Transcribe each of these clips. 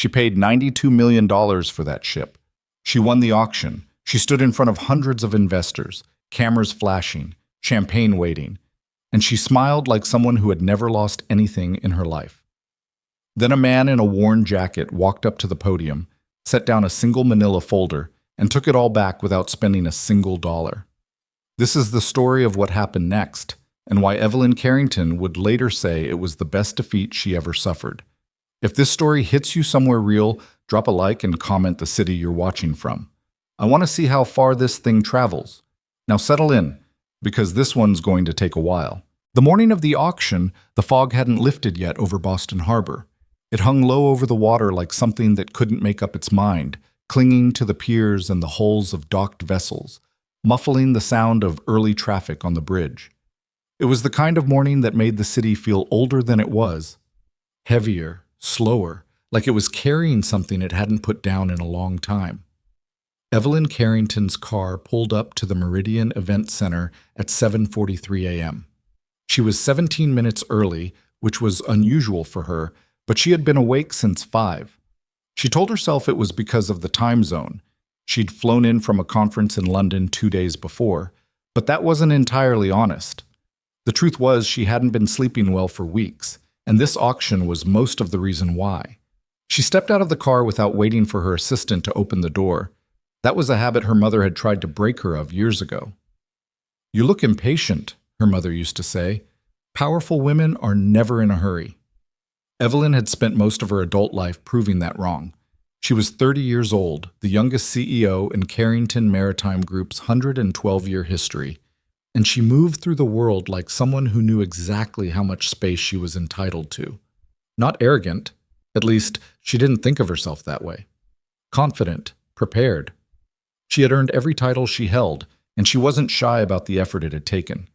She paid $92 million for that ship. She won the auction. She stood in front of hundreds of investors, cameras flashing, champagne waiting, and she smiled like someone who had never lost anything in her life. Then a man in a worn jacket walked up to the podium, set down a single manila folder, and took it all back without spending a single dollar. This is the story of what happened next, and why Evelyn Carrington would later say it was the best defeat she ever suffered. If this story hits you somewhere real, drop a like and comment the city you're watching from. I want to see how far this thing travels. Now settle in, because this one's going to take a while. The morning of the auction, the fog hadn't lifted yet over Boston Harbor. It hung low over the water like something that couldn't make up its mind, clinging to the piers and the hulls of docked vessels, muffling the sound of early traffic on the bridge. It was the kind of morning that made the city feel older than it was, heavier, slower, like it was carrying something it hadn't put down in a long time. Evelyn Carrington's car pulled up to the Meridian Event Center at 7:43 a.m. She was 17 minutes early, which was unusual for her, but she had been awake since 5. She told herself it was because of the time zone. She'd flown in from a conference in London 2 days before, but that wasn't entirely honest. The truth was she hadn't been sleeping well for weeks, and this auction was most of the reason why. She stepped out of the car without waiting for her assistant to open the door. That was a habit her mother had tried to break her of years ago. "You look impatient," her mother used to say. "Powerful women are never in a hurry." Evelyn had spent most of her adult life proving that wrong. She was 30 years old, the youngest CEO in Carrington Maritime Group's 112-year history, and she moved through the world like someone who knew exactly how much space she was entitled to. Not arrogant, at least she didn't think of herself that way. Confident, prepared. She had earned every title she held, and she wasn't shy about the effort it had taken.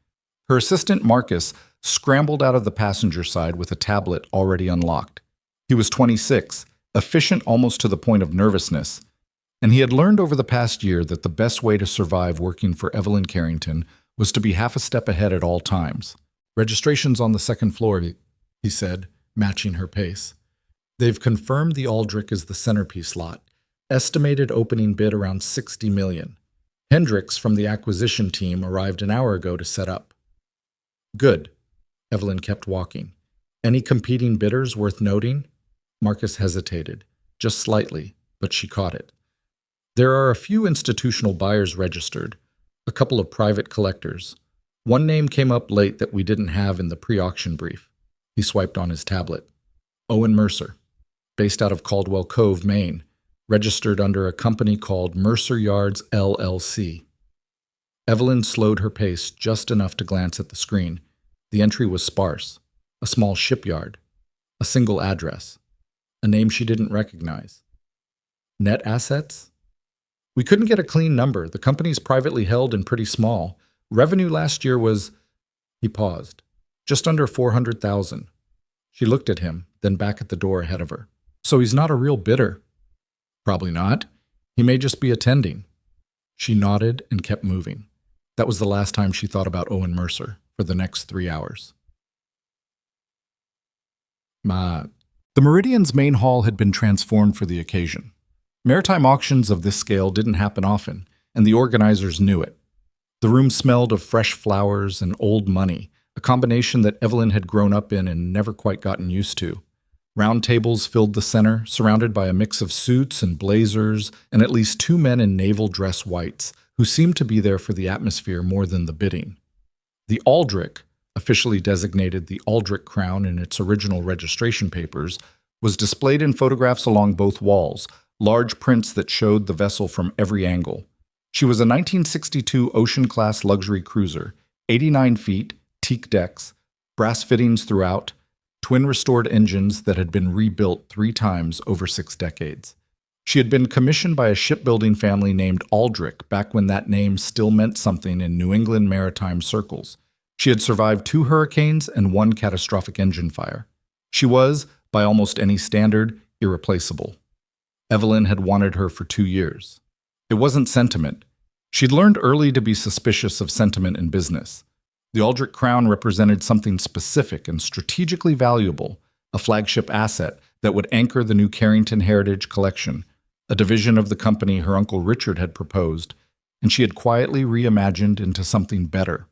Her assistant, Marcus, scrambled out of the passenger side with a tablet already unlocked. He was 26, efficient almost to the point of nervousness, and he had learned over the past year that the best way to survive working for Evelyn Carrington was to be half a step ahead at all times. "Registration's on the second floor," he said, matching her pace. "They've confirmed the Aldrich is the centerpiece lot. Estimated opening bid around $60 million. Hendricks from the acquisition team arrived an hour ago to set up." "Good." Evelyn kept walking. "Any competing bidders worth noting?" Marcus hesitated, just slightly, but she caught it. "There are a few institutional buyers registered, a couple of private collectors. One name came up late that we didn't have in the pre-auction brief." He swiped on his tablet. "Owen Mercer, based out of Caldwell Cove, Maine, registered under a company called Mercer Yards LLC." Evelyn slowed her pace just enough to glance at the screen. The entry was sparse. A small shipyard. A single address. A name she didn't recognize. Net assets? "We couldn't get a clean number. The company's privately held and pretty small. Revenue last year was..." He paused. "Just under 400,000. She looked at him, then back at the door ahead of her. "So he's not a real bidder?" "Probably not. He may just be attending." She nodded and kept moving. That was the last time she thought about Owen Mercer for the next 3 hours. The Meridian's main hall had been transformed for the occasion. Maritime auctions of this scale didn't happen often, and the organizers knew it. The room smelled of fresh flowers and old money, a combination that Evelyn had grown up in and never quite gotten used to. Round tables filled the center, surrounded by a mix of suits and blazers, and at least 2 men in naval dress whites, who seemed to be there for the atmosphere more than the bidding. The Aldrich, officially designated the Aldrich Crown in its original registration papers, was displayed in photographs along both walls, large prints that showed the vessel from every angle. She was a 1962 ocean-class luxury cruiser, 89 feet, teak decks, brass fittings throughout, twin restored engines that had been rebuilt 3 times over 6 decades. She had been commissioned by a shipbuilding family named Aldrich back when that name still meant something in New England maritime circles. She had survived 2 hurricanes and 1 catastrophic engine fire. She was, by almost any standard, irreplaceable. Evelyn had wanted her for 2 years. It wasn't sentiment. She'd learned early to be suspicious of sentiment in business. The Aldrich Crown represented something specific and strategically valuable, a flagship asset that would anchor the new Carrington Heritage Collection, a division of the company her Uncle Richard had proposed, and she had quietly reimagined into something better.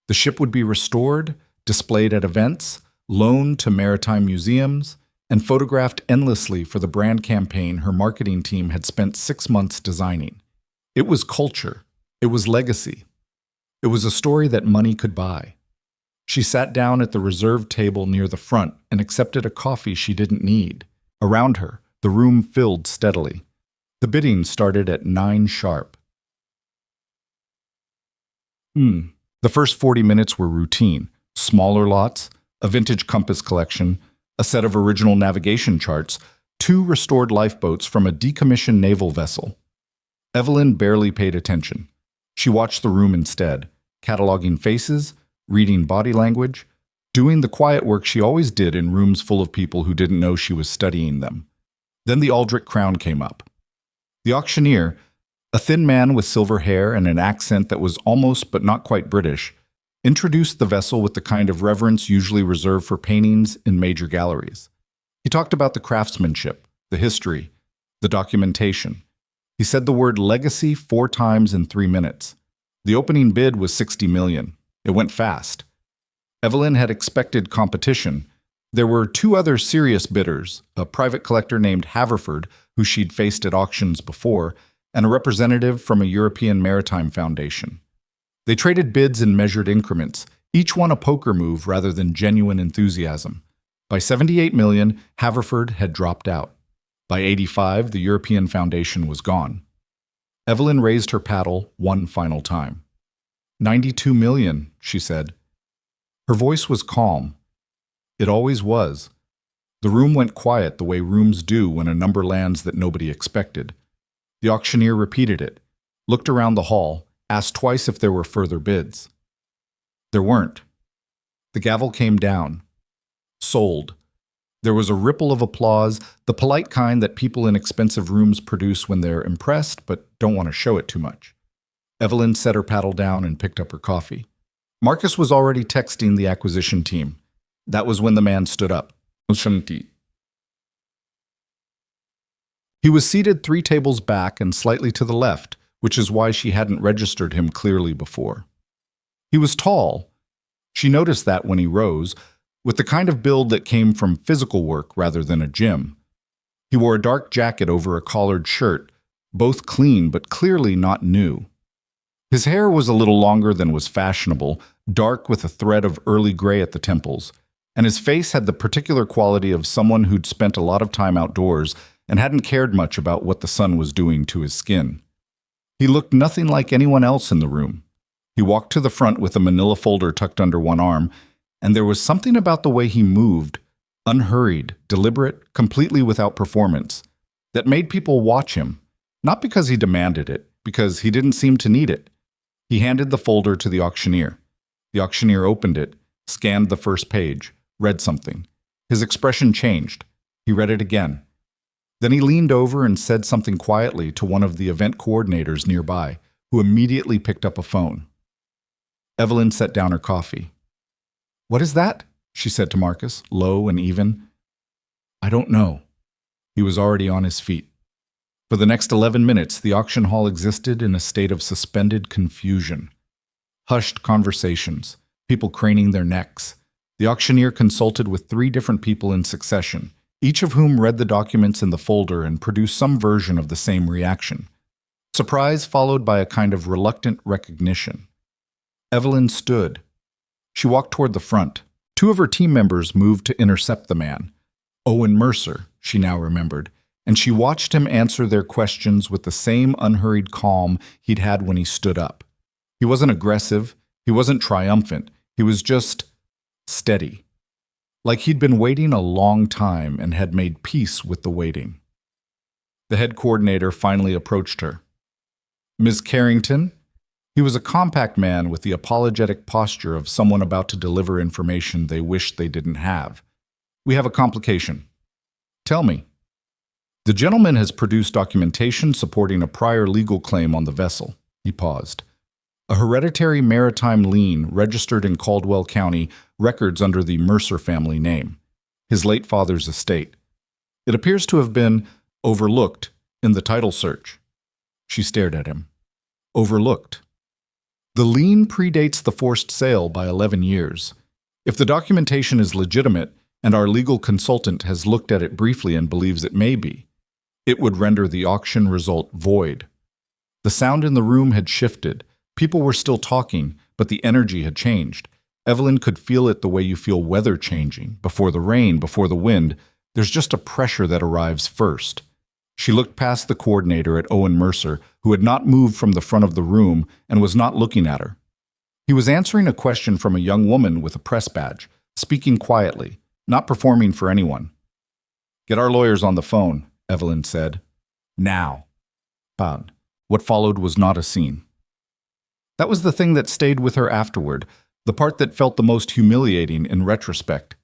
The ship would be restored, displayed at events, loaned to maritime museums, and photographed endlessly for the brand campaign her marketing team had spent 6 months designing. It was culture. It was legacy. It was a story that money could buy. She sat down at the reserved table near the front and accepted a coffee she didn't need. Around her, the room filled steadily. The bidding started at 9 sharp. The first 40 minutes were routine. Smaller lots, a vintage compass collection, a set of original navigation charts, 2 restored lifeboats from a decommissioned naval vessel. Evelyn barely paid attention. She watched the room instead, cataloging faces, reading body language, doing the quiet work she always did in rooms full of people who didn't know she was studying them. Then the Aldrich crown came up. The auctioneer, a thin man with silver hair and an accent that was almost but not quite British, introduced the vessel with the kind of reverence usually reserved for paintings in major galleries. He talked about the craftsmanship, the history, the documentation. He said the word legacy 4 times in 3 minutes. The opening bid was $60 million. It went fast. Evelyn had expected competition. There were 2 other serious bidders, a private collector named Haverford, who she'd faced at auctions before, and a representative from a European maritime foundation. They traded bids in measured increments, each one a poker move rather than genuine enthusiasm. By $78 million, Haverford had dropped out. By $85, the European foundation was gone. Evelyn raised her paddle one final time. $92 million, she said. Her voice was calm. It always was. The room went quiet the way rooms do when a number lands that nobody expected. The auctioneer repeated it, looked around the hall, asked twice if there were further bids. There weren't. The gavel came down. Sold. There was a ripple of applause, the polite kind that people in expensive rooms produce when they're impressed but don't want to show it too much. Evelyn set her paddle down and picked up her coffee. Marcus was already texting the acquisition team. That was when the man stood up. He was seated 3 tables back and slightly to the left, which is why she hadn't registered him clearly before. He was tall. She noticed that when he rose, with the kind of build that came from physical work rather than a gym. He wore a dark jacket over a collared shirt, both clean but clearly not new. His hair was a little longer than was fashionable, dark with a thread of early gray at the temples, and his face had the particular quality of someone who'd spent a lot of time outdoors and hadn't cared much about what the sun was doing to his skin. He looked nothing like anyone else in the room. He walked to the front with a manila folder tucked under one arm, and there was something about the way he moved, unhurried, deliberate, completely without performance, that made people watch him, not because he demanded it, because he didn't seem to need it. He handed the folder to the auctioneer. The auctioneer opened it, scanned the first page, read something. His expression changed. He read it again. Then he leaned over and said something quietly to one of the event coordinators nearby, who immediately picked up a phone. Evelyn set down her coffee. "What is that?" she said to Marcus, low and even. "I don't know." He was already on his feet. For the next 11 minutes, the auction hall existed in a state of suspended confusion. Hushed conversations, people craning their necks. The auctioneer consulted with 3 different people in succession, each of whom read the documents in the folder and produced some version of the same reaction. Surprise followed by a kind of reluctant recognition. Evelyn stood. She walked toward the front. 2 of her team members moved to intercept the man. Owen Mercer, she now remembered, and she watched him answer their questions with the same unhurried calm he'd had when he stood up. He wasn't aggressive, he wasn't triumphant, he was just steady. Like he'd been waiting a long time and had made peace with the waiting. The head coordinator finally approached her. "Ms. Carrington?" He was a compact man with the apologetic posture of someone about to deliver information they wished they didn't have. "We have a complication." "Tell me." "The gentleman has produced documentation supporting a prior legal claim on the vessel." He paused. "A hereditary maritime lien registered in Caldwell County, records under the Mercer family name. His late father's estate. It appears to have been overlooked in the title search. She stared at him. Overlooked. The lien predates the forced sale by 11 years. If the documentation is legitimate, and our legal consultant has looked at it briefly and believes it may be, it would render the auction result void. The sound in the room had shifted. People were still talking, but the energy had changed. Evelyn could feel it the way you feel weather changing. Before the rain, before the wind, there's just a pressure that arrives first. She looked past the coordinator at Owen Mercer, who had not moved from the front of the room and was not looking at her. He was answering a question from a young woman with a press badge, speaking quietly, not performing for anyone. "Get our lawyers on the phone," Evelyn said. "Now." What followed was not a scene. That was the thing that stayed with her afterward, the part that felt the most humiliating in retrospect.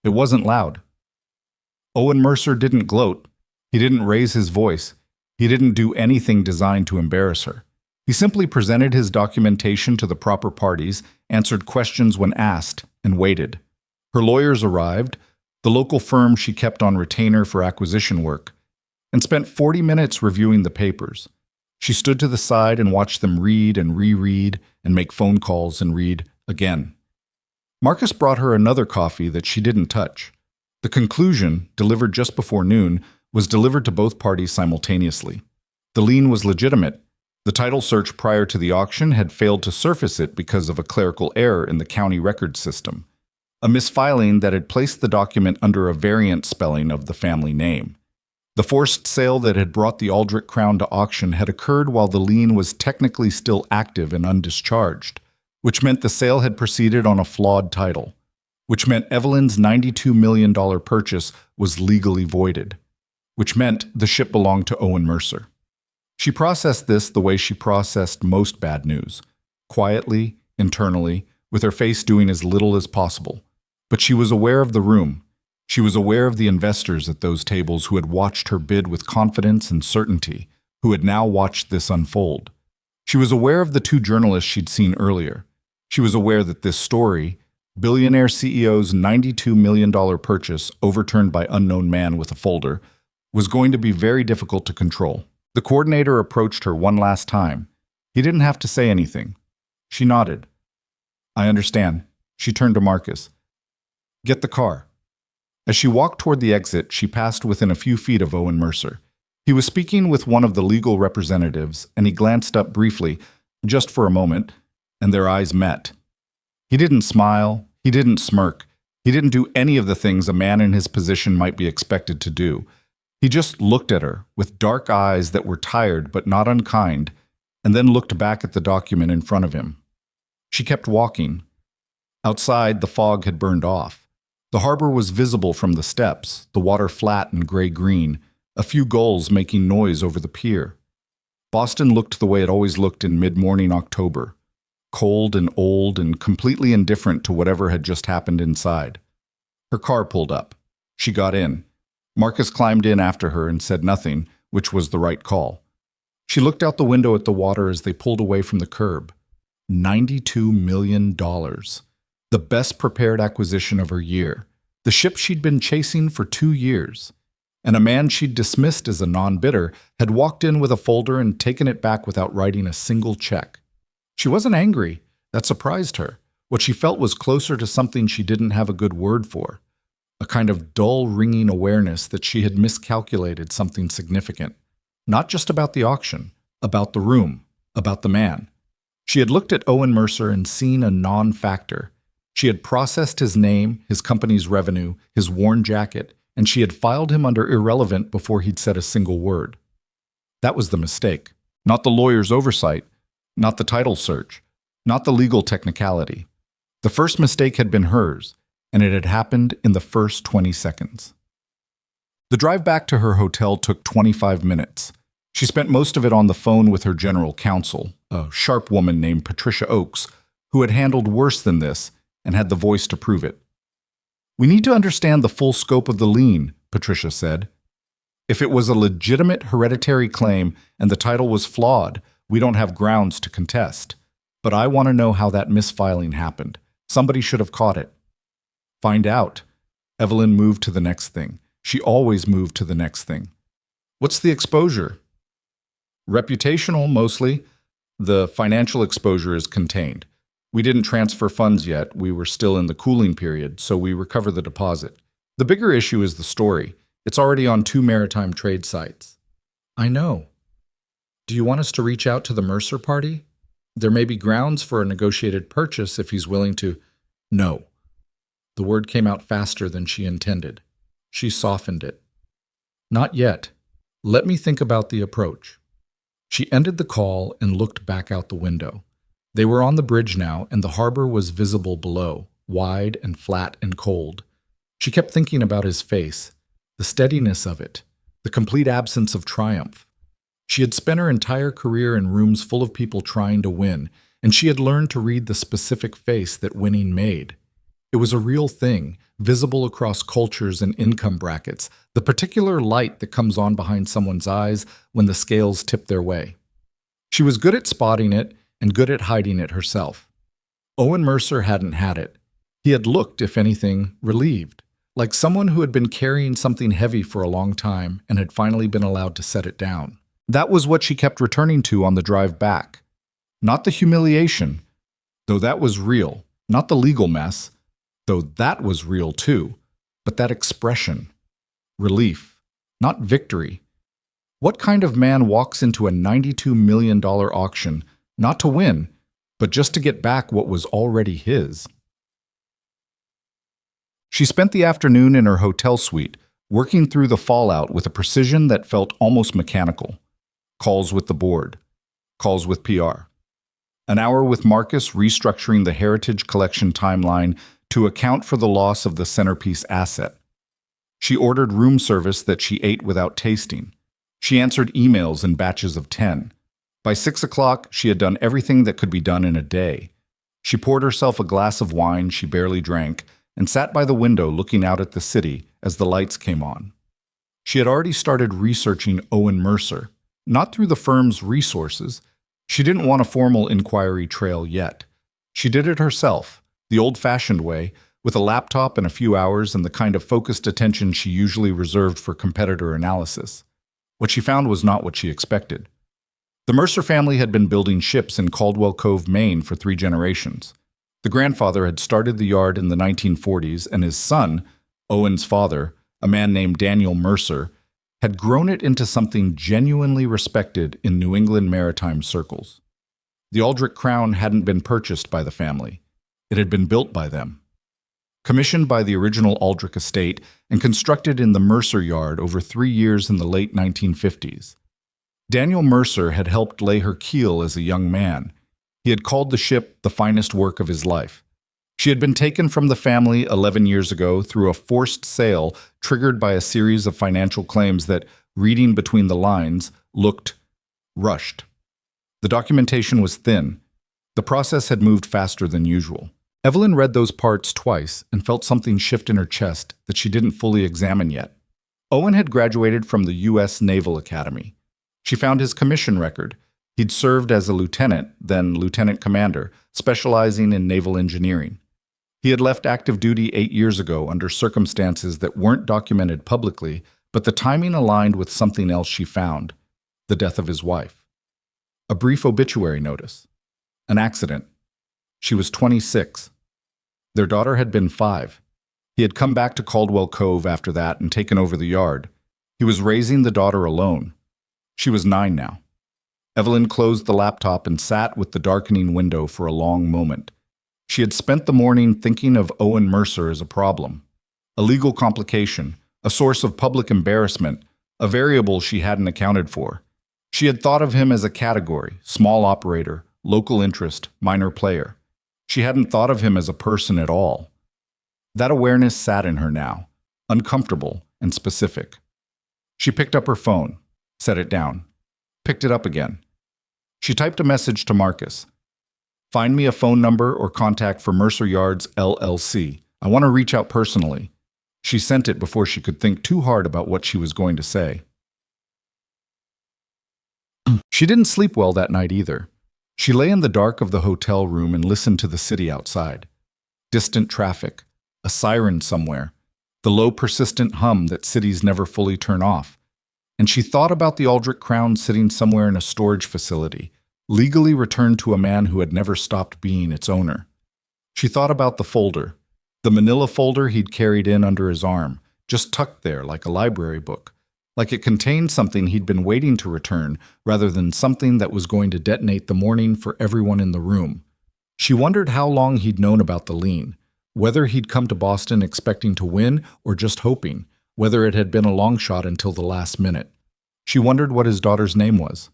It wasn't loud. Owen Mercer didn't gloat. He didn't raise his voice. He didn't do anything designed to embarrass her. He simply presented his documentation to the proper parties, answered questions when asked, and waited. Her lawyers arrived, the local firm she kept on retainer for acquisition work, and spent 40 minutes reviewing the papers. She stood to the side and watched them read and reread and make phone calls and read again. Marcus brought her another coffee that she didn't touch. The conclusion, delivered just before noon, was delivered to both parties simultaneously. The lien was legitimate. The title search prior to the auction had failed to surface it because of a clerical error in the county record system, a misfiling that had placed the document under a variant spelling of the family name. The forced sale that had brought the Aldrich crown to auction had occurred while the lien was technically still active and undischarged, which meant the sale had proceeded on a flawed title, which meant Evelyn's $92 million purchase was legally voided, which meant the ship belonged to Owen Mercer. She processed this the way she processed most bad news, quietly, internally, with her face doing as little as possible. But she was aware of the room. She was aware of the investors at those tables who had watched her bid with confidence and certainty, who had now watched this unfold. She was aware of the two journalists she'd seen earlier. She was aware that this story, Billionaire CEO's $92 million purchase overturned by unknown man with a folder, was going to be very difficult to control. The coordinator approached her one last time. He didn't have to say anything. She nodded. "I understand." She turned to Marcus. "Get the car." As she walked toward the exit, she passed within a few feet of Owen Mercer. He was speaking with one of the legal representatives, and he glanced up briefly, just for a moment, and their eyes met. He didn't smile. He didn't smirk. He didn't do any of the things a man in his position might be expected to do. He just looked at her with dark eyes that were tired but not unkind, and then looked back at the document in front of him. She kept walking. Outside, the fog had burned off. The harbor was visible from the steps, the water flat and gray-green, a few gulls making noise over the pier. Boston looked the way it always looked in mid-morning October, cold and old and completely indifferent to whatever had just happened inside. Her car pulled up. She got in. Marcus climbed in after her and said nothing, which was the right call. She looked out the window at the water as they pulled away from the curb. $92 million. The best prepared acquisition of her year. The ship she'd been chasing for 2 years. And a man she'd dismissed as a non-bidder had walked in with a folder and taken it back without writing a single check. She wasn't angry. That surprised her. What she felt was closer to something she didn't have a good word for. A kind of dull, ringing awareness that she had miscalculated something significant. Not just about the auction, about the room, about the man. She had looked at Owen Mercer and seen a non-factor. She had processed his name, his company's revenue, his worn jacket, and she had filed him under irrelevant before he'd said a single word. That was the mistake. Not the lawyer's oversight, not the title search, not the legal technicality. The first mistake had been hers, and it had happened in the first 20 seconds. The drive back to her hotel took 25 minutes. She spent most of it on the phone with her general counsel, a sharp woman named Patricia Oakes, who had handled worse than this and had the voice to prove it. "We need to understand the full scope of the lien," Patricia said. "If it was a legitimate hereditary claim and the title was flawed, we don't have grounds to contest. But I want to know how that misfiling happened. Somebody should have caught it." "Find out." Evelyn moved to the next thing. She always moved to the next thing. What's the exposure? Reputational, mostly. The financial exposure is contained. We didn't transfer funds yet. We were still in the cooling period, so we recover the deposit. The bigger issue is the story. It's already on 2 maritime trade sites. I know. Do you want us to reach out to the Mercer party? There may be grounds for a negotiated purchase if he's willing to. No. The word came out faster than she intended. She softened it. Not yet. Let me think about the approach. She ended the call and looked back out the window. They were on the bridge now, and the harbor was visible below, wide and flat and cold. She kept thinking about his face, the steadiness of it, the complete absence of triumph. She had spent her entire career in rooms full of people trying to win, and she had learned to read the specific face that winning made. It was a real thing, visible across cultures and income brackets, the particular light that comes on behind someone's eyes when the scales tip their way. She was good at spotting it and good at hiding it herself. Owen Mercer hadn't had it. He had looked, if anything, relieved, like someone who had been carrying something heavy for a long time and had finally been allowed to set it down. That was what she kept returning to on the drive back. Not the humiliation, though that was real, not the legal mess, though that was real too, but that expression. Relief, not victory. What kind of man walks into a $92 million auction, not to win, but just to get back what was already his? She spent the afternoon in her hotel suite, working through the fallout with a precision that felt almost mechanical. Calls with the board. Calls with PR. An hour with Marcus restructuring the Heritage Collection timeline to account for the loss of the centerpiece asset. She ordered room service that she ate without tasting. She answered emails in batches of 10. By 6 o'clock, she had done everything that could be done in a day. She poured herself a glass of wine she barely drank and sat by the window looking out at the city as the lights came on. She had already started researching Owen Mercer, not through the firm's resources. She didn't want a formal inquiry trail yet. She did it herself, the old-fashioned way, with a laptop and a few hours and the kind of focused attention she usually reserved for competitor analysis. What she found was not what she expected. The Mercer family had been building ships in Caldwell Cove, Maine for 3 generations. The grandfather had started the yard in the 1940s, and his son, Owen's father, a man named Daniel Mercer, had grown it into something genuinely respected in New England maritime circles. The Aldrich crown hadn't been purchased by the family. It had been built by them. Commissioned by the original Aldrich estate and constructed in the Mercer yard over 3 years in the late 1950s. Daniel Mercer had helped lay her keel as a young man. He had called the ship the finest work of his life. She had been taken from the family 11 years ago through a forced sale triggered by a series of financial claims that, reading between the lines, looked rushed. The documentation was thin. The process had moved faster than usual. Evelyn read those parts twice and felt something shift in her chest that she didn't fully examine yet. Owen had graduated from the U.S. Naval Academy. She found his commission record. He'd served as a lieutenant, then lieutenant commander, specializing in naval engineering. He had left active duty 8 years ago under circumstances that weren't documented publicly, but the timing aligned with something else she found: the death of his wife. A brief obituary notice. An accident. She was 26. Their daughter had been 5. He had come back to Caldwell Cove after that and taken over the yard. He was raising the daughter alone. She was 9 now. Evelyn closed the laptop and sat with the darkening window for a long moment. She had spent the morning thinking of Owen Mercer as a problem, a legal complication, a source of public embarrassment, a variable she hadn't accounted for. She had thought of him as a category, small operator, local interest, minor player. She hadn't thought of him as a person at all. That awareness sat in her now, uncomfortable and specific. She picked up her phone, set it down, picked it up again. She typed a message to Marcus. Find me a phone number or contact for Mercer Yards, LLC. I want to reach out personally. She sent it before she could think too hard about what she was going to say. She didn't sleep well that night either. She lay in the dark of the hotel room and listened to the city outside. Distant traffic, a siren somewhere, the low, persistent hum that cities never fully turn off. And she thought about the Aldrich crown sitting somewhere in a storage facility, legally returned to a man who had never stopped being its owner. She thought about the folder, the manila folder he'd carried in under his arm, just tucked there like a library book, like it contained something he'd been waiting to return rather than something that was going to detonate the morning for everyone in the room. She wondered how long he'd known about the lien, whether he'd come to Boston expecting to win or just hoping, whether it had been a long shot until the last minute. She wondered what his daughter's name was.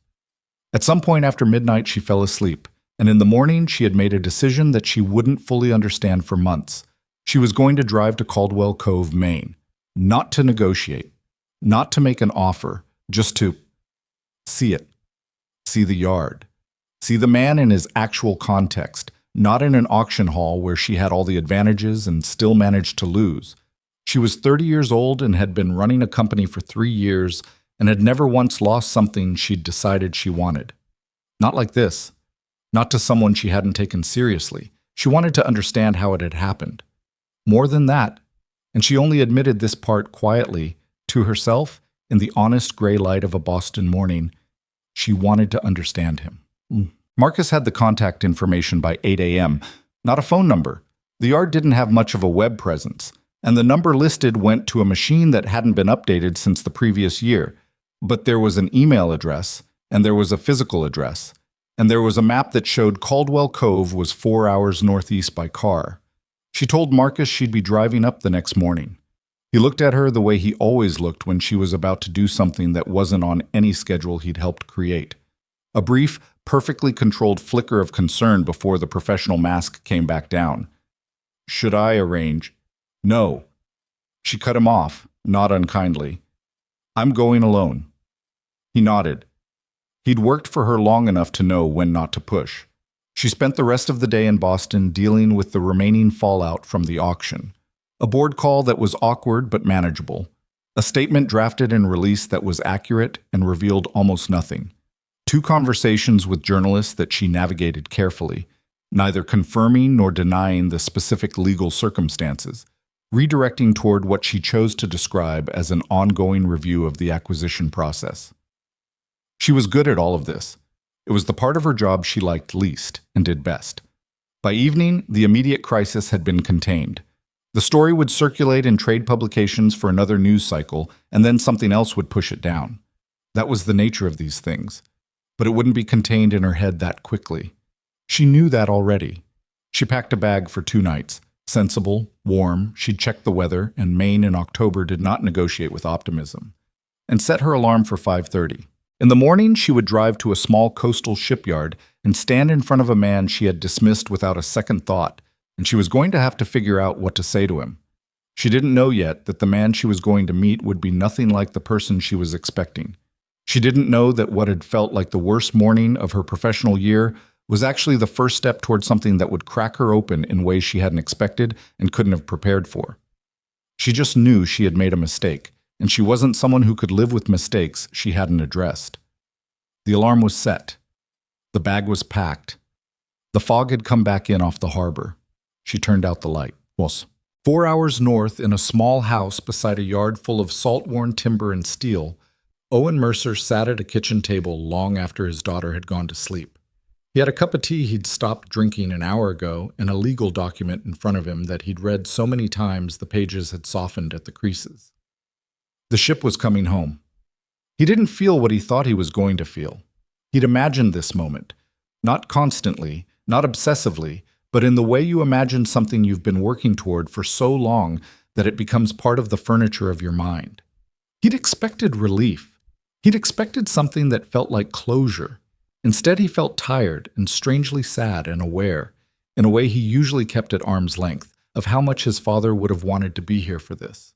At some point after midnight, she fell asleep, and in the morning she had made a decision that she wouldn't fully understand for months. She was going to drive to Caldwell Cove, Maine, not to negotiate, not to make an offer, just to see it, see the yard, see the man in his actual context, not in an auction hall where she had all the advantages and still managed to lose. She was 30 years old and had been running a company for 3 years and had never once lost something she'd decided she wanted. Not like this. Not to someone she hadn't taken seriously. She wanted to understand how it had happened. More than that, and she only admitted this part quietly to herself in the honest gray light of a Boston morning, she wanted to understand him. Marcus had the contact information by 8 a.m., not a phone number. The yard didn't have much of a web presence, and the number listed went to a machine that hadn't been updated since the previous year. But there was an email address, and there was a physical address, and there was a map that showed Caldwell Cove was 4 hours northeast by car. She told Marcus she'd be driving up the next morning. He looked at her the way he always looked when she was about to do something that wasn't on any schedule he'd helped create. A brief, perfectly controlled flicker of concern before the professional mask came back down. Should I arrange? No. She cut him off, not unkindly. I'm going alone. He nodded. He'd worked for her long enough to know when not to push. She spent the rest of the day in Boston dealing with the remaining fallout from the auction. A board call that was awkward but manageable. A statement drafted and released that was accurate and revealed almost nothing. 2 conversations with journalists that she navigated carefully, neither confirming nor denying the specific legal circumstances, redirecting toward what she chose to describe as an ongoing review of the acquisition process. She was good at all of this. It was the part of her job she liked least and did best. By evening, the immediate crisis had been contained. The story would circulate in trade publications for another news cycle, and then something else would push it down. That was the nature of these things. But it wouldn't be contained in her head that quickly. She knew that already. She packed a bag for 2 nights. Sensible, warm, she'd checked the weather, and Maine in October did not negotiate with optimism, and set her alarm for 5:30. In the morning, she would drive to a small coastal shipyard and stand in front of a man she had dismissed without a second thought, and she was going to have to figure out what to say to him. She didn't know yet that the man she was going to meet would be nothing like the person she was expecting. She didn't know that what had felt like the worst morning of her professional year was actually the first step toward something that would crack her open in ways she hadn't expected and couldn't have prepared for. She just knew she had made a mistake, and she wasn't someone who could live with mistakes she hadn't addressed. The alarm was set. The bag was packed. The fog had come back in off the harbor. She turned out the light. 4 hours north, in a small house beside a yard full of salt-worn timber and steel, Owen Mercer sat at a kitchen table long after his daughter had gone to sleep. He had a cup of tea he'd stopped drinking an hour ago and a legal document in front of him that he'd read so many times the pages had softened at the creases. The ship was coming home. He didn't feel what he thought he was going to feel. He'd imagined this moment, not constantly, not obsessively, but in the way you imagine something you've been working toward for so long that it becomes part of the furniture of your mind. He'd expected relief. He'd expected something that felt like closure. Instead, he felt tired and strangely sad and aware, in a way he usually kept at arm's length, of how much his father would have wanted to be here for this.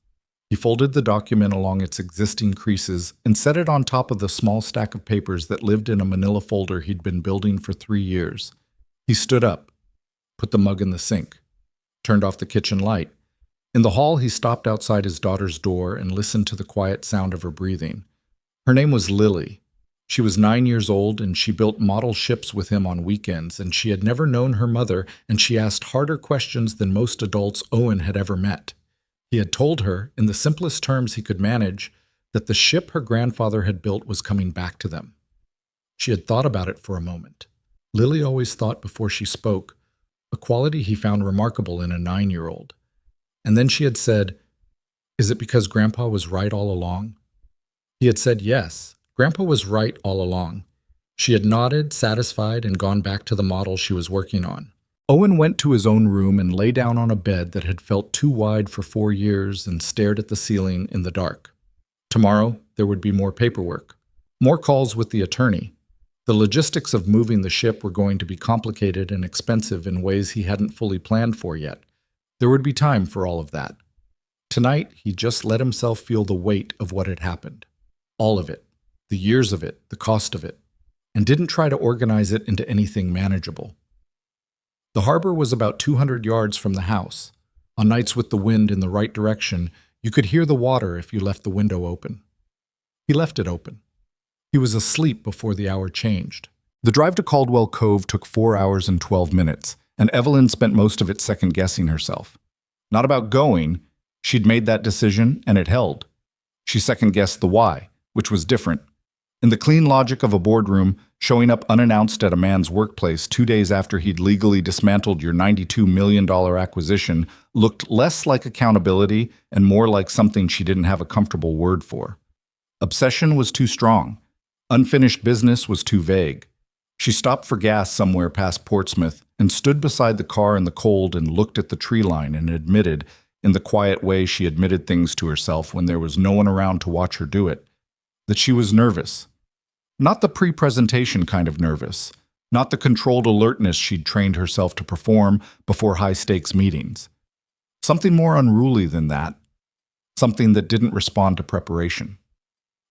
He folded the document along its existing creases and set it on top of the small stack of papers that lived in a manila folder he'd been building for 3 years. He stood up, put the mug in the sink, turned off the kitchen light. In the hall, he stopped outside his daughter's door and listened to the quiet sound of her breathing. Her name was Lily. She was 9 years old, and she built model ships with him on weekends, and she had never known her mother, and she asked harder questions than most adults Owen had ever met. He had told her, in the simplest terms he could manage, that the ship her grandfather had built was coming back to them. She had thought about it for a moment. Lily always thought before she spoke, a quality he found remarkable in a 9-year-old. And then she had said, "Is it because Grandpa was right all along?" He had said yes, Grandpa was right all along. She had nodded, satisfied, and gone back to the model she was working on. Owen went to his own room and lay down on a bed that had felt too wide for 4 years and stared at the ceiling in the dark. Tomorrow, there would be more paperwork, more calls with the attorney. The logistics of moving the ship were going to be complicated and expensive in ways he hadn't fully planned for yet. There would be time for all of that. Tonight, he just let himself feel the weight of what had happened. All of it, the years of it, the cost of it, and didn't try to organize it into anything manageable. The harbor was about 200 yards from the house. On nights with the wind in the right direction, you could hear the water if you left the window open. He left it open. He was asleep before the hour changed. The drive to Caldwell Cove took 4 hours and 12 minutes, and Evelyn spent most of it second-guessing herself. Not about going. She'd made that decision, and it held. She second-guessed the why, which was different. In the clean logic of a boardroom, showing up unannounced at a man's workplace 2 days after he'd legally dismantled your $92 million acquisition looked less like accountability and more like something she didn't have a comfortable word for. Obsession was too strong. Unfinished business was too vague. She stopped for gas somewhere past Portsmouth and stood beside the car in the cold and looked at the tree line and admitted, in the quiet way she admitted things to herself when there was no one around to watch her do it, that she was nervous. Not the pre-presentation kind of nervous, not the controlled alertness she'd trained herself to perform before high-stakes meetings. Something more unruly than that, something that didn't respond to preparation.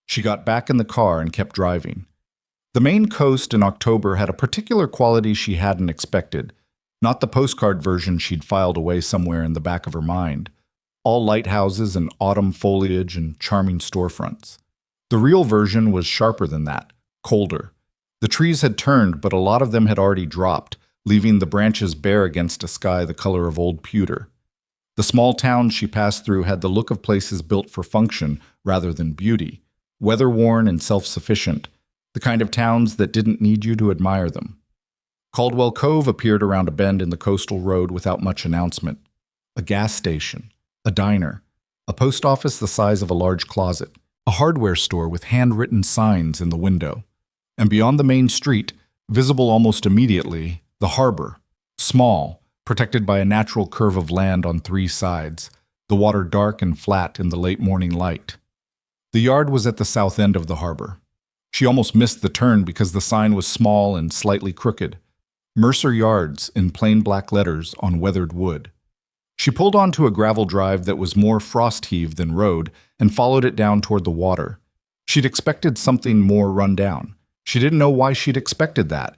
She got back in the car and kept driving. The Maine coast in October had a particular quality she hadn't expected, not the postcard version she'd filed away somewhere in the back of her mind. All lighthouses and autumn foliage and charming storefronts. The real version was sharper than that, colder. The trees had turned, but a lot of them had already dropped, leaving the branches bare against a sky the color of old pewter. The small towns she passed through had the look of places built for function rather than beauty, weather-worn and self-sufficient, the kind of towns that didn't need you to admire them. Caldwell Cove appeared around a bend in the coastal road without much announcement. A gas station, a diner, a post office the size of a large closet, a hardware store with handwritten signs in the window. And beyond the main street, visible almost immediately, the harbor, small, protected by a natural curve of land on 3 sides, the water dark and flat in the late morning light. The yard was at the south end of the harbor. She almost missed the turn because the sign was small and slightly crooked. Mercer Yards in plain black letters on weathered wood. She pulled onto a gravel drive that was more frost-heaved than road and followed it down toward the water. She'd expected something more run down. She didn't know why she'd expected that.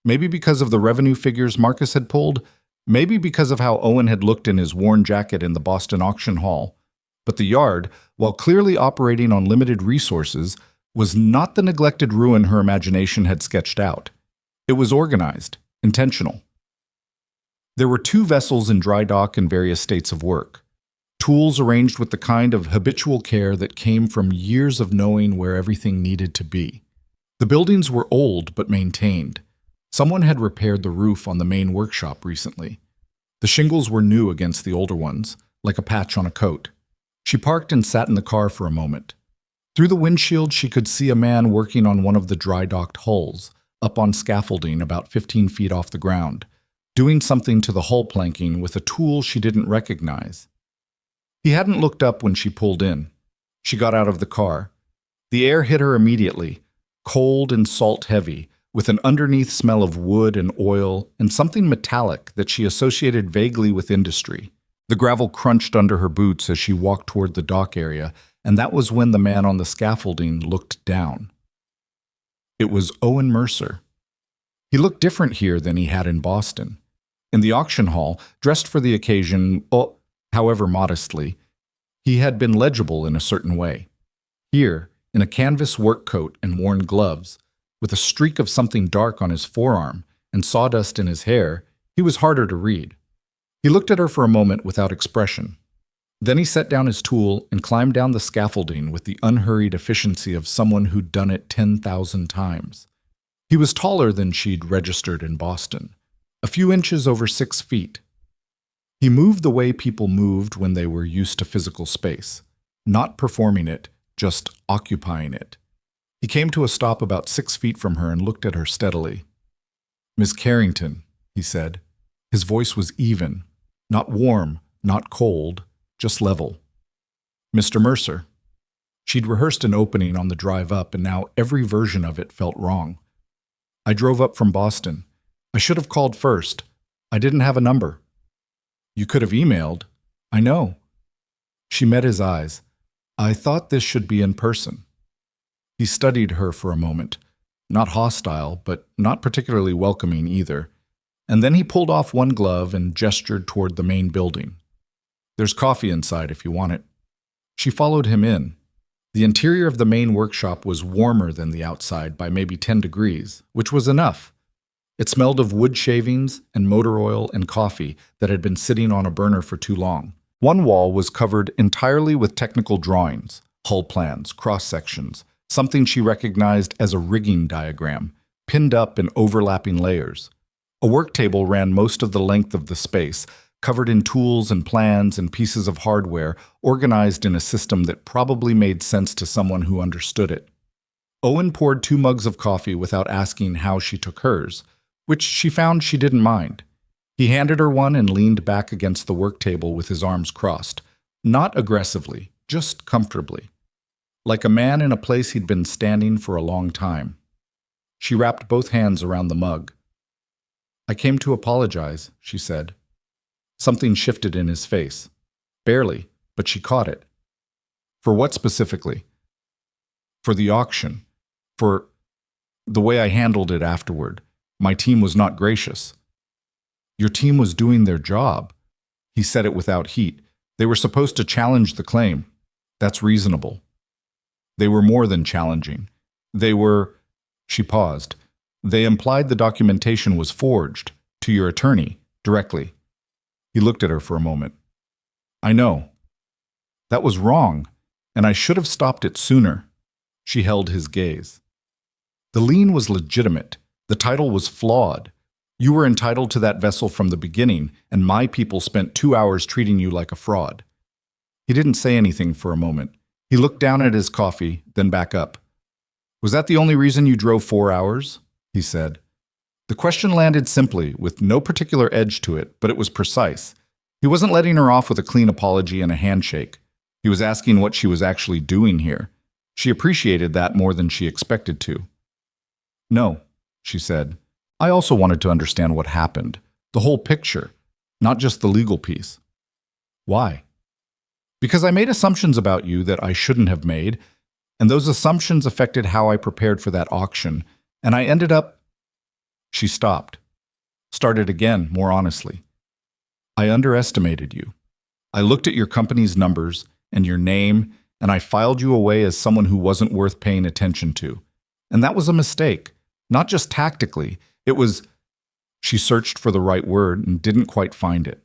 Maybe because of the revenue figures Marcus had pulled, maybe because of how Owen had looked in his worn jacket in the Boston auction hall. But the yard, while clearly operating on limited resources, was not the neglected ruin her imagination had sketched out. It was organized, intentional. There were 2 vessels in dry dock in various states of work. Tools arranged with the kind of habitual care that came from years of knowing where everything needed to be. The buildings were old but maintained. Someone had repaired the roof on the main workshop recently. The shingles were new against the older ones, like a patch on a coat. She parked and sat in the car for a moment. Through the windshield, she could see a man working on one of the dry-docked hulls, up on scaffolding about 15 feet off the ground, doing something to the hull planking with a tool she didn't recognize. He hadn't looked up when she pulled in. She got out of the car. The air hit her immediately, cold and salt-heavy, with an underneath smell of wood and oil and something metallic that she associated vaguely with industry. The gravel crunched under her boots as she walked toward the dock area, and that was when the man on the scaffolding looked down. It was Owen Mercer. He looked different here than he had in Boston. In the auction hall, dressed for the occasion, however modestly, he had been legible in a certain way. Here, in a canvas work coat and worn gloves, with a streak of something dark on his forearm and sawdust in his hair, he was harder to read. He looked at her for a moment without expression. Then he set down his tool and climbed down the scaffolding with the unhurried efficiency of someone who'd done it 10,000 times. He was taller than she'd registered in Boston, a few inches over 6 feet. He moved the way people moved when they were used to physical space, not performing it, just occupying it. He came to a stop about 6 feet from her and looked at her steadily. "Miss Carrington," he said. His voice was even, not warm, not cold, just level. "Mr. Mercer." She'd rehearsed an opening on the drive up, and now every version of it felt wrong. "I drove up from Boston. I should have called first. I didn't have a number." "You could have emailed." "I know." She met his eyes. "I thought this should be in person." He studied her for a moment, not hostile, but not particularly welcoming either, and then he pulled off one glove and gestured toward the main building. "There's coffee inside if you want it." She followed him in. The interior of the main workshop was warmer than the outside by maybe 10 degrees, which was enough. It smelled of wood shavings and motor oil and coffee that had been sitting on a burner for too long. One wall was covered entirely with technical drawings, hull plans, cross-sections, something she recognized as a rigging diagram, pinned up in overlapping layers. A work table ran most of the length of the space, covered in tools and plans and pieces of hardware, organized in a system that probably made sense to someone who understood it. Owen poured 2 mugs of coffee without asking how she took hers, which she found she didn't mind. He handed her one and leaned back against the work table with his arms crossed, not aggressively, just comfortably, like a man in a place he'd been standing for a long time. She wrapped both hands around the mug. "I came to apologize," she said. Something shifted in his face. Barely, but she caught it. "For what specifically?" "For the auction. For the way I handled it afterward. My team was not gracious." "Your team was doing their job." He said it without heat. "They were supposed to challenge the claim. That's reasonable." "They were more than challenging. They were—" She paused. "They implied the documentation was forged, to your attorney, directly." He looked at her for a moment. "I know. That was wrong, and I should have stopped it sooner." She held his gaze. "The lien was legitimate. The title was flawed. You were entitled to that vessel from the beginning, and my people spent 2 hours treating you like a fraud." He didn't say anything for a moment. He looked down at his coffee, then back up. "Was that the only reason you drove 4 hours?" he said. The question landed simply, with no particular edge to it, but it was precise. He wasn't letting her off with a clean apology and a handshake. He was asking what she was actually doing here. She appreciated that more than she expected to. "No," she said. "I also wanted to understand what happened, the whole picture, not just the legal piece." "Why?" "Because I made assumptions about you that I shouldn't have made, and those assumptions affected how I prepared for that auction, and I ended up—" She stopped, started again, more honestly. "I underestimated you. I looked at your company's numbers and your name, and I filed you away as someone who wasn't worth paying attention to. And that was a mistake, not just tactically. It was—" She searched for the right word and didn't quite find it.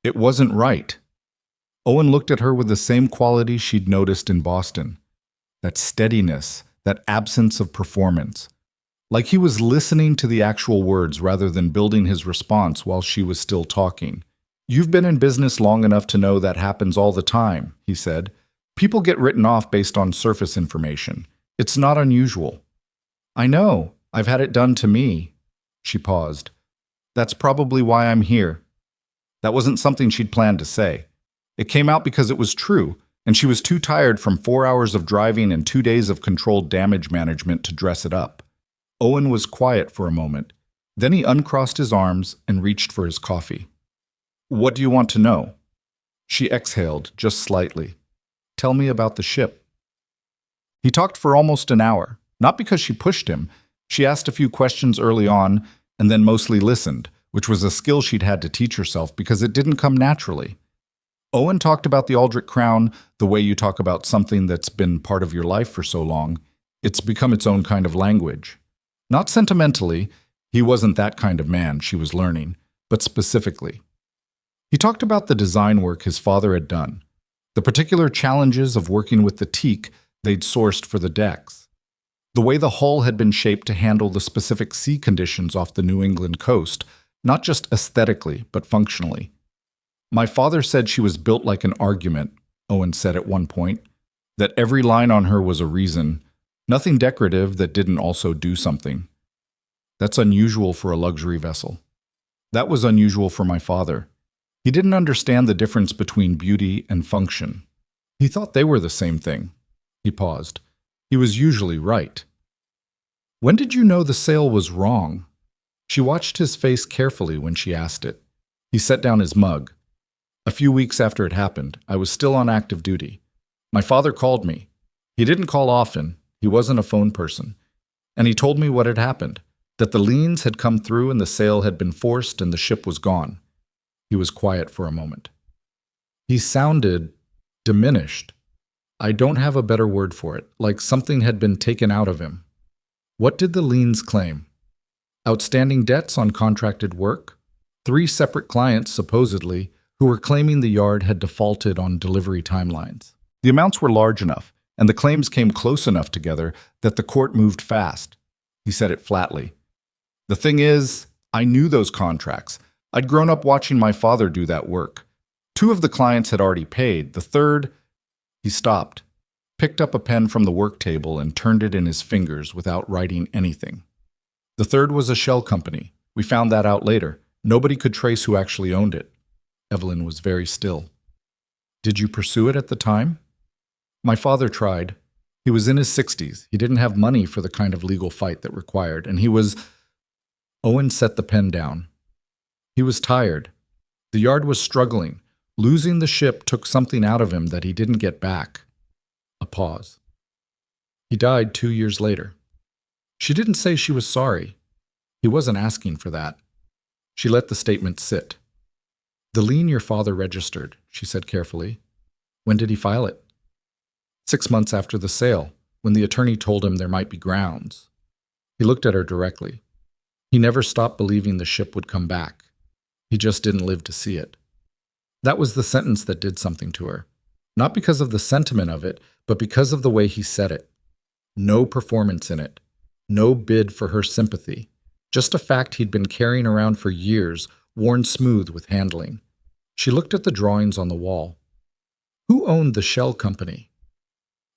"It wasn't right." Owen looked at her with the same quality she'd noticed in Boston. That steadiness, that absence of performance. Like he was listening to the actual words rather than building his response while she was still talking. "You've been in business long enough to know that happens all the time," he said. "People get written off based on surface information. It's not unusual." "I know. I've had it done to me." She paused. "That's probably why I'm here." That wasn't something she'd planned to say. It came out because it was true, and she was too tired from 4 hours of driving and 2 days of controlled damage management to dress it up. Owen was quiet for a moment. Then he uncrossed his arms and reached for his coffee. "What do you want to know?" She exhaled, just slightly. "Tell me about the ship." He talked for almost an hour, not because she pushed him. She asked a few questions early on, and then mostly listened, which was a skill she'd had to teach herself because it didn't come naturally. Owen talked about the Aldrich crown the way you talk about something that's been part of your life for so long. It's become its own kind of language. Not sentimentally, he wasn't that kind of man, she was learning, but specifically. He He talked about the design work his father had done, the particular challenges of working with the teak they'd sourced for the decks, the way the hull had been shaped to handle the specific sea conditions off the New England coast, not just aesthetically, but functionally. My father said she was built like an argument, Owen said at one point, that every line on her was a reason, nothing decorative that didn't also do something. That's unusual for a luxury vessel. That was unusual for my father. He didn't understand the difference between beauty and function. He thought they were the same thing. He paused. He was usually right. When did you know the sail was wrong? She watched his face carefully when she asked it. He set down his mug. A few weeks after it happened, I was still on active duty. My father called me. He didn't call often. He wasn't a phone person. And he told me what had happened, that the leans had come through and the sail had been forced and the ship was gone. He was quiet for a moment. He sounded diminished. I don't have a better word for it, like something had been taken out of him. What did the liens claim? Outstanding debts on contracted work? 3 separate clients, supposedly, who were claiming the yard had defaulted on delivery timelines. The amounts were large enough, and the claims came close enough together that the court moved fast. He said it flatly. The thing is, I knew those contracts. I'd grown up watching my father do that work. 2 of the clients had already paid. The third, he stopped, picked up a pen from the work table and turned it in his fingers without writing anything. The third was a shell company. We found that out later. Nobody could trace who actually owned it. Evelyn was very still. Did you pursue it at the time? My father tried. He was in his 60s. He didn't have money for the kind of legal fight that required, and he was... Owen set the pen down. He was tired. The yard was struggling. Losing the ship took something out of him that he didn't get back. A pause. He died 2 years later. She didn't say she was sorry. He wasn't asking for that. She let the statement sit. The lien your father registered, she said carefully. When did he file it? 6 months after the sale, when the attorney told him there might be grounds. He looked at her directly. He never stopped believing the ship would come back. He just didn't live to see it. That was the sentence that did something to her. Not because of the sentiment of it, but because of the way he said it. No performance in it. No bid for her sympathy. Just a fact he'd been carrying around for years, worn smooth with handling. She looked at the drawings on the wall. Who owned the shell company?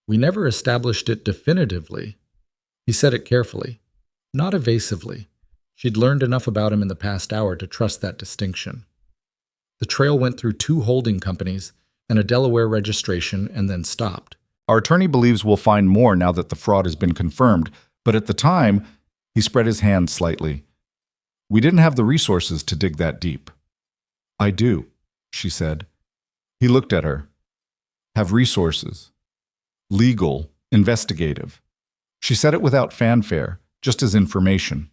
We never established it definitively. He said it carefully, not evasively. She'd learned enough about him in the past hour to trust that distinction. The trail went through 2 holding companies and a Delaware registration and then stopped. Our attorney believes we'll find more now that the fraud has been confirmed, but at the time, he spread his hands slightly. We didn't have the resources to dig that deep. I do, she said. He looked at her. Have resources. Legal, investigative. She said it without fanfare, just as information.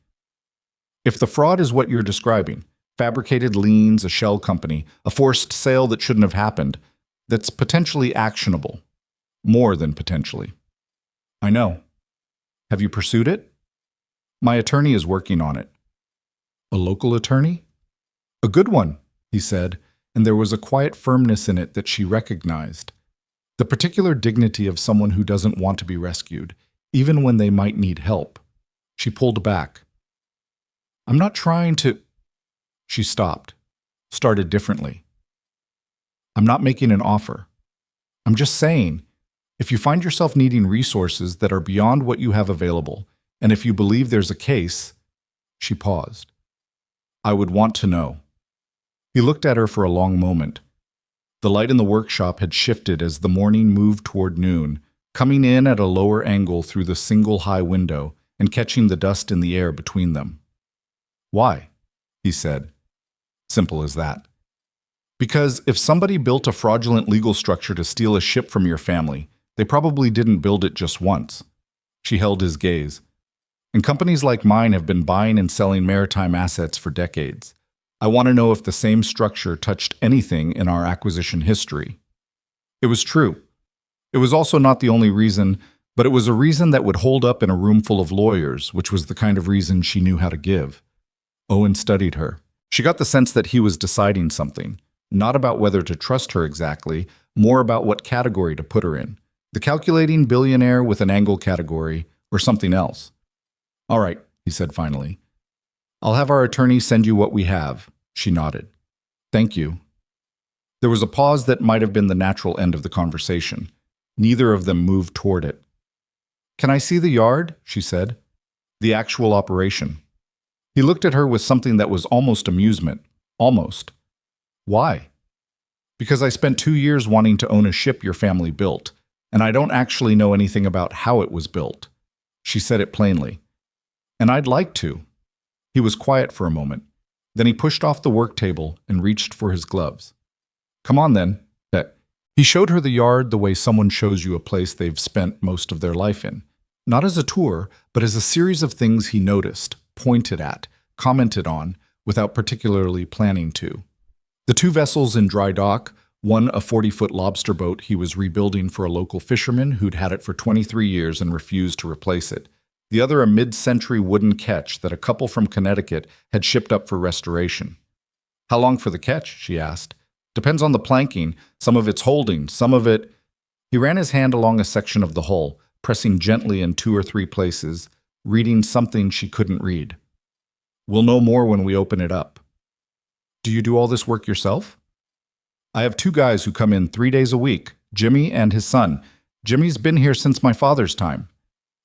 If the fraud is what you're describing, fabricated liens, a shell company, a forced sale that shouldn't have happened, that's potentially actionable. More than potentially. I know. Have you pursued it? My attorney is working on it. A local attorney? A good one, he said, and there was a quiet firmness in it that she recognized. The particular dignity of someone who doesn't want to be rescued, even when they might need help. She pulled back. I'm not trying to... She stopped, started differently. I'm not making an offer. I'm just saying, if you find yourself needing resources that are beyond what you have available, and if you believe there's a case... She paused. I would want to know. He looked at her for a long moment. The light in the workshop had shifted as the morning moved toward noon, coming in at a lower angle through the single high window and catching the dust in the air between them. Why? He said. Simple as that. Because if somebody built a fraudulent legal structure to steal a ship from your family, they probably didn't build it just once. She held his gaze. And companies like mine have been buying and selling maritime assets for decades. I want to know if the same structure touched anything in our acquisition history. It was true. It was also not the only reason, but it was a reason that would hold up in a room full of lawyers, which was the kind of reason she knew how to give. Owen studied her. She got the sense that he was deciding something, Not about whether to trust her exactly, more about what category to put her in. The calculating billionaire with an angle category, or something else. All right, he said finally. I'll have our attorney send you what we have. She nodded. Thank you. There was a pause that might have been the natural end of the conversation. Neither of them moved toward it. Can I see the yard? She said. The actual operation. He looked at her with something that was almost amusement. Almost. Why? Because I spent 2 years wanting to own a ship your family built, and I don't actually know anything about how it was built. She said it plainly. And I'd like to. He was quiet for a moment. Then he pushed off the work table and reached for his gloves. Come on then. He showed her the yard the way someone shows you a place they've spent most of their life in. Not as a tour, but as a series of things he noticed, pointed at, commented on, without particularly planning to. The 2 vessels in dry dock, one a 40-foot lobster boat he was rebuilding for a local fisherman who'd had it for 23 years and refused to replace it. The other a mid-century wooden ketch that a couple from Connecticut had shipped up for restoration. How long for the ketch? She asked. Depends on the planking. Some of it's holding, some of it... He ran his hand along a section of the hull, pressing gently in 2 or 3 places, reading something she couldn't read. We'll know more when we open it up. Do you do all this work yourself? I have 2 guys who come in 3 days a week, Jimmy and his son. Jimmy's been here since my father's time.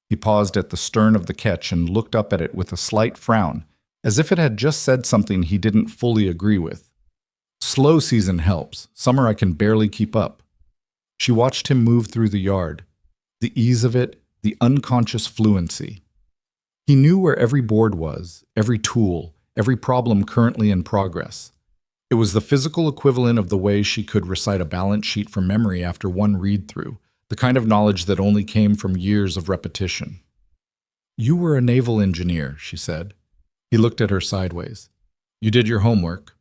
He paused at the stern of the ketch and looked up at it with a slight frown, as if it had just said something he didn't fully agree with. Slow season helps. Summer I can barely keep up. She watched him move through the yard. The ease of it, the unconscious fluency. He knew where every board was, every tool, every problem currently in progress. It was the physical equivalent of the way she could recite a balance sheet from memory after one read-through, the kind of knowledge that only came from years of repetition. You were a naval engineer, she said. He looked at her sideways. You did your homework.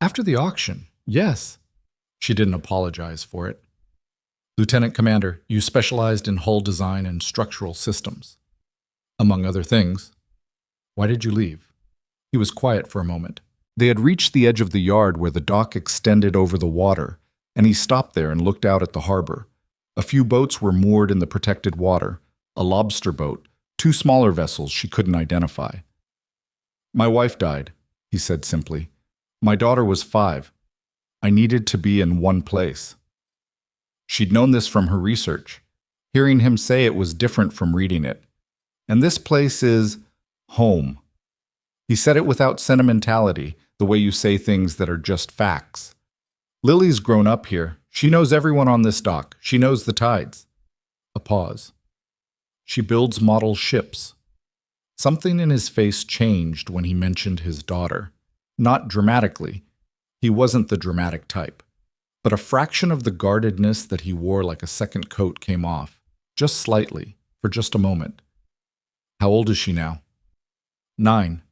After the auction, yes. She didn't apologize for it. Lieutenant Commander, you specialized in hull design and structural systems. Among other things. Why did you leave? He was quiet for a moment. They had reached the edge of the yard where the dock extended over the water, and he stopped there and looked out at the harbor. A few boats were moored in the protected water, a lobster boat, 2 smaller vessels she couldn't identify. My wife died, he said simply. My daughter was 5. I needed to be in one place. She'd known this from her research. Hearing him say it was different from reading it. And this place is home. He said it without sentimentality, the way you say things that are just facts. Lily's grown up here. She knows everyone on this dock. She knows the tides. A pause. She builds model ships. Something in his face changed when he mentioned his daughter. Not dramatically. He wasn't the dramatic type. But a fraction of the guardedness that he wore like a second coat came off. Just slightly, for just a moment. How old is she now? 9.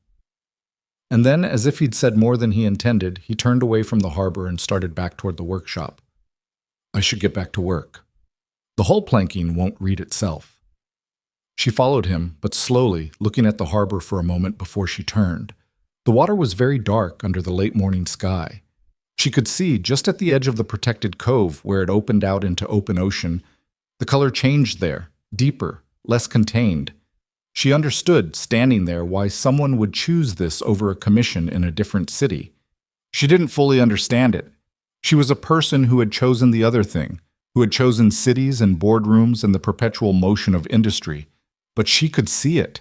And then, as if he'd said more than he intended, he turned away from the harbor and started back toward the workshop. I should get back to work. The hull planking won't read itself. She followed him, but slowly, looking at the harbor for a moment before she turned. The water was very dark under the late morning sky. She could see, just at the edge of the protected cove where it opened out into open ocean, the color changed there, deeper, less contained. She understood, standing there, why someone would choose this over a commission in a different city. She didn't fully understand it. She was a person who had chosen the other thing, who had chosen cities and boardrooms and the perpetual motion of industry. But she could see it,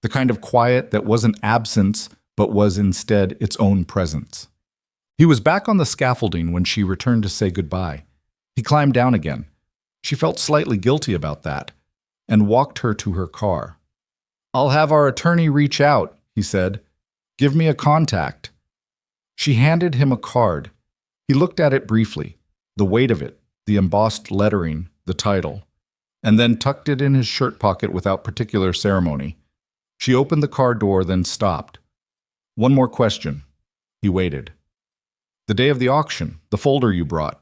the kind of quiet that wasn't absence, but was instead its own presence. He was back on the scaffolding when she returned to say goodbye. He climbed down again. She felt slightly guilty about that, and walked her to her car. I'll have our attorney reach out, he said. Give me a contact. She handed him a card. He looked at it briefly, the weight of it, the embossed lettering, the title, and then tucked it in his shirt pocket without particular ceremony. She opened the car door, then stopped. One more question. He waited. The day of the auction, the folder you brought.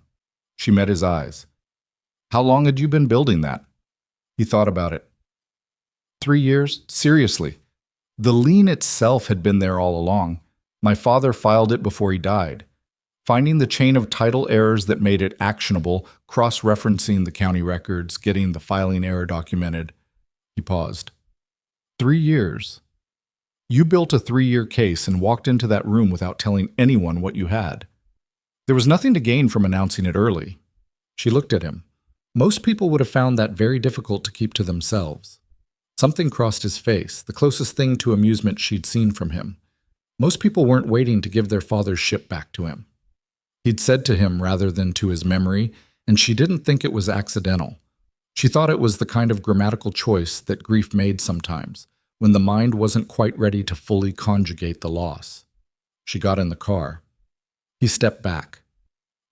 She met his eyes. How long had you been building that? He thought about it. 3 years? Seriously. The lien itself had been there all along. My father filed it before he died. finding the chain of title errors that made it actionable, cross-referencing the county records, getting the filing error documented. He paused. 3 years. You built a 3-year case and walked into that room without telling anyone what you had. There was nothing to gain from announcing it early. She looked at him. Most people would have found that very difficult to keep to themselves. Something crossed his face, the closest thing to amusement she'd seen from him. Most people weren't waiting to give their father's ship back to him. He'd said to him rather than to his memory, and she didn't think it was accidental. She thought it was the kind of grammatical choice that grief made sometimes, when the mind wasn't quite ready to fully conjugate the loss. She got in the car. He stepped back.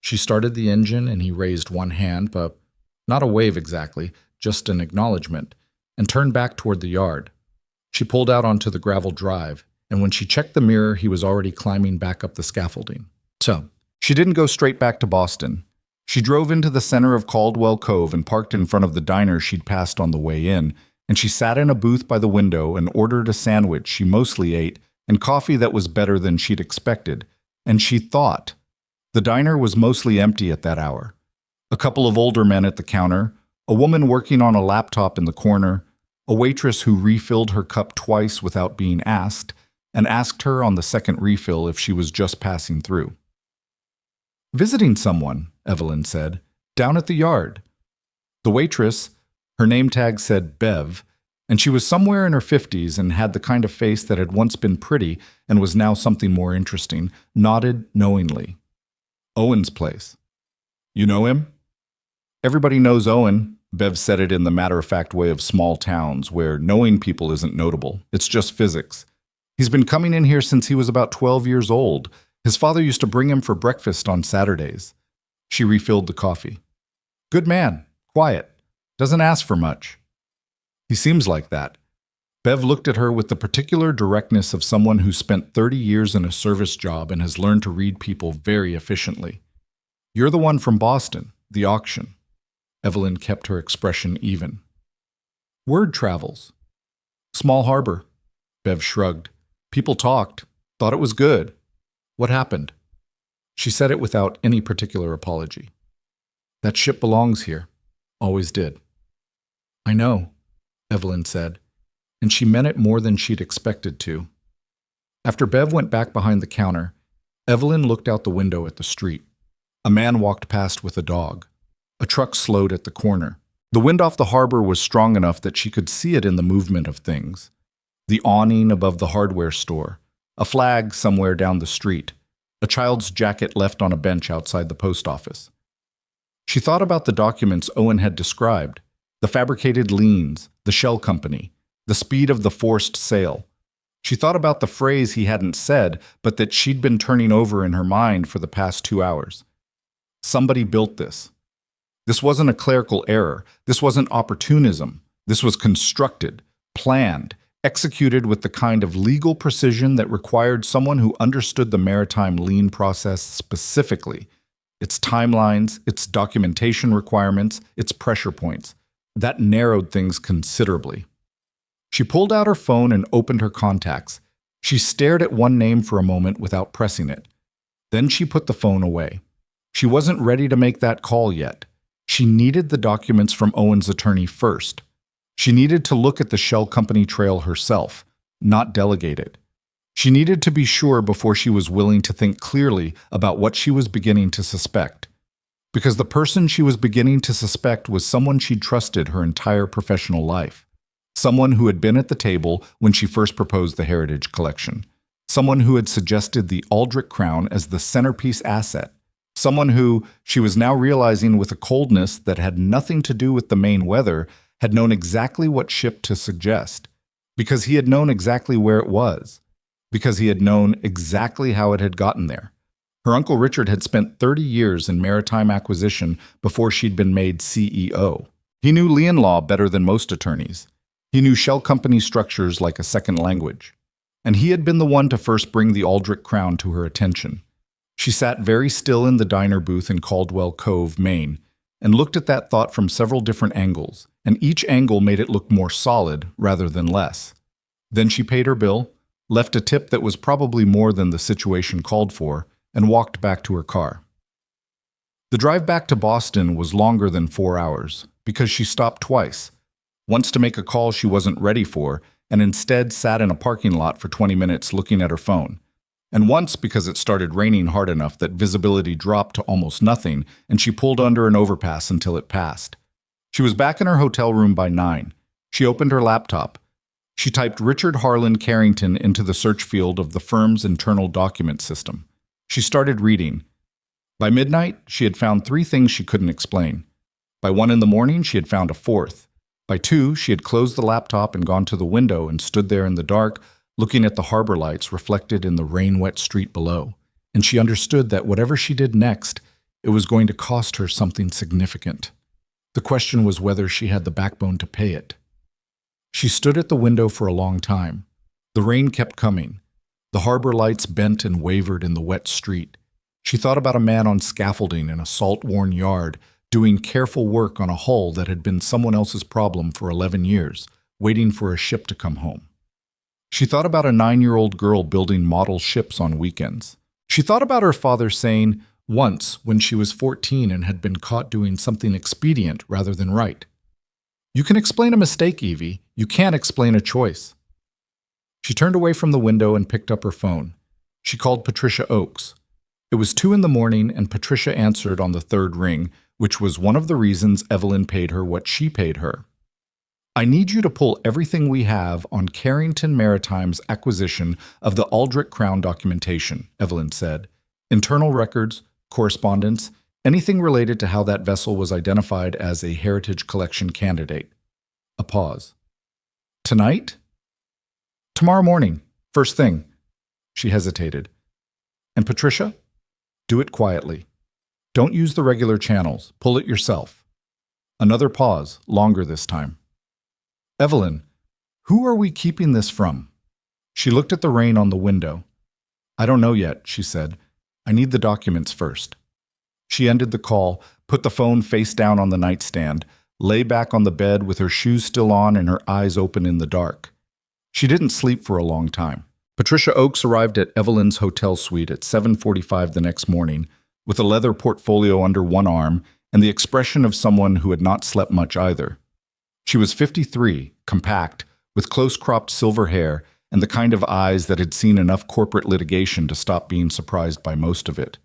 She started the engine and he raised one hand, but not a wave exactly, just an acknowledgement, and turned back toward the yard. She pulled out onto the gravel drive, and when she checked the mirror, he was already climbing back up the scaffolding. So, she didn't go straight back to Boston. She drove into the center of Caldwell Cove and parked in front of the diner she'd passed on the way in, and she sat in a booth by the window and ordered a sandwich she mostly ate and coffee that was better than she'd expected, and she thought. The diner was mostly empty at that hour. A couple of older men at the counter, a woman working on a laptop in the corner, a waitress who refilled her cup twice without being asked, and asked her on the second refill if she was just passing through. Visiting someone, Evelyn said, down at the yard. The waitress, her name tag said Bev, and she was somewhere in her 50s and had the kind of face that had once been pretty and was now something more interesting, nodded knowingly. Owen's place. You know him? Everybody knows Owen. Bev said it in the matter-of-fact way of small towns, where knowing people isn't notable. It's just physics. He's been coming in here since he was about 12 years old. His father used to bring him for breakfast on Saturdays. She refilled the coffee. Good man. Quiet. Doesn't ask for much. He seems like that. Bev looked at her with the particular directness of someone who spent 30 years in a service job and has learned to read people very efficiently. You're the one from Boston, the auction. Evelyn kept her expression even. Word travels. Small harbor. Bev shrugged. People talked. Thought it was good. What happened? She said it without any particular apology. That ship belongs here. Always did. I know, Evelyn said, and she meant it more than she'd expected to. After Bev went back behind the counter, Evelyn looked out the window at the street. A man walked past with a dog. A truck slowed at the corner. The wind off the harbor was strong enough that she could see it in the movement of things. The awning above the hardware store, a flag somewhere down the street, a child's jacket left on a bench outside the post office. She thought about the documents Owen had described, the fabricated liens, the shell company, the speed of the forced sale. She thought about the phrase he hadn't said, but that she'd been turning over in her mind for the past 2 hours. Somebody built this. This wasn't a clerical error. This wasn't opportunism. This was constructed, planned, executed with the kind of legal precision that required someone who understood the maritime lien process specifically, its timelines, its documentation requirements, its pressure points. That narrowed things considerably. She pulled out her phone and opened her contacts. She stared at one name for a moment without pressing it. Then she put the phone away. She wasn't ready to make that call yet. She needed the documents from Owen's attorney first. She needed to look at the shell company trail herself, not delegate it. She needed to be sure before she was willing to think clearly about what she was beginning to suspect. Because the person she was beginning to suspect was someone she'd trusted her entire professional life. Someone who had been at the table when she first proposed the Heritage Collection. Someone who had suggested the Aldrich crown as the centerpiece asset. Someone who, she was now realizing with a coldness that had nothing to do with the main weather, had known exactly what ship to suggest. Because he had known exactly where it was. Because he had known exactly how it had gotten there. Her Uncle Richard had spent 30 years in maritime acquisition before she'd been made CEO. He knew lien law better than most attorneys. He knew shell company structures like a second language. And he had been the one to first bring the Aldrich crown to her attention. She sat very still in the diner booth in Caldwell Cove, Maine, and looked at that thought from several different angles, and each angle made it look more solid rather than less. Then she paid her bill, left a tip that was probably more than the situation called for, and walked back to her car. The drive back to Boston was longer than 4 hours because she stopped twice, once to make a call she wasn't ready for and instead sat in a parking lot for 20 minutes looking at her phone, and once because it started raining hard enough that visibility dropped to almost nothing and she pulled under an overpass until it passed. She was back in her hotel room by 9. She opened her laptop. She typed Richard Harlan Carrington into the search field of the firm's internal document system. She started reading. By midnight, she had found 3 things she couldn't explain. By 1 in the morning, she had found a 4th. By 2, she had closed the laptop and gone to the window and stood there in the dark, looking at the harbor lights reflected in the rain-wet street below. And she understood that whatever she did next, it was going to cost her something significant. The question was whether she had the backbone to pay it. She stood at the window for a long time. The rain kept coming. The harbor lights bent and wavered in the wet street. She thought about a man on scaffolding in a salt-worn yard, doing careful work on a hull that had been someone else's problem for 11 years, waiting for a ship to come home. She thought about a 9-year-old girl building model ships on weekends. She thought about her father saying, once when she was 14 and had been caught doing something expedient rather than right, "You can explain a mistake, Evie. You can't explain a choice." She turned away from the window and picked up her phone. She called Patricia Oakes. It was 2 in the morning and Patricia answered on the 3rd ring, which was one of the reasons Evelyn paid her what she paid her. "I need you to pull everything we have on Carrington Maritime's acquisition of the Aldrich Crown documentation," Evelyn said. "Internal records, correspondence, anything related to how that vessel was identified as a Heritage Collection candidate." A pause. "Tonight?" "Tomorrow morning, first thing." She hesitated. "And Patricia? Do it quietly. Don't use the regular channels. Pull it yourself." Another pause, longer this time. "Evelyn, who are we keeping this from?" She looked at the rain on the window. "I don't know yet," she said. "I need the documents first." She ended the call, put the phone face down on the nightstand, lay back on the bed with her shoes still on and her eyes open in the dark. She didn't sleep for a long time. Patricia Oakes arrived at Evelyn's hotel suite at 7:45 the next morning, with a leather portfolio under one arm and the expression of someone who had not slept much either. She was 53, compact, with close-cropped silver hair and the kind of eyes that had seen enough corporate litigation to stop being surprised by most of it.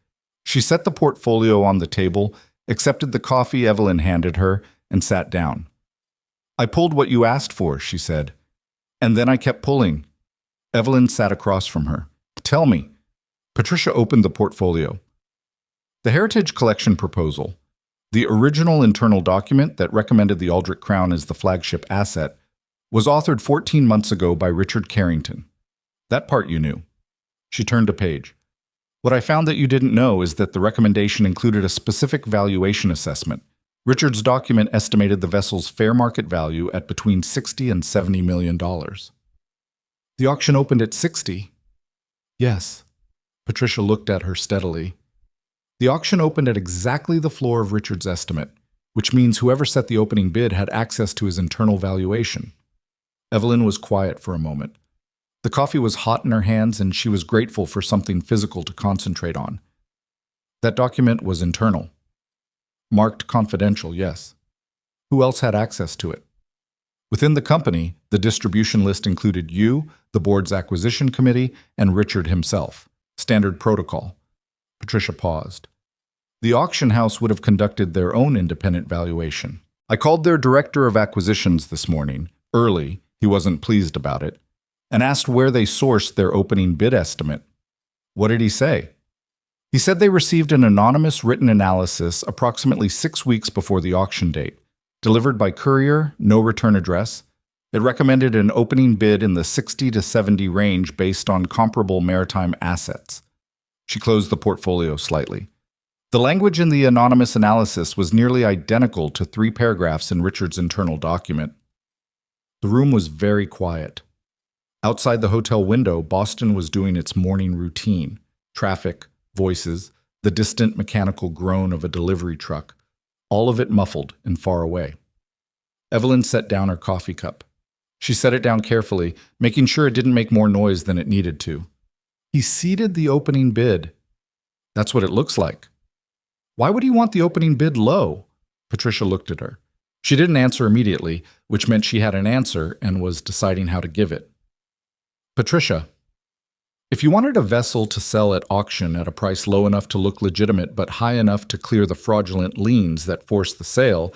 She set the portfolio on the table, accepted the coffee Evelyn handed her, and sat down. "I pulled what you asked for," she said. "And then I kept pulling." Evelyn sat across from her. "Tell me." Patricia opened the portfolio. The Heritage Collection proposal, the original internal document that recommended the Aldrich Crown as the flagship asset, was authored 14 months ago by Richard Carrington. That part you knew. She turned a page. "What I found that you didn't know is that the recommendation included a specific valuation assessment. Richard's document estimated the vessel's fair market value at between $60 and $70 million. The auction opened at 60. Yes. Patricia looked at her steadily. The auction opened at exactly the floor of Richard's estimate, which means whoever set the opening bid had access to his internal valuation. Evelyn was quiet for a moment. The coffee was hot in her hands and she was grateful for something physical to concentrate on. That document was internal. Marked confidential, yes. Who else had access to it? Within the company, the distribution list included you, the board's acquisition committee, and Richard himself. Standard protocol. Patricia paused. The auction house would have conducted their own independent valuation. I called their director of acquisitions this morning, early, he wasn't pleased about it, and asked where they sourced their opening bid estimate. What did he say? He said they received an anonymous written analysis approximately 6 weeks before the auction date. Delivered by courier, no return address. It recommended an opening bid in the 60 to 70 range based on comparable maritime assets. She closed the portfolio slightly. The language in the anonymous analysis was nearly identical to 3 paragraphs in Richard's internal document. The room was very quiet. Outside the hotel window, Boston was doing its morning routine. Traffic, voices, the distant mechanical groan of a delivery truck. All of it muffled and far away. Evelyn set down her coffee cup. She set it down carefully, making sure it didn't make more noise than it needed to. He ceded the opening bid. That's what it looks like. Why would he want the opening bid low? Patricia looked at her. She didn't answer immediately, which meant she had an answer and was deciding how to give it. Patricia, if you wanted a vessel to sell at auction at a price low enough to look legitimate but high enough to clear the fraudulent liens that forced the sale,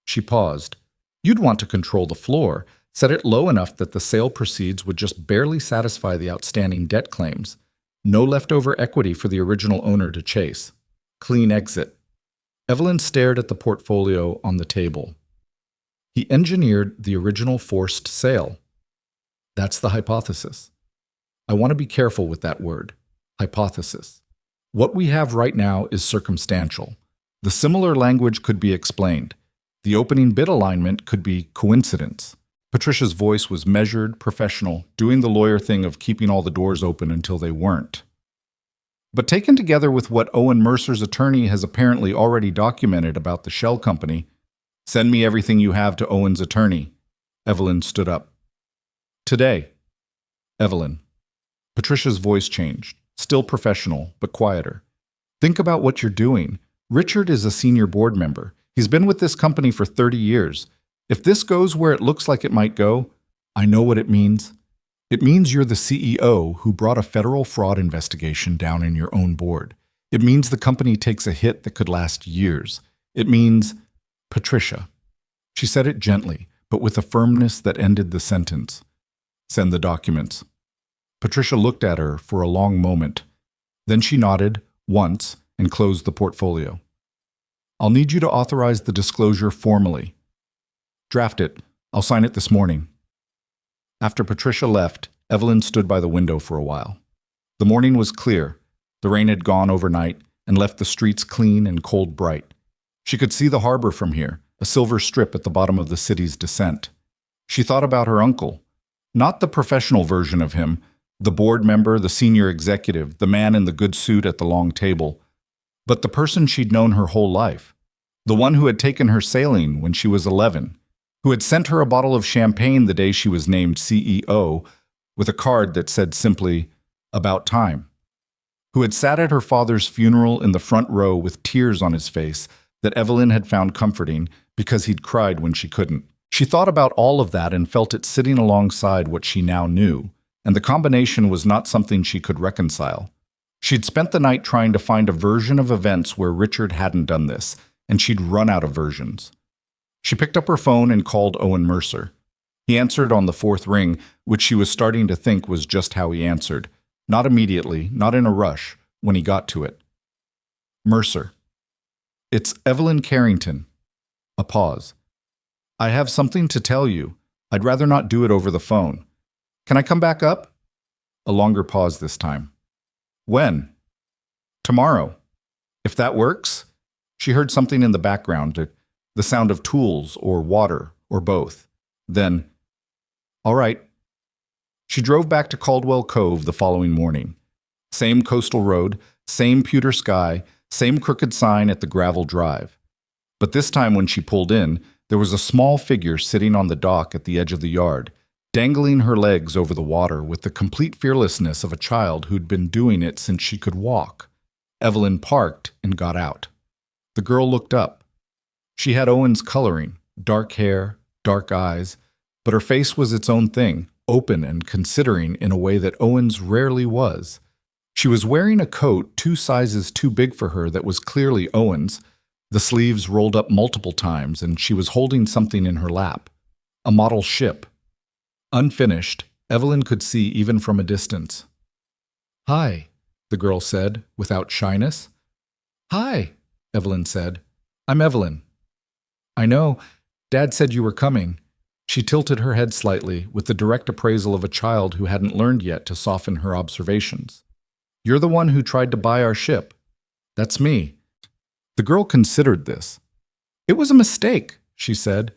she paused. You'd want to control the floor, set it low enough that the sale proceeds would just barely satisfy the outstanding debt claims. No leftover equity for the original owner to chase. Clean exit. Evelyn stared at the portfolio on the table. He engineered the original forced sale. That's the hypothesis. I want to be careful with that word, hypothesis. What we have right now is circumstantial. The similar language could be explained. The opening bid alignment could be coincidence. Patricia's voice was measured, professional, doing the lawyer thing of keeping all the doors open until they weren't. But taken together with what Owen Mercer's attorney has apparently already documented about the shell company, send me everything you have to Owen's attorney. Evelyn stood up. Today. Evelyn. Patricia's voice changed, still professional, but quieter. Think about what you're doing. Richard is a senior board member. He's been with this company for 30 years. If this goes where it looks like it might go, I know what it means. It means you're the CEO who brought a federal fraud investigation down in your own board. It means the company takes a hit that could last years. It means, Patricia. She said it gently, but with a firmness that ended the sentence. Send the documents. Patricia looked at her for a long moment. Then she nodded, once, and closed the portfolio. I'll need you to authorize the disclosure formally. Draft it. I'll sign it this morning. After Patricia left, Evelyn stood by the window for a while. The morning was clear. The rain had gone overnight and left the streets clean and cold bright. She could see the harbor from here, a silver strip at the bottom of the city's descent. She thought about her uncle. Not the professional version of him, the board member, the senior executive, the man in the good suit at the long table, but the person she'd known her whole life. The one who had taken her sailing when she was 11, who had sent her a bottle of champagne the day she was named CEO, with a card that said simply, "About time," who had sat at her father's funeral in the front row with tears on his face that Evelyn had found comforting because he'd cried when she couldn't. She thought about all of that and felt it sitting alongside what she now knew, and the combination was not something she could reconcile. She'd spent the night trying to find a version of events where Richard hadn't done this, and she'd run out of versions. She picked up her phone and called Owen Mercer. He answered on the fourth ring, which she was starting to think was just how he answered. Not immediately, not in a rush, when he got to it. Mercer. It's Evelyn Carrington. A pause. I have something to tell you. I'd rather not do it over the phone. Can I come back up? A longer pause this time. When? Tomorrow. If that works? She heard something in the background, the sound of tools or water or both. Then, all right. She drove back to Caldwell Cove the following morning. Same coastal road, same pewter sky, same crooked sign at the gravel drive. But this time when she pulled in, there was a small figure sitting on the dock at the edge of the yard, dangling her legs over the water with the complete fearlessness of a child who'd been doing it since she could walk. Evelyn parked and got out. The girl looked up. She had Owen's coloring, dark hair, dark eyes, but her face was its own thing, open and considering in a way that Owen's rarely was. She was wearing a coat 2 sizes too big for her that was clearly Owen's, the sleeves rolled up multiple times, and she was holding something in her lap. A model ship. Unfinished, Evelyn could see even from a distance. Hi, the girl said, without shyness. Hi, Evelyn said. I'm Evelyn. I know. Dad said you were coming. She tilted her head slightly, with the direct appraisal of a child who hadn't learned yet to soften her observations. You're the one who tried to buy our ship. That's me. The girl considered this. It was a mistake, she said,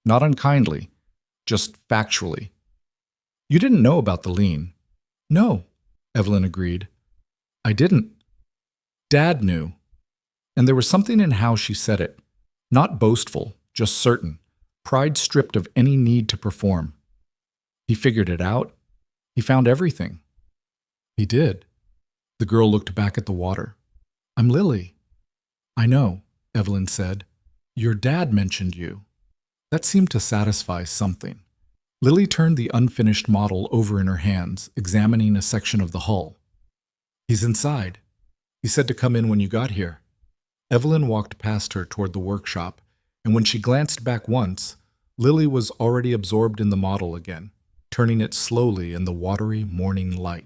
not unkindly, just factually. You didn't know about the lien. No, Evelyn agreed. I didn't. Dad knew. And there was something in how she said it. Not boastful, just certain. Pride stripped of any need to perform. He figured it out. He found everything. He did. The girl looked back at the water. I'm Lily. I know, Evelyn said. Your dad mentioned you. That seemed to satisfy something. Lily turned the unfinished model over in her hands, examining a section of the hull. He's inside. He said to come in when you got here. Evelyn walked past her toward the workshop, and when she glanced back once, Lily was already absorbed in the model again, turning it slowly in the watery morning light.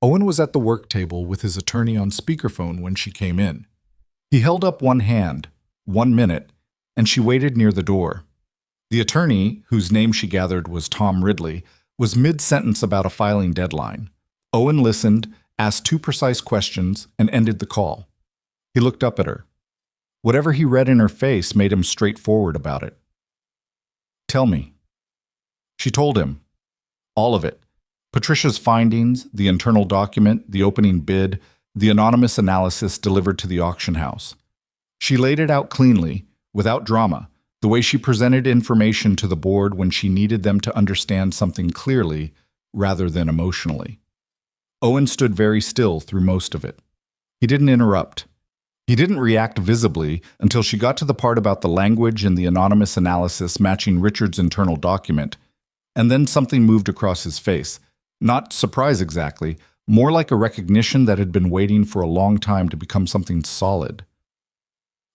Owen was at the work table with his attorney on speakerphone when she came in. He held up one hand, 1 minute, and she waited near the door. The attorney, whose name she gathered was Tom Ridley, was mid-sentence about a filing deadline. Owen listened, asked 2 precise questions, and ended the call. He looked up at her. Whatever he read in her face made him straightforward about it. Tell me. She told him. All of it. Patricia's findings, the internal document, the opening bid, the anonymous analysis delivered to the auction house. She laid it out cleanly, without drama, the way she presented information to the board when she needed them to understand something clearly rather than emotionally. Owen stood very still through most of it. He didn't interrupt. He didn't react visibly until she got to the part about the language in the anonymous analysis matching Richard's internal document, and then something moved across his face. Not surprise exactly, more like a recognition that had been waiting for a long time to become something solid.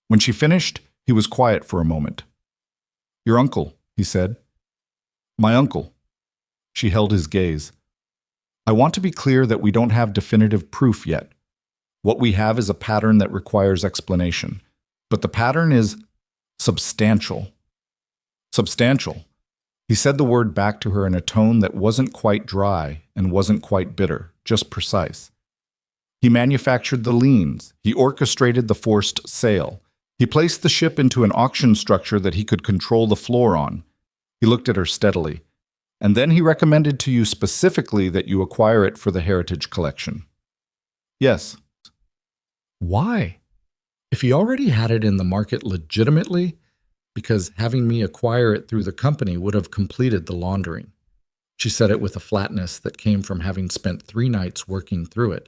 When she finished, he was quiet for a moment. Your uncle, he said. My uncle. She held his gaze. I want to be clear that we don't have definitive proof yet. What we have is a pattern that requires explanation. But the pattern is substantial. Substantial. He said the word back to her in a tone that wasn't quite dry and wasn't quite bitter, just precise. He manufactured the liens. He orchestrated the forced sale. He placed the ship into an auction structure that he could control the floor on. He looked at her steadily. And then he recommended to you specifically that you acquire it for the Heritage Collection. Yes. Why? If he already had it in the market legitimately, because having me acquire it through the company would have completed the laundering. She said it with a flatness that came from having spent 3 nights working through it.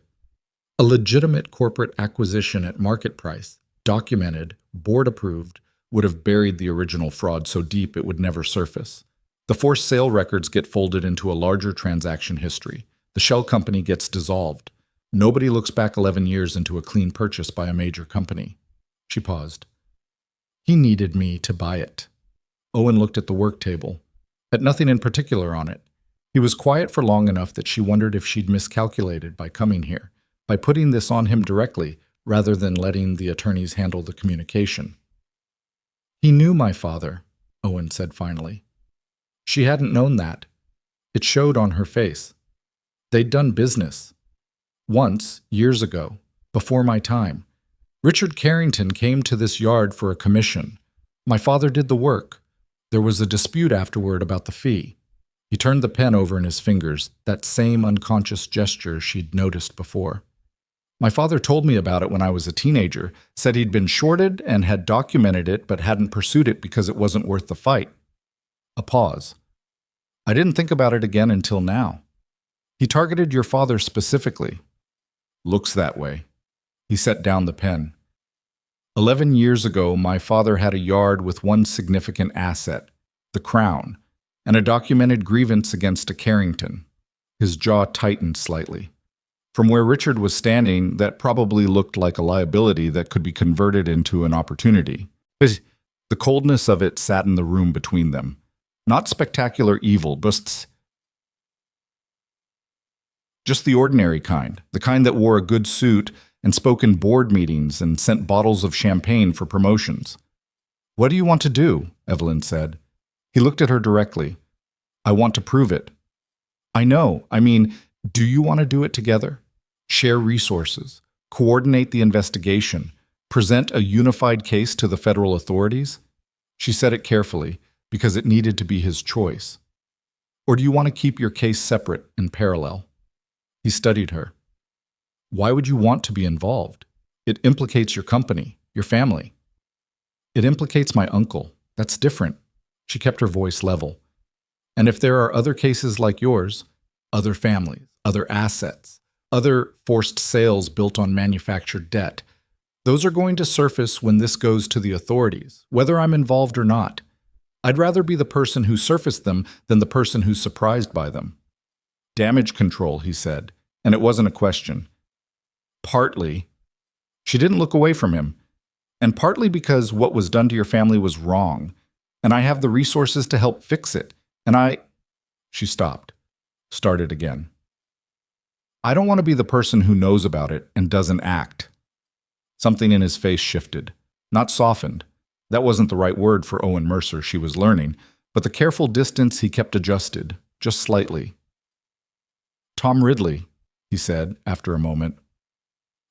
A legitimate corporate acquisition at market price, documented, board-approved, would have buried the original fraud so deep it would never surface. The forced sale records get folded into a larger transaction history. The shell company gets dissolved. Nobody looks back 11 years into a clean purchase by a major company. She paused. He needed me to buy it. Owen looked at the work table, at nothing in particular on it. He was quiet for long enough that she wondered if she'd miscalculated by coming here, by putting this on him directly, rather than letting the attorneys handle the communication. He knew my father, Owen said finally. She hadn't known that. It showed on her face. They'd done business. Once, years ago, before my time. Richard Carrington came to this yard for a commission. My father did the work. There was a dispute afterward about the fee. He turned the pen over in his fingers, that same unconscious gesture she'd noticed before. My father told me about it when I was a teenager, said he'd been shorted and had documented it but hadn't pursued it because it wasn't worth the fight. A pause. I didn't think about it again until now. He targeted your father specifically. Looks that way. He set down the pen. 11 years ago, my father had a yard with one significant asset, the crown, and a documented grievance against a Carrington. His jaw tightened slightly. From where Richard was standing, that probably looked like a liability that could be converted into an opportunity. The coldness of it sat in the room between them. Not spectacular evil, just the ordinary kind, the kind that wore a good suit and spoke in board meetings and sent bottles of champagne for promotions. What do you want to do? Evelyn said. He looked at her directly. I want to prove it. I know. I mean, do you want to do it together? Share resources, coordinate the investigation, present a unified case to the federal authorities? She said it carefully, because it needed to be his choice. Or do you want to keep your case separate and parallel? He studied her. Why would you want to be involved? It implicates your company, your family. It implicates my uncle. That's different. She kept her voice level. And if there are other cases like yours, other families, other assets, other forced sales built on manufactured debt. Those are going to surface when this goes to the authorities, whether I'm involved or not. I'd rather be the person who surfaced them than the person who's surprised by them. Damage control, he said, and it wasn't a question. Partly. She didn't look away from him. And partly because what was done to your family was wrong, and I have the resources to help fix it, and She stopped, started again. I don't want to be the person who knows about it and doesn't act. Something in his face shifted, not softened. That wasn't the right word for Owen Mercer, she was learning, but the careful distance he kept adjusted, just slightly. Tom Ridley, he said after a moment.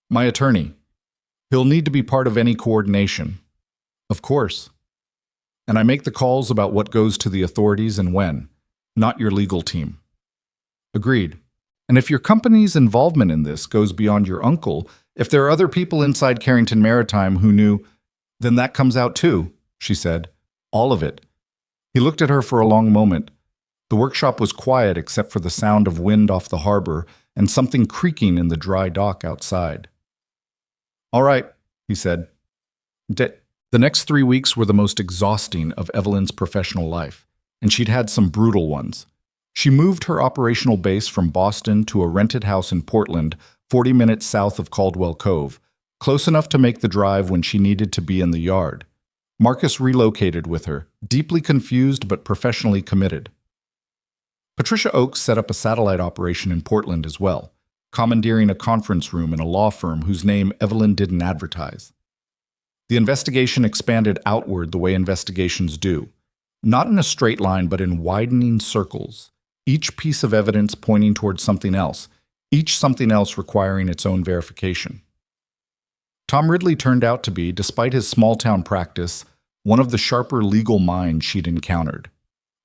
My attorney. He'll need to be part of any coordination. Of course. And I make the calls about what goes to the authorities and when, not your legal team. Agreed. And if your company's involvement in this goes beyond your uncle, if there are other people inside Carrington Maritime who knew, then that comes out too, she said. All of it. He looked at her for a long moment. The workshop was quiet except for the sound of wind off the harbor and something creaking in the dry dock outside. All right, he said. The next 3 weeks were the most exhausting of Evelyn's professional life, and she'd had some brutal ones. She moved her operational base from Boston to a rented house in Portland, 40 minutes south of Caldwell Cove, close enough to make the drive when she needed to be in the yard. Marcus relocated with her, deeply confused but professionally committed. Patricia Oakes set up a satellite operation in Portland as well, commandeering a conference room in a law firm whose name Evelyn didn't advertise. The investigation expanded outward the way investigations do, not in a straight line but in widening circles, each piece of evidence pointing towards something else, each something else requiring its own verification. Tom Ridley turned out to be, despite his small-town practice, one of the sharper legal minds she'd encountered.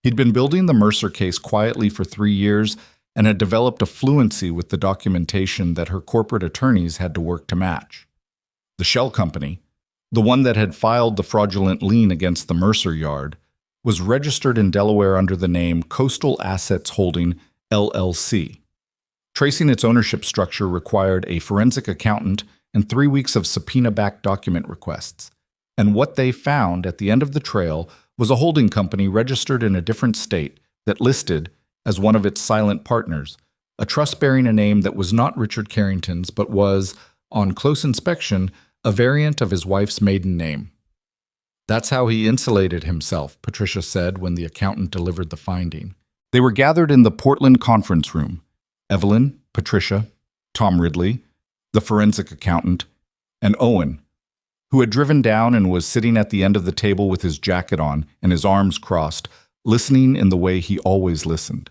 He'd been building the Mercer case quietly for 3 years and had developed a fluency with the documentation that her corporate attorneys had to work to match. The shell company, the one that had filed the fraudulent lien against the Mercer yard, was registered in Delaware under the name Coastal Assets Holding, LLC. Tracing its ownership structure required a forensic accountant and 3 weeks of subpoena-backed document requests. And what they found at the end of the trail was a holding company registered in a different state that listed, as one of its silent partners, a trust bearing a name that was not Richard Carrington's but was, on close inspection, a variant of his wife's maiden name. That's how he insulated himself, Patricia said when the accountant delivered the finding. They were gathered in the Portland conference room. Evelyn, Patricia, Tom Ridley, the forensic accountant, and Owen, who had driven down and was sitting at the end of the table with his jacket on and his arms crossed, listening in the way he always listened.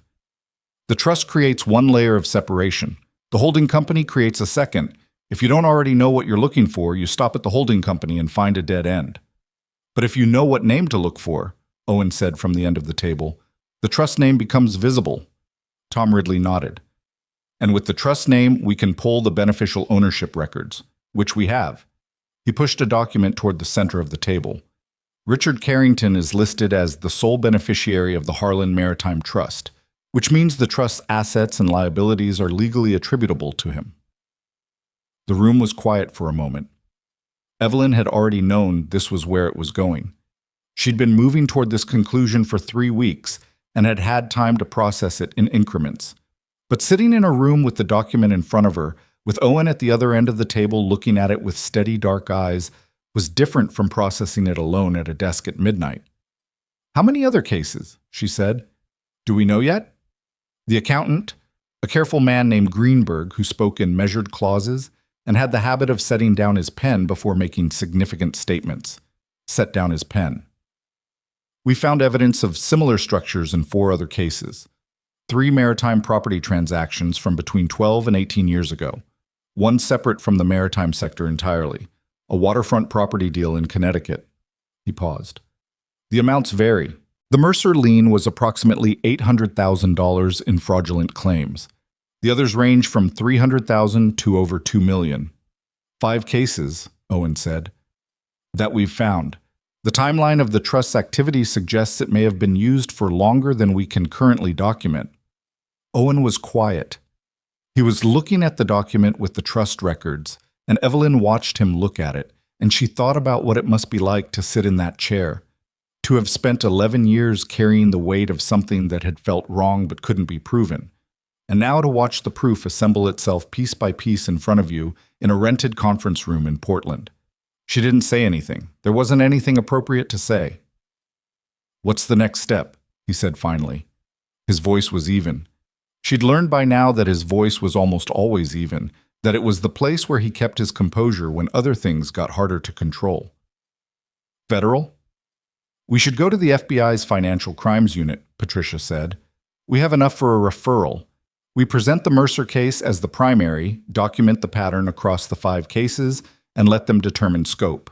The trust creates one layer of separation. The holding company creates a second. If you don't already know what you're looking for, you stop at the holding company and find a dead end. But if you know what name to look for, Owen said from the end of the table, the trust name becomes visible. Tom Ridley nodded. And with the trust name, we can pull the beneficial ownership records, which we have. He pushed a document toward the center of the table. Richard Carrington is listed as the sole beneficiary of the Harlan Maritime Trust, which means the trust's assets and liabilities are legally attributable to him. The room was quiet for a moment. Evelyn had already known this was where it was going. She'd been moving toward this conclusion for 3 weeks and had had time to process it in increments. But sitting in a room with the document in front of her, with Owen at the other end of the table looking at it with steady dark eyes, was different from processing it alone at a desk at midnight. How many other cases? She said. Do we know yet? The accountant, a careful man named Greenberg who spoke in measured clauses and had the habit of setting down his pen before making significant statements, set down his pen. We found evidence of similar structures in 4 other cases. 3 maritime property transactions from between 12 and 18 years ago, one separate from the maritime sector entirely, a waterfront property deal in Connecticut. He paused. The amounts vary. The Mercer lien was approximately $800,000 in fraudulent claims. The others range from $300,000 to over $2 million. 5 cases, Owen said, that we've found. The timeline of the trust's activity suggests it may have been used for longer than we can currently document. Owen was quiet. He He was looking at the document with the trust records, and Evelyn watched him look at it, and she thought about what it must be like to sit in that chair, to have spent 11 years carrying the weight of something that had felt wrong but couldn't be proven, and now to watch the proof assemble itself piece by piece in front of you in a rented conference room in Portland. She didn't say anything. There wasn't anything appropriate to say. "What's the next step?" he said finally. His voice was even. She'd learned by now that his voice was almost always even, that it was the place where he kept his composure when other things got harder to control. "Federal? We should go to the FBI's Financial Crimes Unit," Patricia said. "We have enough for a referral. We present the Mercer case as the primary, document the pattern across the 5 cases, and let them determine scope."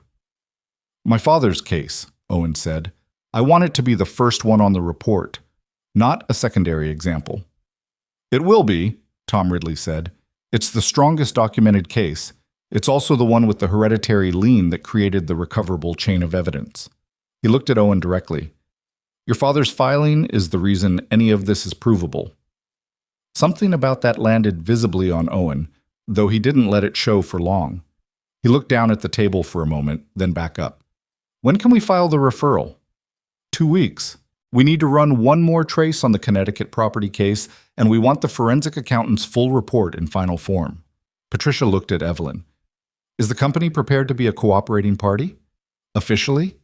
"My father's case," Owen said. "I want it to be the first one on the report, not a secondary example." "It will be," Tom Ridley said. "It's the strongest documented case. It's also the one with the hereditary lien that created the recoverable chain of evidence." He looked at Owen directly. "Your father's filing is the reason any of this is provable." Something about that landed visibly on Owen, though he didn't let it show for long. He looked down at the table for a moment, then back up. "When can we file the referral?" 2 weeks. We need to run one more trace on the Connecticut property case, and we want the forensic accountant's full report in final form." Patricia looked at Evelyn. "Is the company prepared to be a cooperating party? Officially?"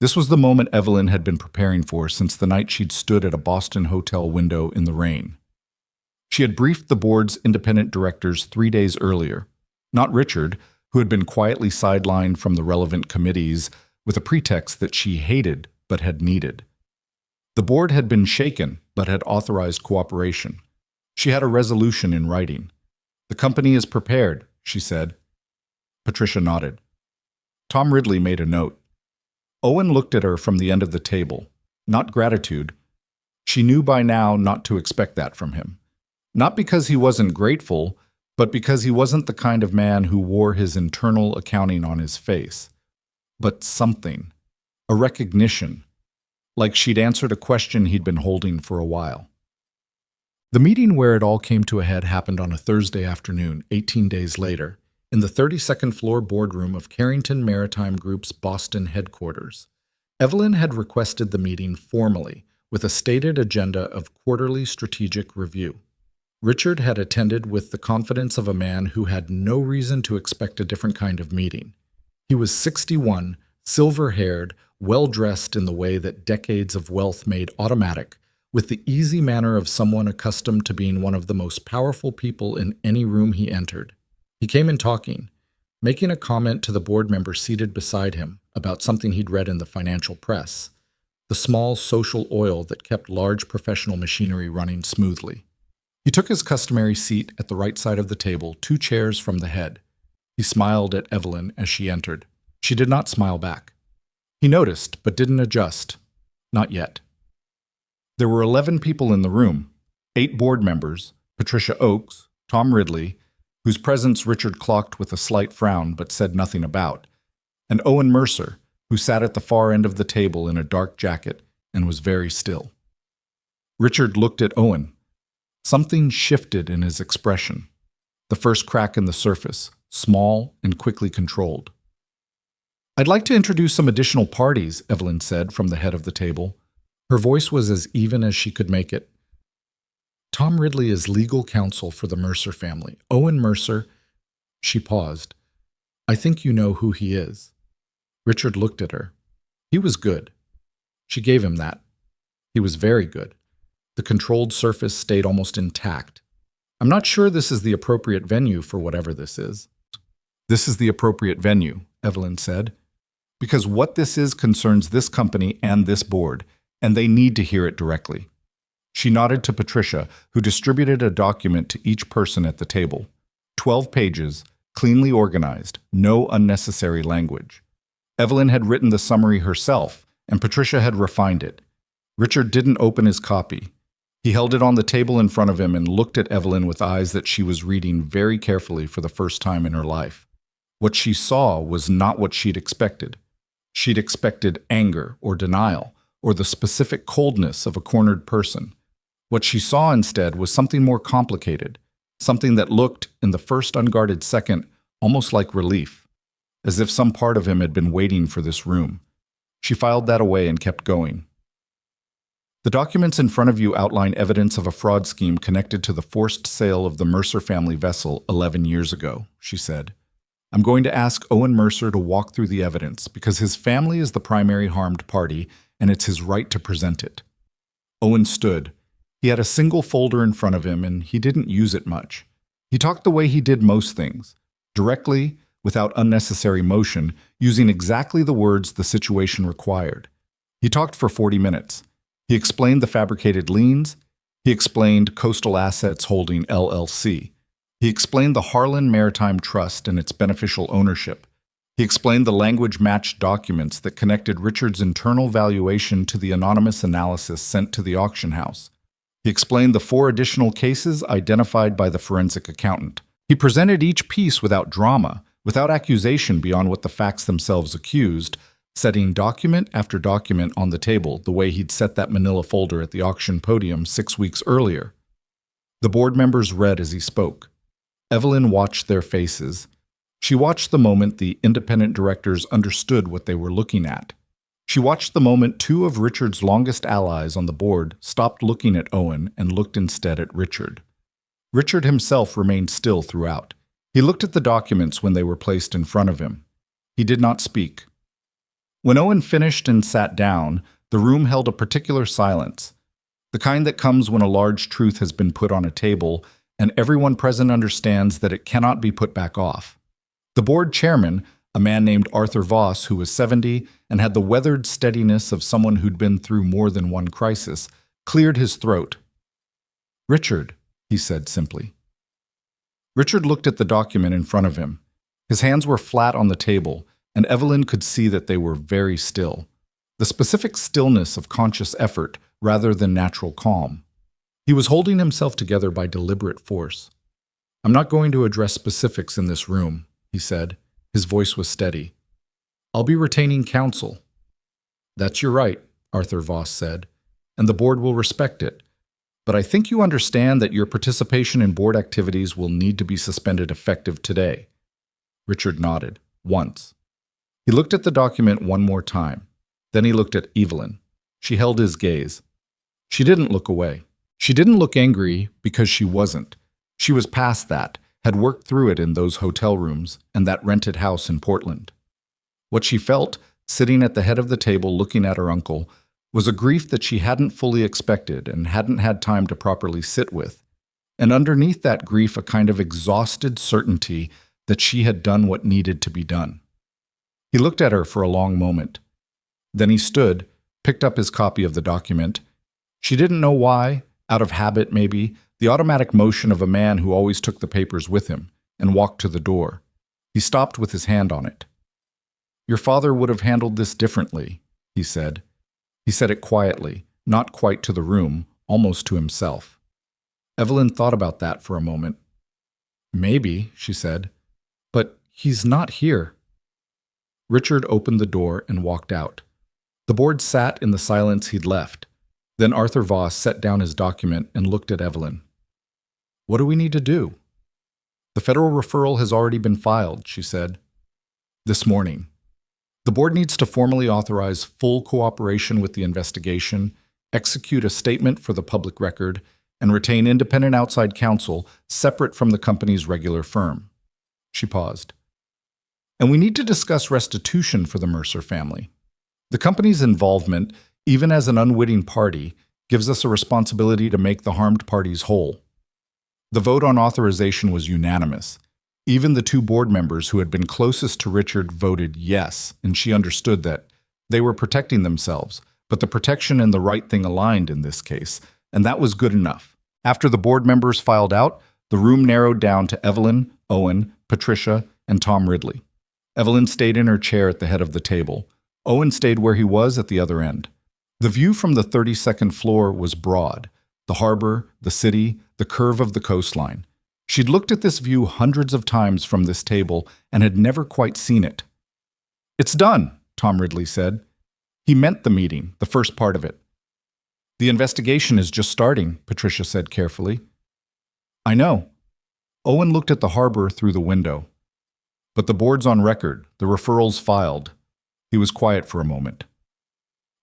This was the moment Evelyn had been preparing for since the night she'd stood at a Boston hotel window in the rain. She had briefed the board's independent directors 3 days earlier, not Richard, who had been quietly sidelined from the relevant committees with a pretext that she hated but had needed. The board had been shaken but had authorized cooperation. She had a resolution in writing. "The company is prepared," she said. Patricia nodded. Tom Ridley made a note. Owen looked at her from the end of the table. Not gratitude. She knew by now not to expect that from him. Not because he wasn't grateful, but because he wasn't the kind of man who wore his internal accounting on his face. But something. A recognition. Like she'd answered a question he'd been holding for a while. The meeting where it all came to a head happened on a Thursday afternoon, 18 days later, in the 32nd floor boardroom of Carrington Maritime Group's Boston headquarters. Evelyn had requested the meeting formally, with a stated agenda of quarterly strategic review. Richard had attended with the confidence of a man who had no reason to expect a different kind of meeting. He was 61, silver-haired, well-dressed in the way that decades of wealth made automatic, with the easy manner of someone accustomed to being one of the most powerful people in any room he entered. He came in talking, making a comment to the board member seated beside him about something he'd read in the financial press, the small social oil that kept large professional machinery running smoothly. He took his customary seat at the right side of the table, 2 chairs from the head. He smiled at Evelyn as she entered. She did not smile back. He noticed, but didn't adjust. Not yet. There were 11 people in the room, 8 board members, Patricia Oakes, Tom Ridley, whose presence Richard clocked with a slight frown but said nothing about, and Owen Mercer, who sat at the far end of the table in a dark jacket and was very still. Richard looked at Owen. Something shifted in his expression. The first crack in the surface, small and quickly controlled. "I'd like to introduce some additional parties," Evelyn said from the head of the table. Her voice was as even as she could make it. "Tom Ridley is legal counsel for the Mercer family. Owen Mercer—" She paused. "I think you know who he is." Richard looked at her. He was good. She gave him that. He was very good. The controlled surface stayed almost intact. "I'm not sure this is the appropriate venue for whatever this is." "This is the appropriate venue," Evelyn said, "because what this is concerns this company and this board, and they need to hear it directly." She nodded to Patricia, who distributed a document to each person at the table. 12 pages, cleanly organized, no unnecessary language. Evelyn had written the summary herself, and Patricia had refined it. Richard didn't open his copy. He held it on the table in front of him and looked at Evelyn with eyes that she was reading very carefully for the first time in her life. What she saw was not what she'd expected. She'd expected anger or denial, or the specific coldness of a cornered person. What she saw instead was something more complicated, something that looked, in the first unguarded second, almost like relief, as if some part of him had been waiting for this room. She filed that away and kept going. The documents in front of you outline evidence of a fraud scheme connected to the forced sale of the Mercer family vessel 11 years ago, she said. I'm going to ask Owen Mercer to walk through the evidence because his family is the primary harmed party and it's his right to present it. Owen stood. He had a single folder in front of him and he didn't use it much. He talked the way he did most things, directly, without unnecessary motion, using exactly the words the situation required. He talked for 40 minutes. He explained the fabricated liens. He explained Coastal Assets Holding LLC. He explained the Harlan Maritime Trust and its beneficial ownership. He explained the language-matched documents that connected Richard's internal valuation to the anonymous analysis sent to the auction house. He explained the 4 additional cases identified by the forensic accountant. He presented each piece without drama, without accusation beyond what the facts themselves accused, setting document after document on the table the way he'd set that manila folder at the auction podium 6 weeks earlier. The board members read as he spoke. Evelyn watched their faces. She watched the moment the independent directors understood what they were looking at. She watched the moment 2 of Richard's longest allies on the board stopped looking at Owen and looked instead at Richard. Richard himself remained still throughout. He looked at the documents when they were placed in front of him. He did not speak. When Owen finished and sat down, the room held a particular silence, the kind that comes when a large truth has been put on a table and everyone present understands that it cannot be put back off. The board chairman, a man named Arthur Voss, who was 70 and had the weathered steadiness of someone who'd been through more than one crisis, cleared his throat. "Richard," he said simply. Richard looked at the document in front of him. His hands were flat on the table, and Evelyn could see that they were very still. The specific stillness of conscious effort rather than natural calm. He was holding himself together by deliberate force. "I'm not going to address specifics in this room," he said. His voice was steady. "I'll be retaining counsel." "That's your right," Arthur Voss said, "and the board will respect it. But I think you understand that your participation in board activities will need to be suspended effective today." Richard nodded, once. He looked at the document one more time. Then he looked at Evelyn. She held his gaze. She didn't look away. She didn't look angry because she wasn't. She was past that, had worked through it in those hotel rooms and that rented house in Portland. What she felt, sitting at the head of the table looking at her uncle, was a grief that she hadn't fully expected and hadn't had time to properly sit with. And underneath that grief, a kind of exhausted certainty that she had done what needed to be done. He looked at her for a long moment. Then he stood, picked up his copy of the document. She didn't know why, out of habit maybe, the automatic motion of a man who always took the papers with him, and walked to the door. He stopped with his hand on it. "Your father would have handled this differently," he said. He said it quietly, not quite to the room, almost to himself. Evelyn thought about that for a moment. "Maybe," she said, "but he's not here." Richard opened the door and walked out. The board sat in the silence he'd left. Then Arthur Voss set down his document and looked at Evelyn. "What do we need to do?" "The federal referral has already been filed," she said. "This morning. The board needs to formally authorize full cooperation with the investigation, execute a statement for the public record, and retain independent outside counsel separate from the company's regular firm." She paused. "And we need to discuss restitution for the Mercer family. The company's involvement, even as an unwitting party, gives us a responsibility to make the harmed parties whole." The vote on authorization was unanimous. Even the 2 board members who had been closest to Richard voted yes, and she understood that. They were protecting themselves, but the protection and the right thing aligned in this case, and that was good enough. After the board members filed out, the room narrowed down to Evelyn, Owen, Patricia, and Tom Ridley. Evelyn stayed in her chair at the head of the table. Owen stayed where he was at the other end. The view from the 32nd floor was broad. The harbor, the city, the curve of the coastline. She'd looked at this view hundreds of times from this table and had never quite seen it. "It's done," Tom Ridley said. He meant the meeting, the first part of it. "The investigation is just starting," Patricia said carefully. "I know. Owen looked at the harbor through the window. But the board's on record, the referrals filed. He was quiet for a moment.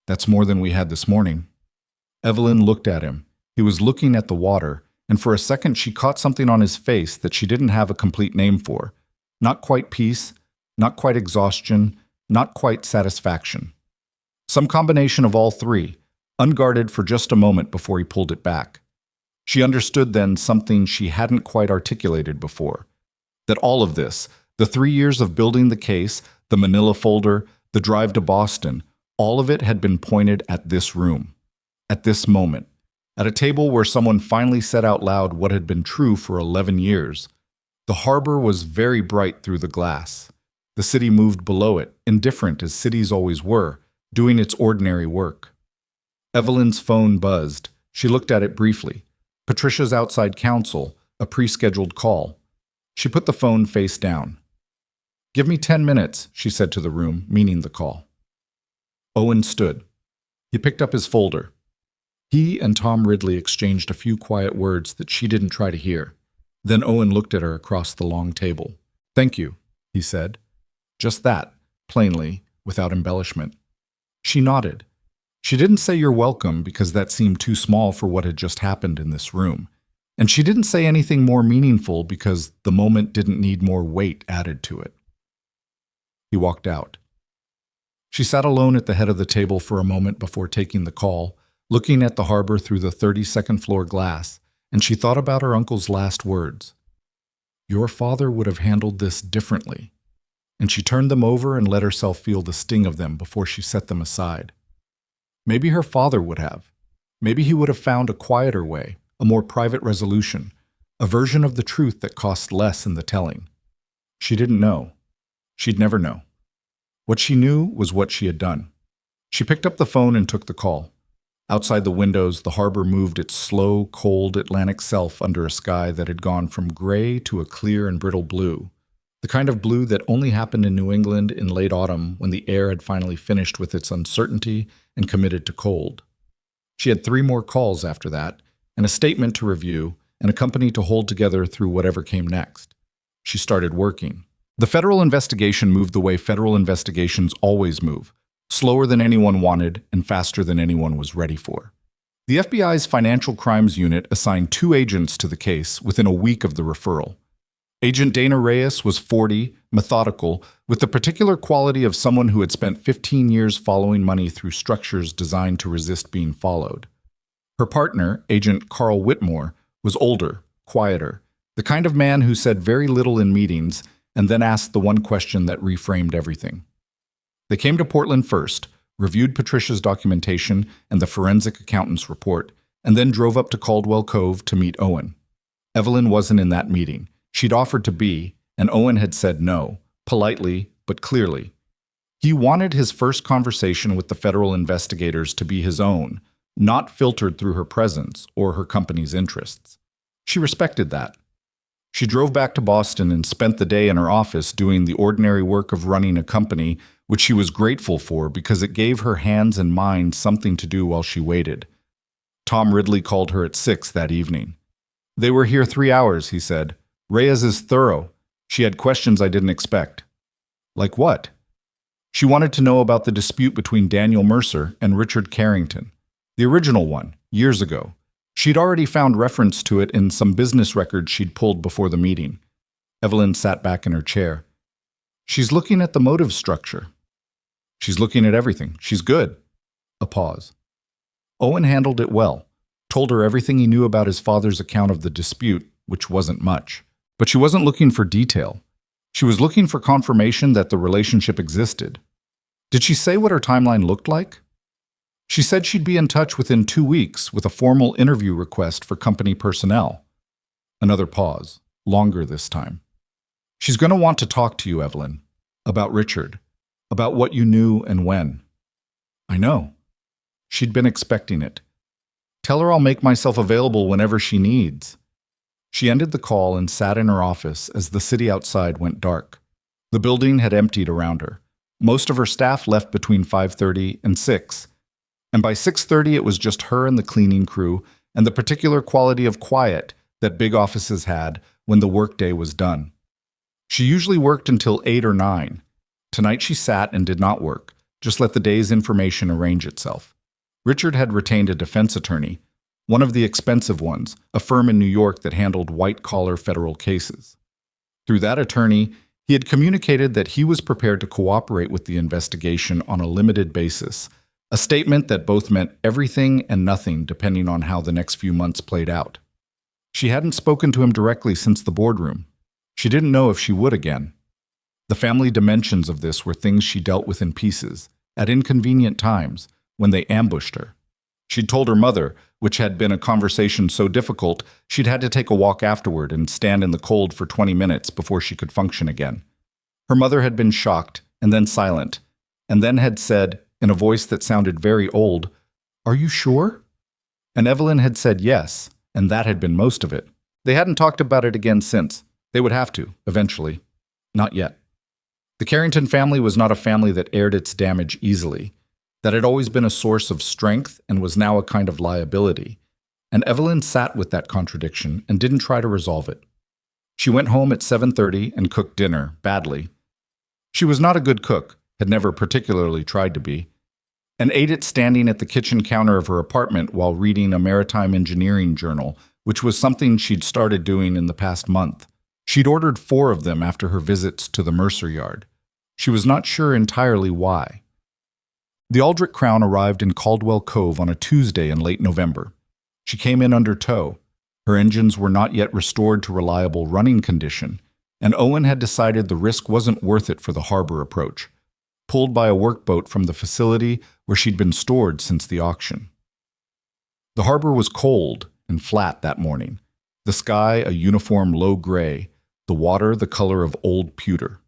That's more than we had this morning. Evelyn looked at him. He was looking at the water, and for a second she caught something on his face that she didn't have a complete name for. Not quite peace, not quite exhaustion, not quite satisfaction. Some combination of all three, unguarded for just a moment before he pulled it back. She understood then something she hadn't quite articulated before. That all of this, the 3 years of building the case, the manila folder, the drive to Boston, all of it had been pointed at this room, at this moment, at a table where someone finally said out loud what had been true for 11 years. The harbor was very bright through the glass. The city moved below it, indifferent as cities always were, doing its ordinary work. Evelyn's phone buzzed. She looked at it briefly. Patricia's outside counsel, a pre-scheduled call. She put the phone face down. "Give me 10 minutes," she said to the room, meaning the call. Owen stood. He picked up his folder. He and Tom Ridley exchanged a few quiet words that she didn't try to hear. Then Owen looked at her across the long table. "Thank you," he said. Just that, plainly, without embellishment. She nodded. She didn't say "you're welcome" because that seemed too small for what had just happened in this room. And she didn't say anything more meaningful because the moment didn't need more weight added to it. He walked out. She sat alone at the head of the table for a moment before taking the call, looking at the harbor through the 32nd floor glass, and she thought about her uncle's last words. Your father would have handled this differently. And she turned them over and let herself feel the sting of them before she set them aside. Maybe her father would have. Maybe he would have found a quieter way, a more private resolution, a version of the truth that cost less in the telling. She didn't know. She'd never know. What she knew was what she had done. She picked up the phone and took the call. Outside the windows, the harbor moved its slow, cold Atlantic self under a sky that had gone from gray to a clear and brittle blue. The kind of blue that only happened in New England in late autumn when the air had finally finished with its uncertainty and committed to cold. She had 3 more calls after that, and a statement to review, and a company to hold together through whatever came next. She started working. The federal investigation moved the way federal investigations always move, slower than anyone wanted and faster than anyone was ready for. The FBI's Financial Crimes Unit assigned 2 agents to the case within a week of the referral. Agent Dana Reyes was 40, methodical, with the particular quality of someone who had spent 15 years following money through structures designed to resist being followed. Her partner, Agent Carl Whitmore, was older, quieter, the kind of man who said very little in meetings and then asked the one question that reframed everything. They came to Portland first, reviewed Patricia's documentation and the forensic accountant's report, and then drove up to Caldwell Cove to meet Owen. Evelyn wasn't in that meeting. She'd offered to be, and Owen had said no, politely but clearly. He wanted his first conversation with the federal investigators to be his own, not filtered through her presence or her company's interests. She respected that. She drove back to Boston and spent the day in her office doing the ordinary work of running a company, which she was grateful for because it gave her hands and mind something to do while she waited. Tom Ridley called her at 6 that evening. They were here 3 hours, he said. Reyes is thorough. She had questions I didn't expect. Like what? She wanted to know about the dispute between Daniel Mercer and Richard Carrington, the original one, years ago. She'd already found reference to it in some business records she'd pulled before the meeting. Evelyn sat back in her chair. She's looking at the motive structure. She's looking at everything. She's good. A pause. Owen handled it well, told her everything he knew about his father's account of the dispute, which wasn't much. But she wasn't looking for detail. She was looking for confirmation that the relationship existed. Did she say what her timeline looked like? She said she'd be in touch within 2 weeks with a formal interview request for company personnel. Another pause, longer this time. She's going to want to talk to you, Evelyn, about Richard, about what you knew and when. I know. She'd been expecting it. Tell her I'll make myself available whenever she needs. She ended the call and sat in her office as the city outside went dark. The building had emptied around her. Most of her staff left between 5:30 and 6. And by 6:30 it was just her and the cleaning crew and the particular quality of quiet that big offices had when the workday was done. She usually worked until 8 or 9. Tonight she sat and did not work, just let the day's information arrange itself. Richard had retained a defense attorney, one of the expensive ones, a firm in New York that handled white-collar federal cases. Through that attorney, he had communicated that he was prepared to cooperate with the investigation on a limited basis, a statement that both meant everything and nothing depending on how the next few months played out. She hadn't spoken to him directly since the boardroom. She didn't know if she would again. The family dimensions of this were things she dealt with in pieces, at inconvenient times, when they ambushed her. She'd told her mother, which had been a conversation so difficult, she'd had to take a walk afterward and stand in the cold for 20 minutes before she could function again. Her mother had been shocked, and then silent, and then had said, in a voice that sounded very old, "Are you sure?" And Evelyn had said yes, and that had been most of it. They hadn't talked about it again since. They would have to, eventually. Not yet. The Carrington family was not a family that aired its damage easily. That had always been a source of strength and was now a kind of liability. And Evelyn sat with that contradiction and didn't try to resolve it. She went home at 7:30 and cooked dinner, badly. She was not a good cook, had never particularly tried to be, and ate it standing at the kitchen counter of her apartment while reading a maritime engineering journal, which was something she'd started doing in the past month. She'd ordered 4 of them after her visits to the Mercer yard. She was not sure entirely why. The Aldrich Crown arrived in Caldwell Cove on a Tuesday in late November. She came in under tow. Her engines were not yet restored to reliable running condition, and Owen had decided the risk wasn't worth it for the harbor approach, pulled by a workboat from the facility where she'd been stored since the auction. The harbor was cold and flat that morning, the sky a uniform low gray, the water the color of old pewter.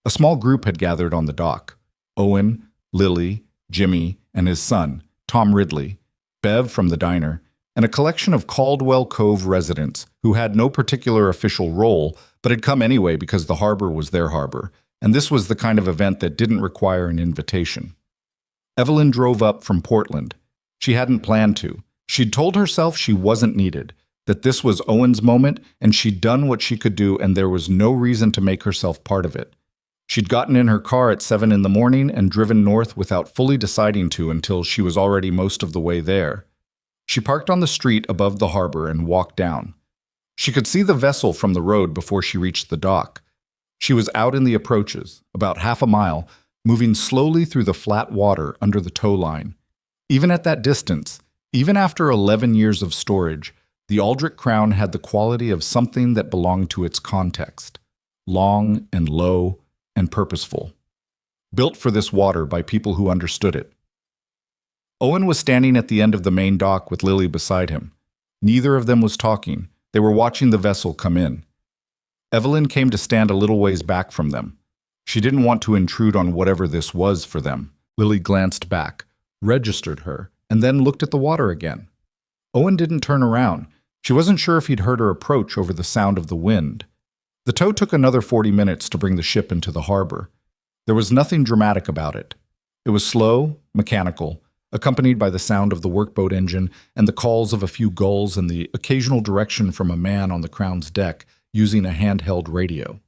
A small group had gathered on the dock: Owen, Lily, Jimmy, and his son, Tom Ridley, Bev from the diner, and a collection of Caldwell Cove residents who had no particular official role but had come anyway because the harbor was their harbor, and this was the kind of event that didn't require an invitation. Evelyn drove up from Portland. She hadn't planned to. She'd told herself she wasn't needed, that this was Owen's moment, and she'd done what she could do, and there was no reason to make herself part of it. She'd gotten in her car at 7 in the morning and driven north without fully deciding to until she was already most of the way there. She parked on the street above the harbor and walked down. She could see the vessel from the road before she reached the dock. She was out in the approaches, about half a mile, moving slowly through the flat water under the tow line. Even at that distance, even after 11 years of storage, the Aldrich Crown had the quality of something that belonged to its context, long and low and purposeful, built for this water by people who understood it. Owen was standing at the end of the main dock with Lily beside him. Neither of them was talking. They were watching the vessel come in. Evelyn came to stand a little ways back from them. She didn't want to intrude on whatever this was for them. Lily glanced back, registered her, and then looked at the water again. Owen didn't turn around. She wasn't sure if he'd heard her approach over the sound of the wind. The tow took another 40 minutes to bring the ship into the harbor. There was nothing dramatic about it. It was slow, mechanical, accompanied by the sound of the workboat engine and the calls of a few gulls and the occasional direction from a man on the Crown's deck using a handheld radio.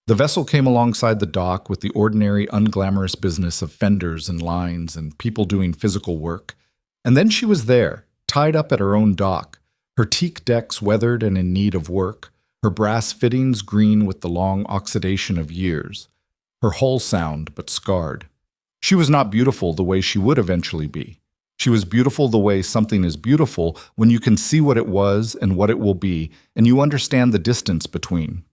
The vessel came alongside the dock with the ordinary, unglamorous business of fenders and lines and people doing physical work. And then she was there, tied up at her own dock, her teak decks weathered and in need of work, her brass fittings green with the long oxidation of years, her hull sound but scarred. She was not beautiful the way she would eventually be. She was beautiful the way something is beautiful when you can see what it was and what it will be, and you understand the distance between.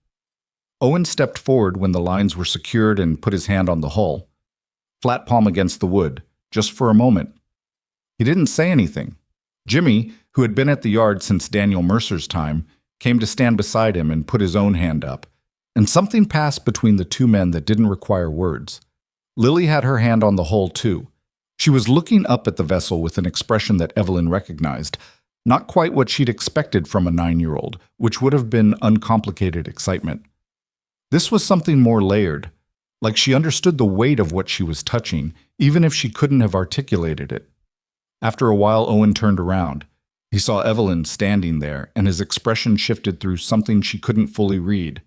Owen stepped forward when the lines were secured and put his hand on the hull, flat palm against the wood, just for a moment. He didn't say anything. Jimmy, who had been at the yard since Daniel Mercer's time, came to stand beside him and put his own hand up, and something passed between the two men that didn't require words. Lily had her hand on the hull too. She was looking up at the vessel with an expression that Evelyn recognized, not quite what she'd expected from a 9-year-old, which would have been uncomplicated excitement. This was something more layered, like she understood the weight of what she was touching, even if she couldn't have articulated it. After a while, Owen turned around. He saw Evelyn standing there, and his expression shifted through something she couldn't fully read.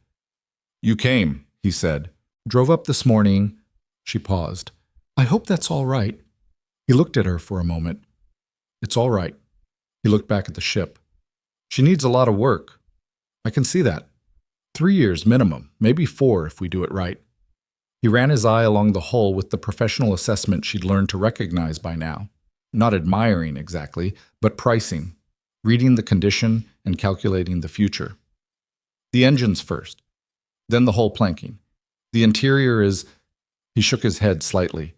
"You came," he said. "Drove up this morning." She paused. "I hope that's all right." He looked at her for a moment. "It's all right." He looked back at the ship. "She needs a lot of work. I can see that. 3 years minimum, maybe 4 if we do it right." He ran his eye along the hull with the professional assessment she'd learned to recognize by now. Not admiring exactly, but pricing, reading the condition and calculating the future. "The engines first, then the hull planking. The interior is—" He shook his head slightly.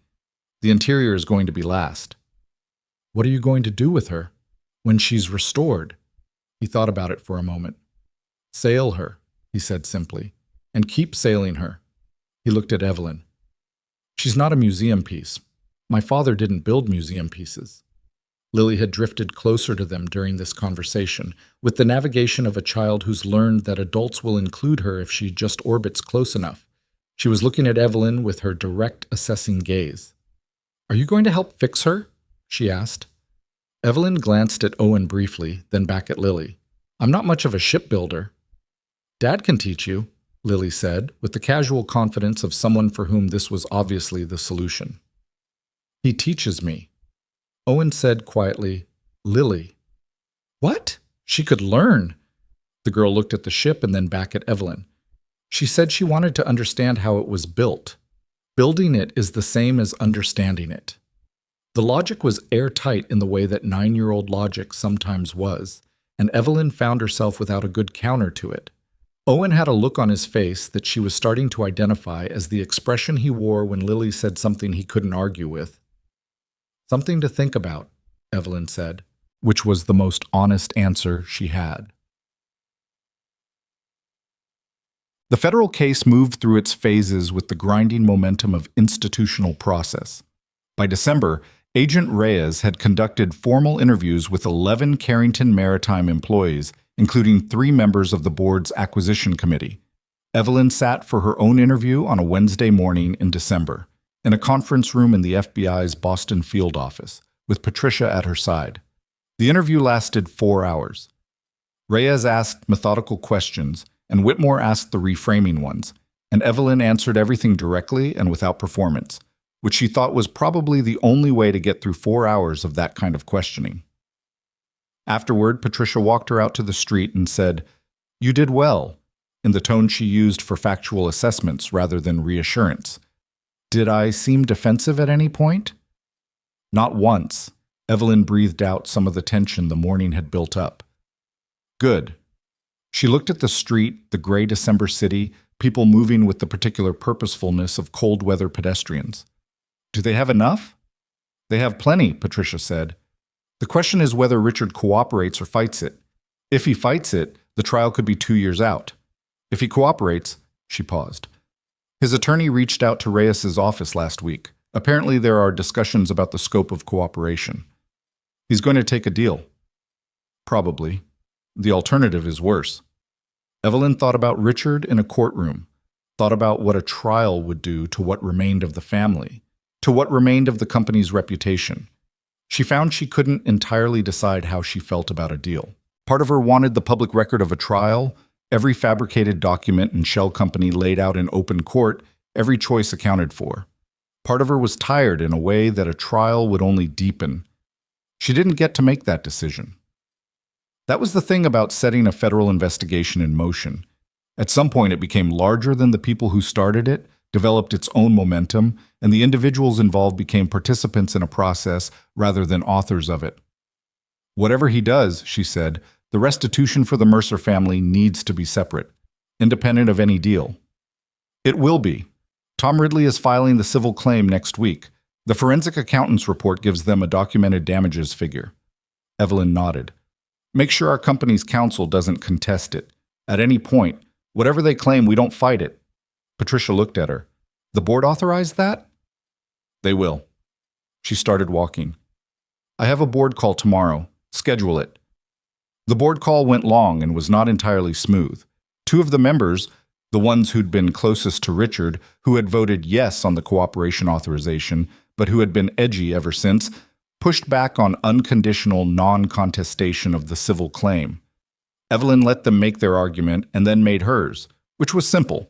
"The interior is going to be last." "What are you going to do with her when she's restored?" He thought about it for a moment. "Sail her," he said simply, "and keep sailing her." He looked at Evelyn. "She's not a museum piece. My father didn't build museum pieces." Lily had drifted closer to them during this conversation, with the navigation of a child who's learned that adults will include her if she just orbits close enough. She was looking at Evelyn with her direct, assessing gaze. "Are you going to help fix her?" she asked. Evelyn glanced at Owen briefly, then back at Lily. "I'm not much of a shipbuilder." "Dad can teach you," Lily said, with the casual confidence of someone for whom this was obviously the solution. "He teaches me." Owen said quietly, "Lily." "What? She could learn." The girl looked at the ship and then back at Evelyn. "She said she wanted to understand how it was built. Building it is the same as understanding it." The logic was airtight in the way that 9-year-old logic sometimes was, and Evelyn found herself without a good counter to it. Owen had a look on his face that she was starting to identify as the expression he wore when Lily said something he couldn't argue with. "Something to think about," Evelyn said, which was the most honest answer she had. The federal case moved through its phases with the grinding momentum of institutional process. By December, Agent Reyes had conducted formal interviews with 11 Carrington Maritime employees, including 3 members of the board's acquisition committee. Evelyn sat for her own interview on a Wednesday morning in December, in a conference room in the FBI's Boston field office, with Patricia at her side. The interview lasted 4 hours. Reyes asked methodical questions, and Whitmore asked the reframing ones, and Evelyn answered everything directly and without performance, which she thought was probably the only way to get through 4 hours of that kind of questioning. Afterward, Patricia walked her out to the street and said, "You did well," in the tone she used for factual assessments rather than reassurance. "Did I seem defensive at any point?" "Not once." Evelyn breathed out some of the tension the morning had built up. "Good." She looked at the street, the gray December city, people moving with the particular purposefulness of cold-weather pedestrians. "Do they have enough?" "They have plenty," Patricia said. "The question is whether Richard cooperates or fights it. If he fights it, the trial could be 2 years out. If he cooperates," she paused. "His attorney reached out to Reyes's office last week. Apparently there are discussions about the scope of cooperation. He's going to take a deal." "Probably. The alternative is worse." Evelyn thought about Richard in a courtroom, thought about what a trial would do to what remained of the family, to what remained of the company's reputation. She found she couldn't entirely decide how she felt about a deal. Part of her wanted the public record of a trial, every fabricated document and shell company laid out in open court, every choice accounted for. Part of her was tired in a way that a trial would only deepen. She didn't get to make that decision. That was the thing about setting a federal investigation in motion. At some point it became larger than the people who started it, developed its own momentum, and the individuals involved became participants in a process rather than authors of it. "Whatever he does," she said, "the restitution for the Mercer family needs to be separate, independent of any deal." "It will be. Tom Ridley is filing the civil claim next week. The forensic accountant's report gives them a documented damages figure." Evelyn nodded. "Make sure our company's counsel doesn't contest it. At any point, whatever they claim, we don't fight it." Patricia looked at her. "The board authorized that?" "They will." She started walking. "I have a board call tomorrow. Schedule it." The board call went long and was not entirely smooth. 2 of the members, the ones who'd been closest to Richard, who had voted yes on the cooperation authorization, but who had been edgy ever since, pushed back on unconditional non-contestation of the civil claim. Evelyn let them make their argument and then made hers, which was simple.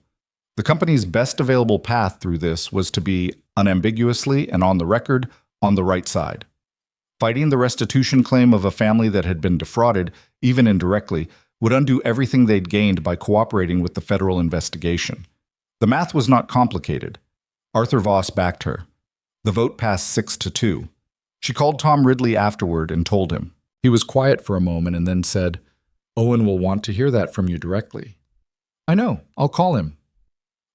The company's best available path through this was to be unambiguously and on the record on the right side. Fighting the restitution claim of a family that had been defrauded, even indirectly, would undo everything they'd gained by cooperating with the federal investigation. The math was not complicated. Arthur Voss backed her. The vote passed 6-2. She called Tom Ridley afterward and told him. He was quiet for a moment and then said, "Owen will want to hear that from you directly." "I know. I'll call him."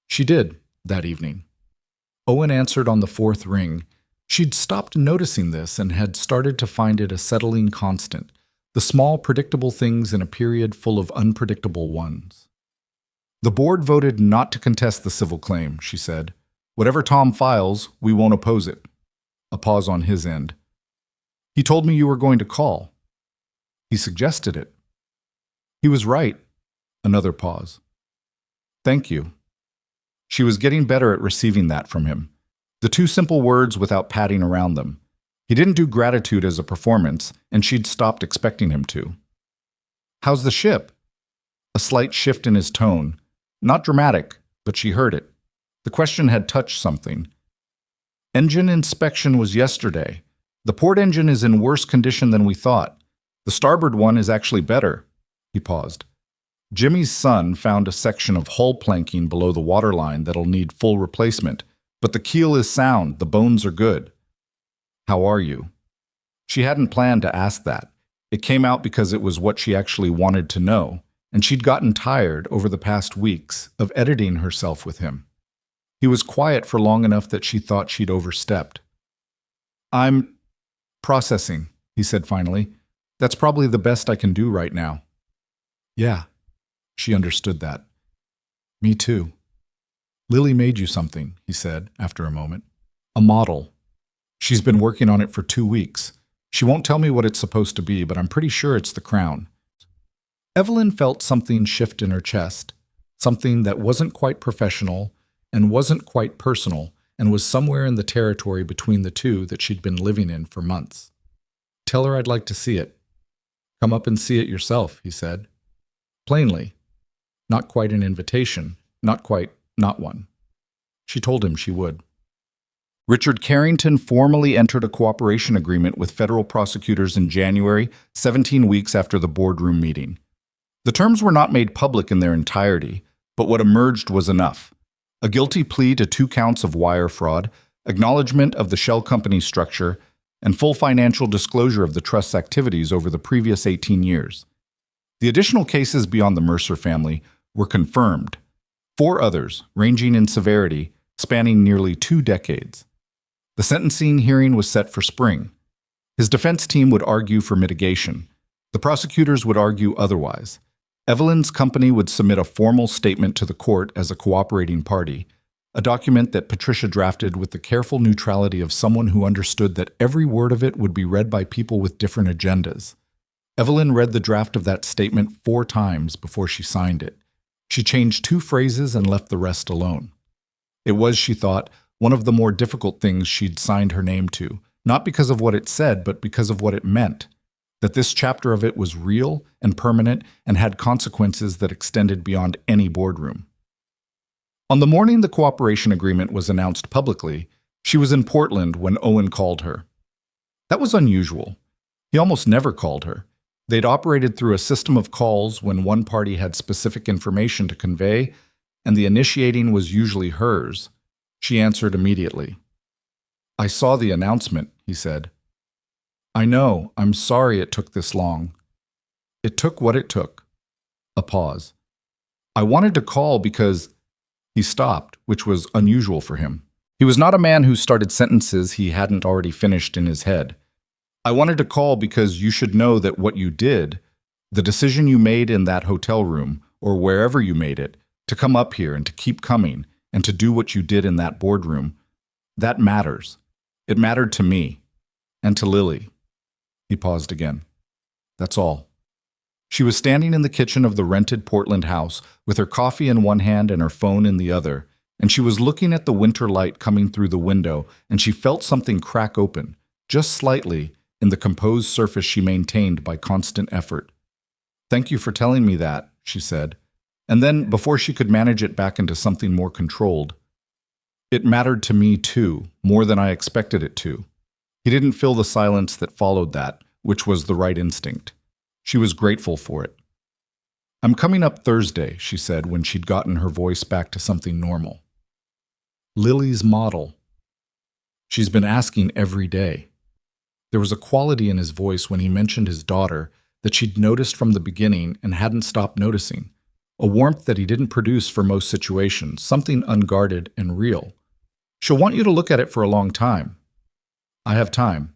She did, that evening. Owen answered on the fourth ring. She'd stopped noticing this and had started to find it a settling constant, the small, predictable things in a period full of unpredictable ones. "The board voted not to contest the civil claim," she said. "Whatever Tom files, we won't oppose it." A pause on his end. "He told me you were going to call." "He suggested it." "He was right." Another pause. "Thank you." She was getting better at receiving that from him. The two simple words without padding around them. He didn't do gratitude as a performance, and she'd stopped expecting him to. "How's the ship?" A slight shift in his tone. Not dramatic, but she heard it. The question had touched something. "Engine inspection was yesterday. The port engine is in worse condition than we thought. The starboard one is actually better." He paused. "Jimmy's son found a section of hull planking below the waterline that'll need full replacement, but the keel is sound, the bones are good." "How are you?" She hadn't planned to ask that. It came out because it was what she actually wanted to know, and she'd gotten tired over the past weeks of editing herself with him. He was quiet for long enough that she thought she'd overstepped. "I'm processing," he said finally. "That's probably the best I can do right now." "Yeah." She understood that. "Me too." "Lily made you something," he said after a moment. "A model. She's been working on it for 2 weeks. She won't tell me what it's supposed to be, but I'm pretty sure it's the crown." Evelyn felt something shift in her chest, something that wasn't quite professional and wasn't quite personal and was somewhere in the territory between the two that she'd been living in for months. "Tell her I'd like to see it." "Come up and see it yourself," he said. Plainly. Not quite an invitation, not quite not one. She told him she would. Richard Carrington formally entered a cooperation agreement with federal prosecutors in January, 17 weeks after the boardroom meeting. The terms were not made public in their entirety, but what emerged was enough. A guilty plea to 2 counts of wire fraud, acknowledgement of the shell company structure, and full financial disclosure of the trust's activities over the previous 18 years. The additional cases beyond the Mercer family were confirmed. 4 others, ranging in severity, spanning nearly 2 decades. The sentencing hearing was set for spring. His defense team would argue for mitigation. The prosecutors would argue otherwise. Evelyn's company would submit a formal statement to the court as a cooperating party, a document that Patricia drafted with the careful neutrality of someone who understood that every word of it would be read by people with different agendas. Evelyn read the draft of that statement 4 times before she signed it. She changed 2 phrases and left the rest alone. It was, she thought, one of the more difficult things she'd signed her name to, not because of what it said, but because of what it meant, that this chapter of it was real and permanent and had consequences that extended beyond any boardroom. On the morning the cooperation agreement was announced publicly, she was in Portland when Owen called her. That was unusual. He almost never called her. They'd operated through a system of calls when one party had specific information to convey, and the initiating was usually hers. She answered immediately. "I saw the announcement," he said. "I know. I'm sorry it took this long." "It took what it took." A pause. "I wanted to call because—" He stopped, which was unusual for him. He was not a man who started sentences he hadn't already finished in his head. "I wanted to call because you should know that what you did, the decision you made in that hotel room, or wherever you made it, to come up here and to keep coming, and to do what you did in that boardroom, that matters. It mattered to me. And to Lily." He paused again. "That's all." She was standing in the kitchen of the rented Portland house, with her coffee in one hand and her phone in the other, and she was looking at the winter light coming through the window, and she felt something crack open. just slightly, in the composed surface she maintained by constant effort. "Thank you for telling me that," she said. And then, before she could manage it back into something more controlled, "It mattered to me too, more than I expected it to." He didn't feel the silence that followed that, which was the right instinct. She was grateful for it. "I'm coming up Thursday," she said when she'd gotten her voice back to something normal. "Lily's model. She's been asking every day." There was a quality in his voice when he mentioned his daughter that she'd noticed from the beginning and hadn't stopped noticing. A warmth that he didn't produce for most situations, something unguarded and real. "She'll want you to look at it for a long time." "I have time."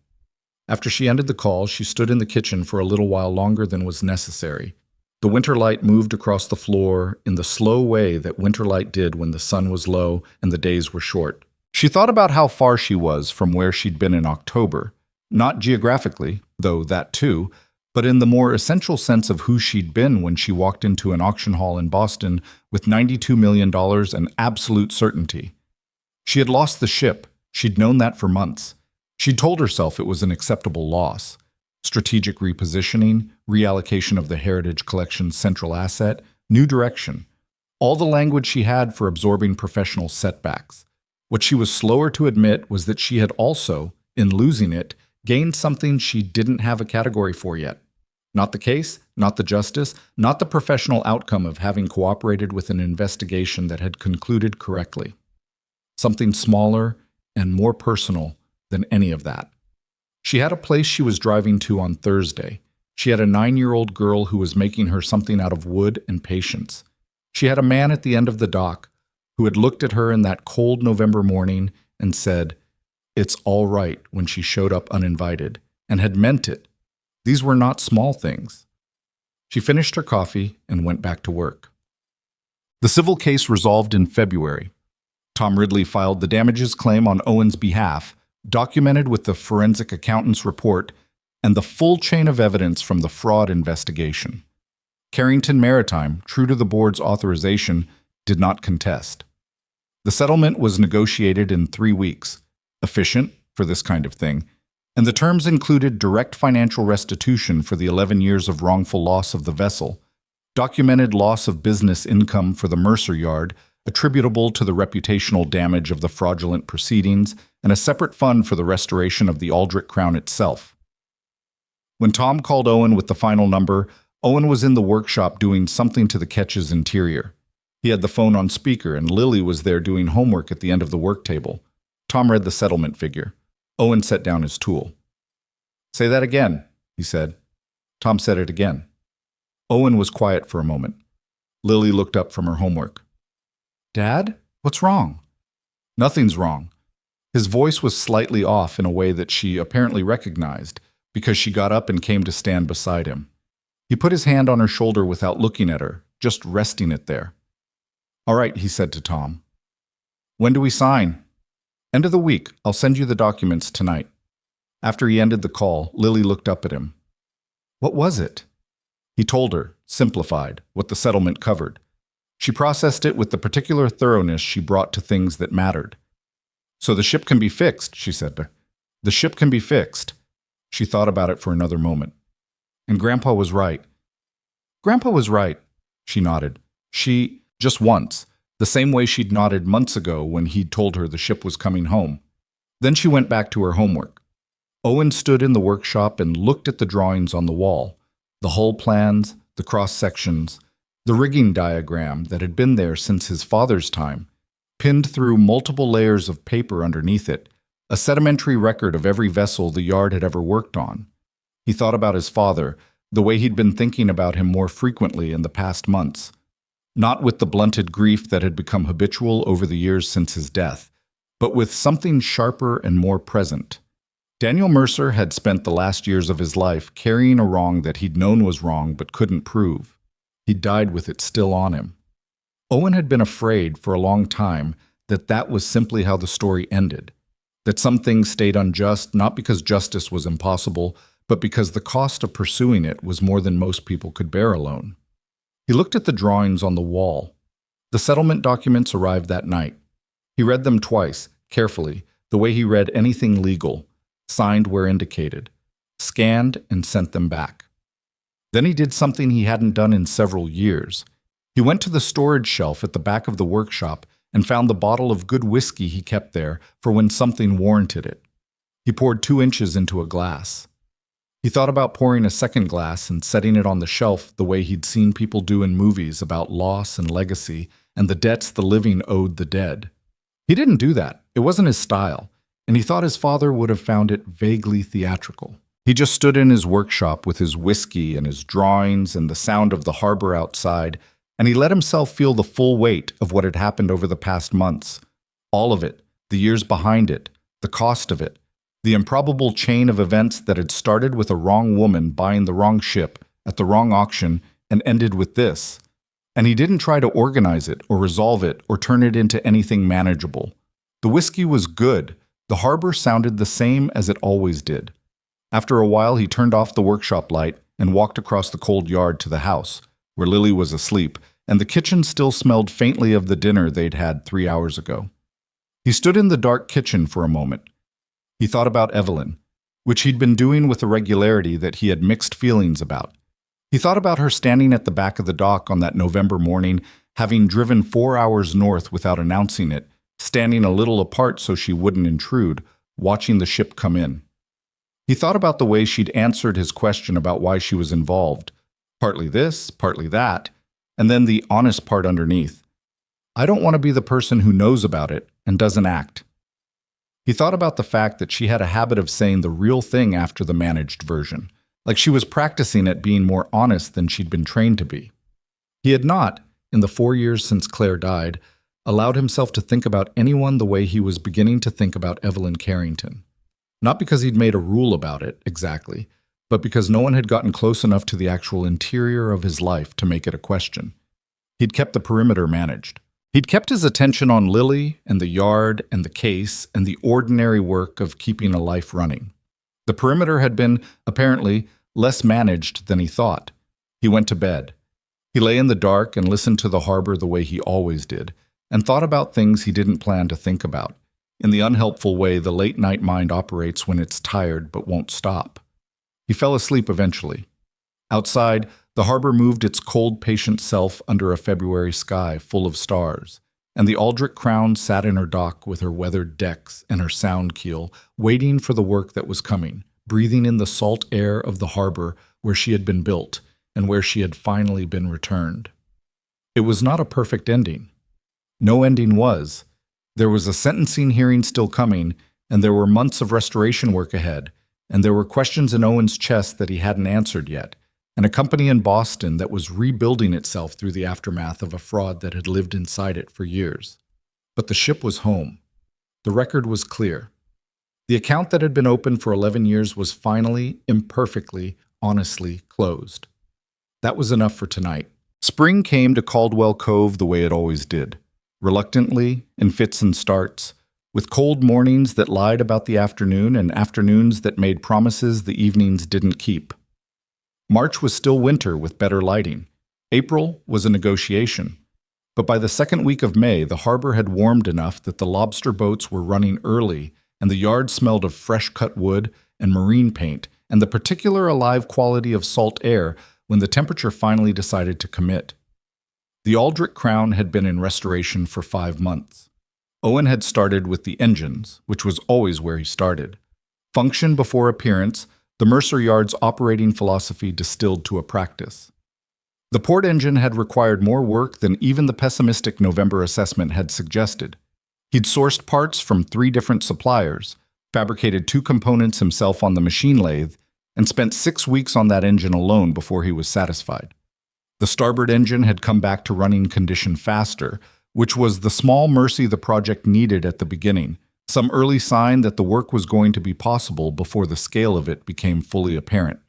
After she ended the call, she stood in the kitchen for a little while longer than was necessary. The winter light moved across the floor in the slow way that winter light did when the sun was low and the days were short. She thought about how far she was from where she'd been in October, not geographically, though that too, but in the more essential sense of who she'd been when she walked into an auction hall in Boston with $92 million and absolute certainty. She had lost the ship. She'd known that for months. She'd told herself it was an acceptable loss. Strategic repositioning, reallocation of the Heritage Collection's central asset, new direction. All the language she had for absorbing professional setbacks. What she was slower to admit was that she had also, in losing it, gained something she didn't have a category for yet. Not the case, not the justice, not the professional outcome of having cooperated with an investigation that had concluded correctly. Something smaller and more personal than any of that. She had a place she was driving to on Thursday. She had a 9-year-old girl who was making her something out of wood and patience. She had a man at the end of the dock who had looked at her in that cold November morning and said, "It's all right," when she showed up uninvited, and had meant it. These were not small things. She finished her coffee and went back to work. The civil case resolved in February. Tom Ridley filed the damages claim on Owen's behalf, documented with the forensic accountant's report and the full chain of evidence from the fraud investigation. Carrington Maritime, true to the board's authorization, did not contest. The settlement was negotiated in 3 weeks, efficient for this kind of thing, and the terms included direct financial restitution for the 11 years of wrongful loss of the vessel, documented loss of business income for the Mercer yard, attributable to the reputational damage of the fraudulent proceedings, and a separate fund for the restoration of the Aldrich crown itself. When Tom called Owen with the final number, Owen was in the workshop doing something to the ketch's interior. He had the phone on speaker, and Lily was there doing homework at the end of the work table. Tom read the settlement figure. Owen set down his tool. "Say that again," he said. Tom said it again. Owen was quiet for a moment. Lily looked up from her homework. "Dad, what's wrong?" "Nothing's wrong." His voice was slightly off in a way that she apparently recognized, because she got up and came to stand beside him. He put his hand on her shoulder without looking at her, just resting it there. "All right," he said to Tom. "When do we sign?" "End of the week. I'll send you the documents tonight." After he ended the call, Lily looked up at him. "What was it?" He told her, simplified, what the settlement covered. She processed it with the particular thoroughness she brought to things that mattered. "So the ship can be fixed," she said. "The ship can be fixed." She thought about it for another moment. "And Grandpa was right." "Grandpa was right," she nodded. Just once, the same way she'd nodded months ago when he'd told her the ship was coming home. Then she went back to her homework. Owen stood in the workshop and looked at the drawings on the wall, the hull plans, the cross-sections, the rigging diagram that had been there since his father's time, pinned through multiple layers of paper underneath it, a sedimentary record of every vessel the yard had ever worked on. He thought about his father, the way he'd been thinking about him more frequently in the past months. Not with the blunted grief that had become habitual over the years since his death, but with something sharper and more present. Daniel Mercer had spent the last years of his life carrying a wrong that he'd known was wrong but couldn't prove. He died with it still on him. Owen had been afraid for a long time that that was simply how the story ended, that some things stayed unjust not because justice was impossible, but because the cost of pursuing it was more than most people could bear alone. He looked at the drawings on the wall. The settlement documents arrived that night. He read them twice, carefully, the way he read anything legal, signed where indicated, scanned and sent them back. Then he did something he hadn't done in several years. He went to the storage shelf at the back of the workshop and found the bottle of good whiskey he kept there for when something warranted it. He poured 2 inches into a glass. He thought about pouring a second glass and setting it on the shelf the way he'd seen people do in movies about loss and legacy and the debts the living owed the dead. He didn't do that. It wasn't his style, and he thought his father would have found it vaguely theatrical. He just stood in his workshop with his whiskey and his drawings and the sound of the harbor outside, and he let himself feel the full weight of what had happened over the past months. All of it, the years behind it, the cost of it, the improbable chain of events that had started with a wrong woman buying the wrong ship at the wrong auction and ended with this. And he didn't try to organize it or resolve it or turn it into anything manageable. The whiskey was good. The harbor sounded the same as it always did. After a while, he turned off the workshop light and walked across the cold yard to the house, where Lily was asleep, and the kitchen still smelled faintly of the dinner they'd had 3 hours ago. He stood in the dark kitchen for a moment. He thought about Evelyn, which he'd been doing with a regularity that he had mixed feelings about. He thought about her standing at the back of the dock on that November morning, having driven 4 hours north without announcing it, standing a little apart so she wouldn't intrude, watching the ship come in. He thought about the way she'd answered his question about why she was involved, partly this, partly that, and then the honest part underneath. I don't want to be the person who knows about it and doesn't act. He thought about the fact that she had a habit of saying the real thing after the managed version, like she was practicing at being more honest than she'd been trained to be. He had not, in the 4 years since Claire died, allowed himself to think about anyone the way he was beginning to think about Evelyn Carrington. Not because he'd made a rule about it, exactly, but because no one had gotten close enough to the actual interior of his life to make it a question. He'd kept the perimeter managed. He'd kept his attention on Lily and the yard and the case and the ordinary work of keeping a life running. The perimeter had been, apparently, less managed than he thought. He went to bed. He lay in the dark and listened to the harbor the way he always did, and thought about things he didn't plan to think about, in the unhelpful way the late-night mind operates when it's tired but won't stop. He fell asleep eventually. Outside, the harbor moved its cold, patient self under a February sky full of stars, and the Aldrich Crown sat in her dock with her weathered decks and her sound keel, waiting for the work that was coming, breathing in the salt air of the harbor where she had been built and where she had finally been returned. It was not a perfect ending. No ending was. There was a sentencing hearing still coming, and there were months of restoration work ahead, and there were questions in Owen's chest that he hadn't answered yet, and a company in Boston that was rebuilding itself through the aftermath of a fraud that had lived inside it for years. But the ship was home. The record was clear. The account that had been open for 11 years was finally, imperfectly, honestly closed. That was enough for tonight. Spring came to Caldwell Cove the way it always did, reluctantly, in fits and starts, with cold mornings that lied about the afternoon and afternoons that made promises the evenings didn't keep. March was still winter with better lighting. April was a negotiation. But by the second week of May, the harbor had warmed enough that the lobster boats were running early, and the yard smelled of fresh-cut wood and marine paint and the particular alive quality of salt air when the temperature finally decided to commit. The Aldrich Crown had been in restoration for 5 months. Owen had started with the engines, which was always where he started. Function before appearance, the Mercer yard's operating philosophy distilled to a practice. The port engine had required more work than even the pessimistic November assessment had suggested. He'd sourced parts from 3 different suppliers, fabricated 2 components himself on the machine lathe, and spent 6 weeks on that engine alone before he was satisfied. The starboard engine had come back to running condition faster, which was the small mercy the project needed at the beginning, some early sign that the work was going to be possible before the scale of it became fully apparent.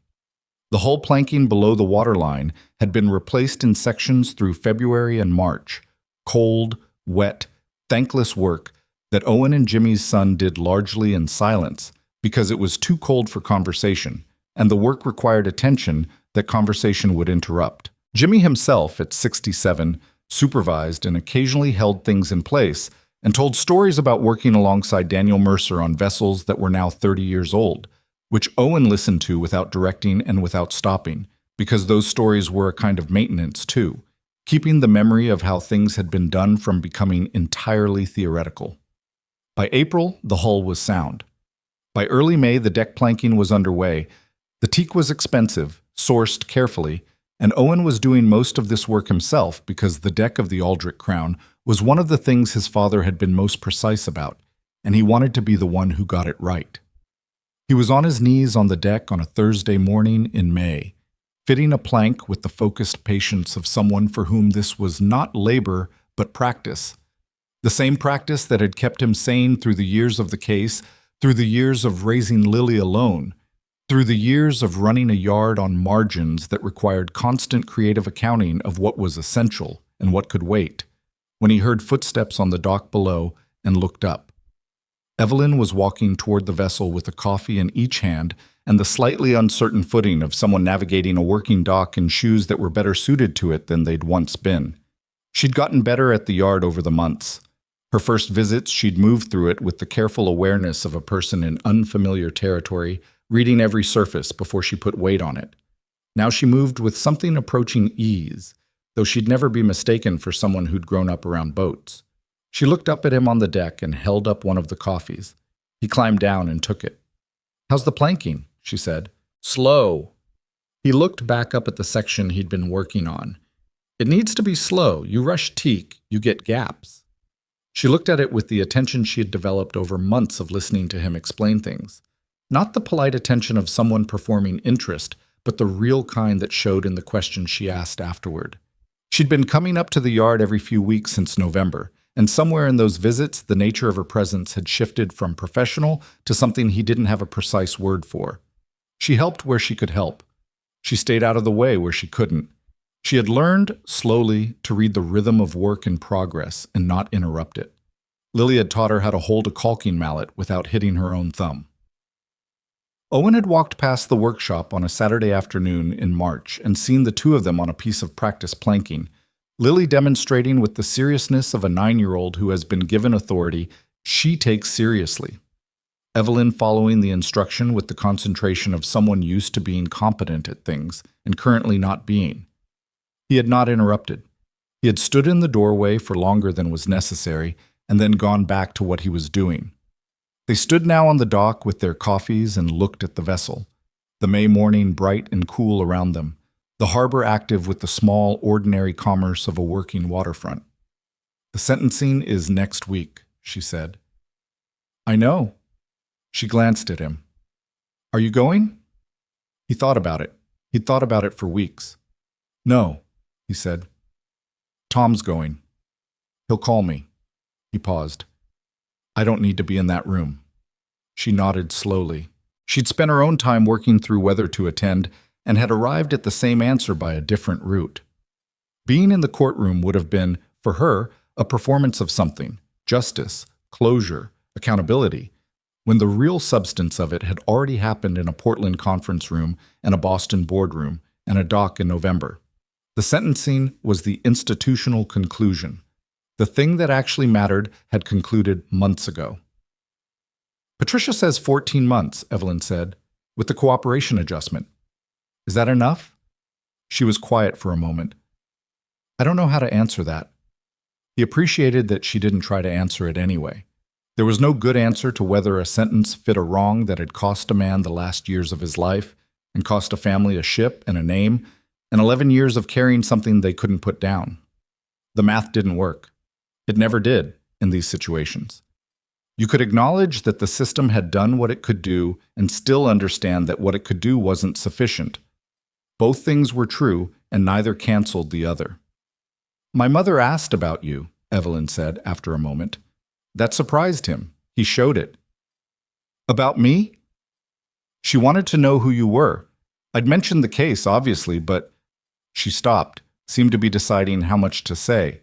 The hull planking below the waterline had been replaced in sections through February and March, cold, wet, thankless work that Owen and Jimmy's son did largely in silence because it was too cold for conversation, and the work required attention that conversation would interrupt. Jimmy himself, at 67, supervised and occasionally held things in place, and told stories about working alongside Daniel Mercer on vessels that were now 30 years old, which Owen listened to without directing and without stopping, because those stories were a kind of maintenance too, keeping the memory of how things had been done from becoming entirely theoretical. By April, the hull was sound. By early May, the deck planking was underway. The teak was expensive, sourced carefully, and Owen was doing most of this work himself because the deck of the Aldrich Crown was one of the things his father had been most precise about, and he wanted to be the one who got it right. He was on his knees on the deck on a Thursday morning in May, fitting a plank with the focused patience of someone for whom this was not labor but practice. The same practice that had kept him sane through the years of the case, through the years of raising Lily alone, through the years of running a yard on margins that required constant creative accounting of what was essential and what could wait, when he heard footsteps on the dock below and looked up. Evelyn was walking toward the vessel with a coffee in each hand and the slightly uncertain footing of someone navigating a working dock in shoes that were better suited to it than they'd once been. She'd gotten better at the yard over the months. Her first visits, she'd moved through it with the careful awareness of a person in unfamiliar territory, reading every surface before she put weight on it. Now she moved with something approaching ease, though she'd never be mistaken for someone who'd grown up around boats. She looked up at him on the deck and held up one of the coffees. He climbed down and took it. "How's the planking?" she said. "Slow." He looked back up at the section he'd been working on. "It needs to be slow. You rush teak, you get gaps." She looked at it with the attention she had developed over months of listening to him explain things. Not the polite attention of someone performing interest, but the real kind that showed in the questions she asked afterward. She'd been coming up to the yard every few weeks since November, and somewhere in those visits, the nature of her presence had shifted from professional to something he didn't have a precise word for. She helped where she could help. She stayed out of the way where she couldn't. She had learned, slowly, to read the rhythm of work in progress and not interrupt it. Lily had taught her how to hold a caulking mallet without hitting her own thumb. Owen had walked past the workshop on a Saturday afternoon in March and seen the two of them on a piece of practice planking, Lily demonstrating with the seriousness of a 9-year-old who has been given authority she takes seriously. Evelyn following the instruction with the concentration of someone used to being competent at things and currently not being. He had not interrupted. He had stood in the doorway for longer than was necessary and then gone back to what he was doing. They stood now on the dock with their coffees and looked at the vessel, the May morning bright and cool around them, the harbor active with the small, ordinary commerce of a working waterfront. "The sentencing is next week," she said. "I know." She glanced at him. "Are you going?" He thought about it. He'd thought about it for weeks. "No," he said. "Tom's going. He'll call me." He paused. "I don't need to be in that room." She nodded slowly. She'd spent her own time working through whether to attend and had arrived at the same answer by a different route. Being in the courtroom would have been, for her, a performance of something, justice, closure, accountability, when the real substance of it had already happened in a Portland conference room and a Boston boardroom and a dock in November. The sentencing was the institutional conclusion. The thing that actually mattered had concluded months ago. "Patricia says 14 months, Evelyn said, with the cooperation adjustment. Is that enough?" She was quiet for a moment. "I don't know how to answer that." He appreciated that she didn't try to answer it anyway. There was no good answer to whether a sentence fit a wrong that had cost a man the last years of his life and cost a family a ship and a name and 11 years of carrying something they couldn't put down. The math didn't work. It never did in these situations. You could acknowledge that the system had done what it could do and still understand that what it could do wasn't sufficient. Both things were true, and neither canceled the other. "My mother asked about you," Evelyn said after a moment. That surprised him. He showed it. "About me?" "She wanted to know who you were. I'd mentioned the case, obviously, but—" She stopped, seemed to be deciding how much to say.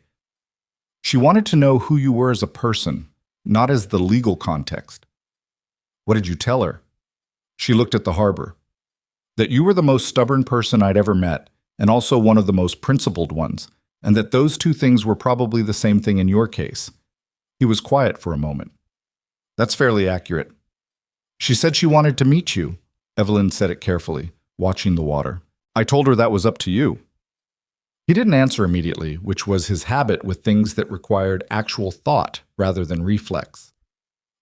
"She wanted to know who you were as a person, not as the legal context." "What did you tell her?" She looked at the harbor. "That you were the most stubborn person I'd ever met, and also one of the most principled ones, and that those two things were probably the same thing in your case. He was quiet for a moment. That's fairly accurate. She said she wanted to meet you. Evelyn said it carefully, watching the water. I told her that was up to you. He didn't answer immediately, which was his habit with things that required actual thought rather than reflex.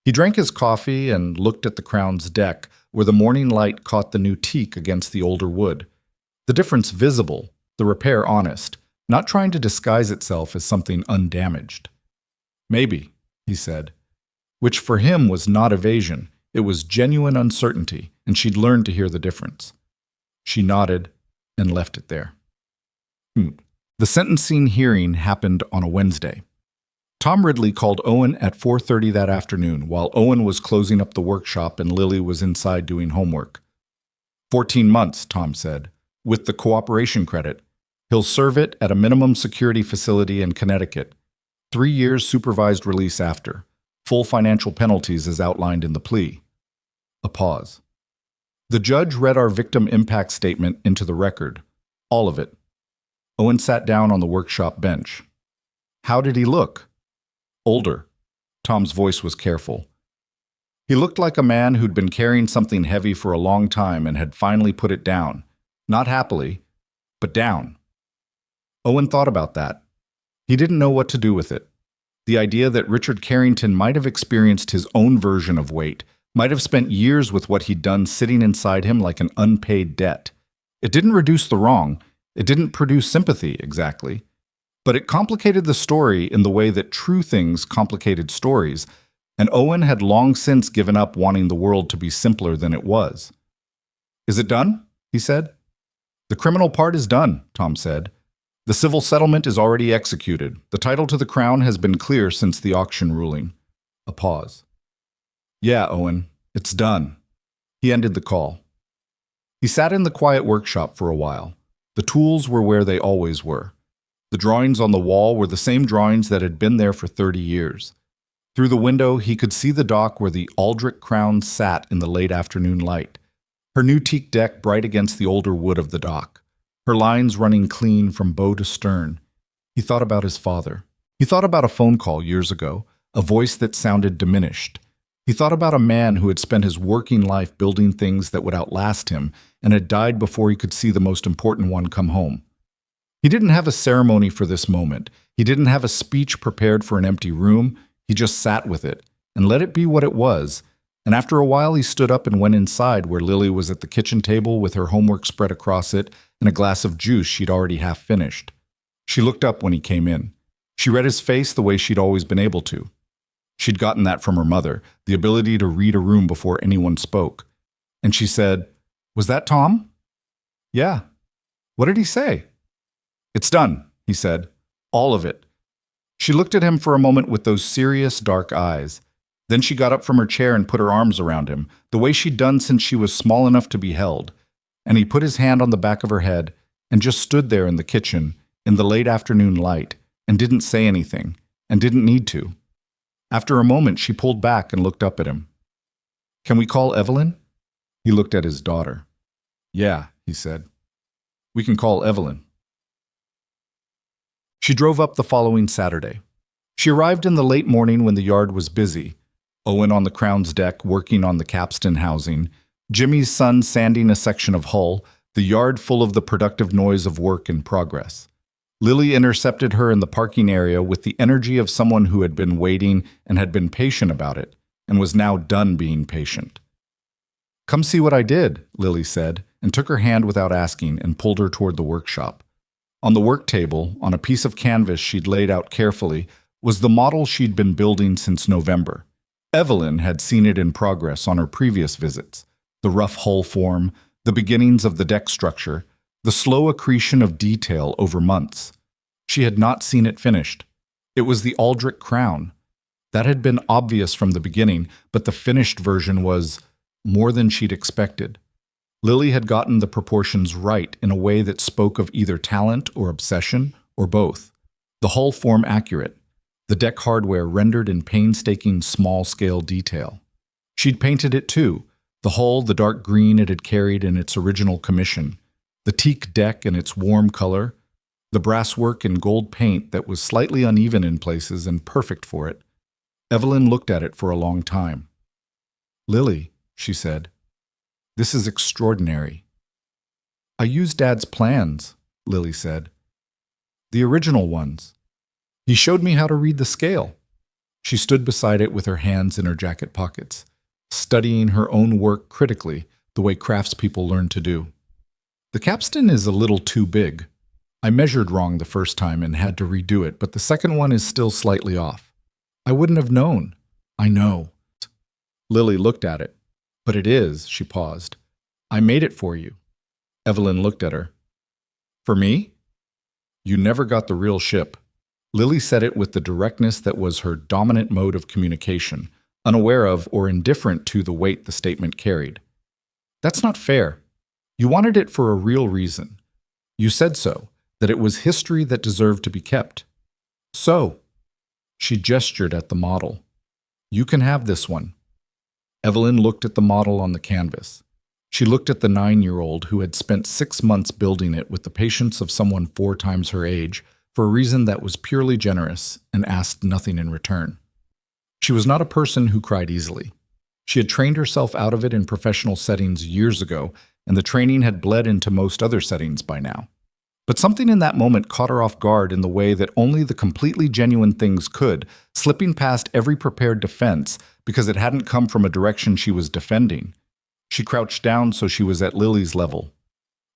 He drank his coffee and looked at the Crown's deck, where the morning light caught the new teak against the older wood. The difference visible, the repair honest, not trying to disguise itself as something undamaged. Maybe, he said, which for him was not evasion. It was genuine uncertainty, and she'd learned to hear the difference. She nodded and left it there. The sentencing hearing happened on a Wednesday. Tom Ridley called Owen at 4:30 that afternoon while Owen was closing up the workshop and Lily was inside doing homework. 14 months, Tom said, with the cooperation credit. He'll serve it at a minimum security facility in Connecticut. 3 years supervised release after. Full financial penalties as outlined in the plea. A pause. The judge read our victim impact statement into the record. All of it. Owen sat down on the workshop bench. How did he look? Older. Tom's voice was careful. He looked like a man who'd been carrying something heavy for a long time and had finally put it down. Not happily, but down. Owen thought about that. He didn't know what to do with it. The idea that Richard Carrington might have experienced his own version of weight, might have spent years with what he'd done sitting inside him like an unpaid debt. It didn't reduce the wrong. It didn't produce sympathy, exactly. But it complicated the story in the way that true things complicated stories, and Owen had long since given up wanting the world to be simpler than it was. Is it done? He said. The criminal part is done, Tom said. The civil settlement is already executed. The title to the Crown has been clear since the auction ruling. A pause. Yeah, Owen, it's done. He ended the call. He sat in the quiet workshop for a while. The tools were where they always were. The drawings on the wall were the same drawings that had been there for 30 years. Through the window, he could see the dock where the Aldrich Crown sat in the late afternoon light. Her new teak deck bright against the older wood of the dock. Her lines running clean from bow to stern. He thought about his father. He thought about a phone call years ago, a voice that sounded diminished. He thought about a man who had spent his working life building things that would outlast him and had died before he could see the most important one come home. He didn't have a ceremony for this moment. He didn't have a speech prepared for an empty room. He just sat with it and let it be what it was. And after a while, he stood up and went inside where Lily was at the kitchen table with her homework spread across it and a glass of juice she'd already half finished. She looked up when he came in. She read his face the way she'd always been able to. She'd gotten that from her mother, the ability to read a room before anyone spoke. And she said, "Was that Tom?" "Yeah." "What did he say?" "It's done," he said. "All of it." She looked at him for a moment with those serious, dark eyes. Then she got up from her chair and put her arms around him, the way she'd done since she was small enough to be held. And he put his hand on the back of her head and just stood there in the kitchen, in the late afternoon light, and didn't say anything, and didn't need to. After a moment, she pulled back and looked up at him. "Can we call Evelyn?" He looked at his daughter. "Yeah," he said. "We can call Evelyn." She drove up the following Saturday. She arrived in the late morning when the yard was busy. Owen on the Crown's deck working on the capstan housing, Jimmy's son sanding a section of hull, the yard full of the productive noise of work in progress. Lily intercepted her in the parking area with the energy of someone who had been waiting and had been patient about it, and was now done being patient. "Come see what I did," Lily said, and took her hand without asking and pulled her toward the workshop. On the work table, on a piece of canvas she'd laid out carefully, was the model she'd been building since November. Evelyn had seen it in progress on her previous visits. The rough hull form, the beginnings of the deck structure, the slow accretion of detail over months. She had not seen it finished. It was the Aldrich Crown. That had been obvious from the beginning, but the finished version was more than she'd expected. Lily had gotten the proportions right in a way that spoke of either talent or obsession, or both. The hull form accurate, the deck hardware rendered in painstaking small-scale detail. She'd painted it too, the hull the dark green it had carried in its original commission, the teak deck in its warm color, the brasswork in gold paint that was slightly uneven in places and perfect for it. Evelyn looked at it for a long time. "Lily," she said, "this is extraordinary." "I used Dad's plans," Lily said. "The original ones. He showed me how to read the scale." She stood beside it with her hands in her jacket pockets, studying her own work critically, the way craftspeople learn to do. "The capstan is a little too big. I measured wrong the first time and had to redo it, but the second one is still slightly off. I wouldn't have known." "I know." Lily looked at it. "But it is," she paused. "I made it for you." Evelyn looked at her. "For me?" "You never got the real ship." Lily said it with the directness that was her dominant mode of communication, unaware of or indifferent to the weight the statement carried. "That's not fair. You wanted it for a real reason. You said so, that it was history that deserved to be kept. So," she gestured at the model, "you can have this one." Evelyn looked at the model on the canvas. She looked at the 9-year-old who had spent 6 months building it with the patience of someone 4 times her age for a reason that was purely generous and asked nothing in return. She was not a person who cried easily. She had trained herself out of it in professional settings years ago, and the training had bled into most other settings by now. But something in that moment caught her off guard in the way that only the completely genuine things could, slipping past every prepared defense because it hadn't come from a direction she was defending. She crouched down so she was at Lily's level.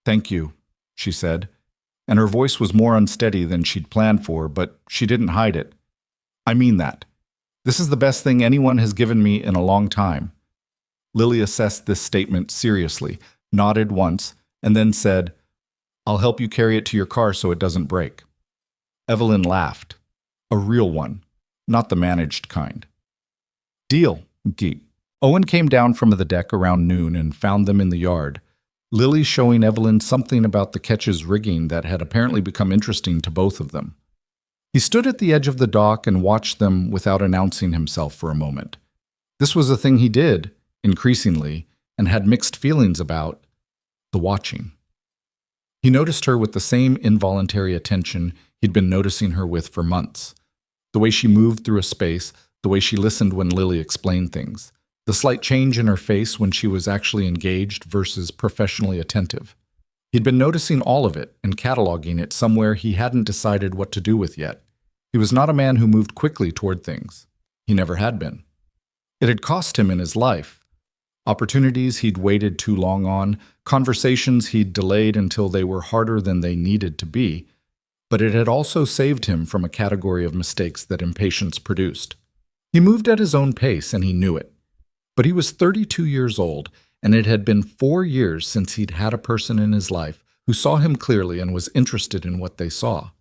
"Thank you," she said, and her voice was more unsteady than she'd planned for, but she didn't hide it. "I mean that. This is the best thing anyone has given me in a long time." Lily assessed this statement seriously, nodded once, and then said, "I'll help you carry it to your car so it doesn't break." Evelyn laughed. A real one, not the managed kind. "Deal, Geek." Owen came down from the deck around noon and found them in the yard, Lily showing Evelyn something about the ketch's rigging that had apparently become interesting to both of them. He stood at the edge of the dock and watched them without announcing himself for a moment. This was a thing he did, increasingly, and had mixed feelings about: the watching. He noticed her with the same involuntary attention he'd been noticing her with for months. The way she moved through a space, the way she listened when Lily explained things, the slight change in her face when she was actually engaged versus professionally attentive. He'd been noticing all of it and cataloging it somewhere he hadn't decided what to do with yet. He was not a man who moved quickly toward things. He never had been. It had cost him in his life. Opportunities he'd waited too long on, conversations he'd delayed until they were harder than they needed to be, but it had also saved him from a category of mistakes that impatience produced. He moved at his own pace, and he knew it. But he was 32 years old, and it had been 4 years since he'd had a person in his life who saw him clearly and was interested in what they saw.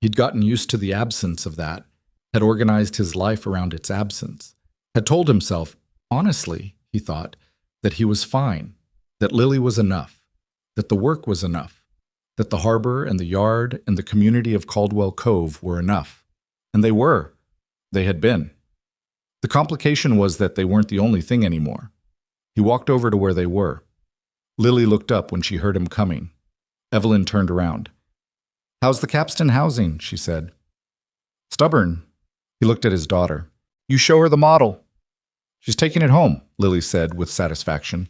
He'd gotten used to the absence of that, had organized his life around its absence, had told himself, honestly, he thought, that he was fine, that Lily was enough, that the work was enough, that the harbor and the yard and the community of Caldwell Cove were enough. And they were. They had been. The complication was that they weren't the only thing anymore. He walked over to where they were. Lily looked up when she heard him coming. Evelyn turned around. "How's the capstan housing?" she said. "Stubborn." He looked at his daughter. "You show her the model." "She's taking it home," Lily said with satisfaction.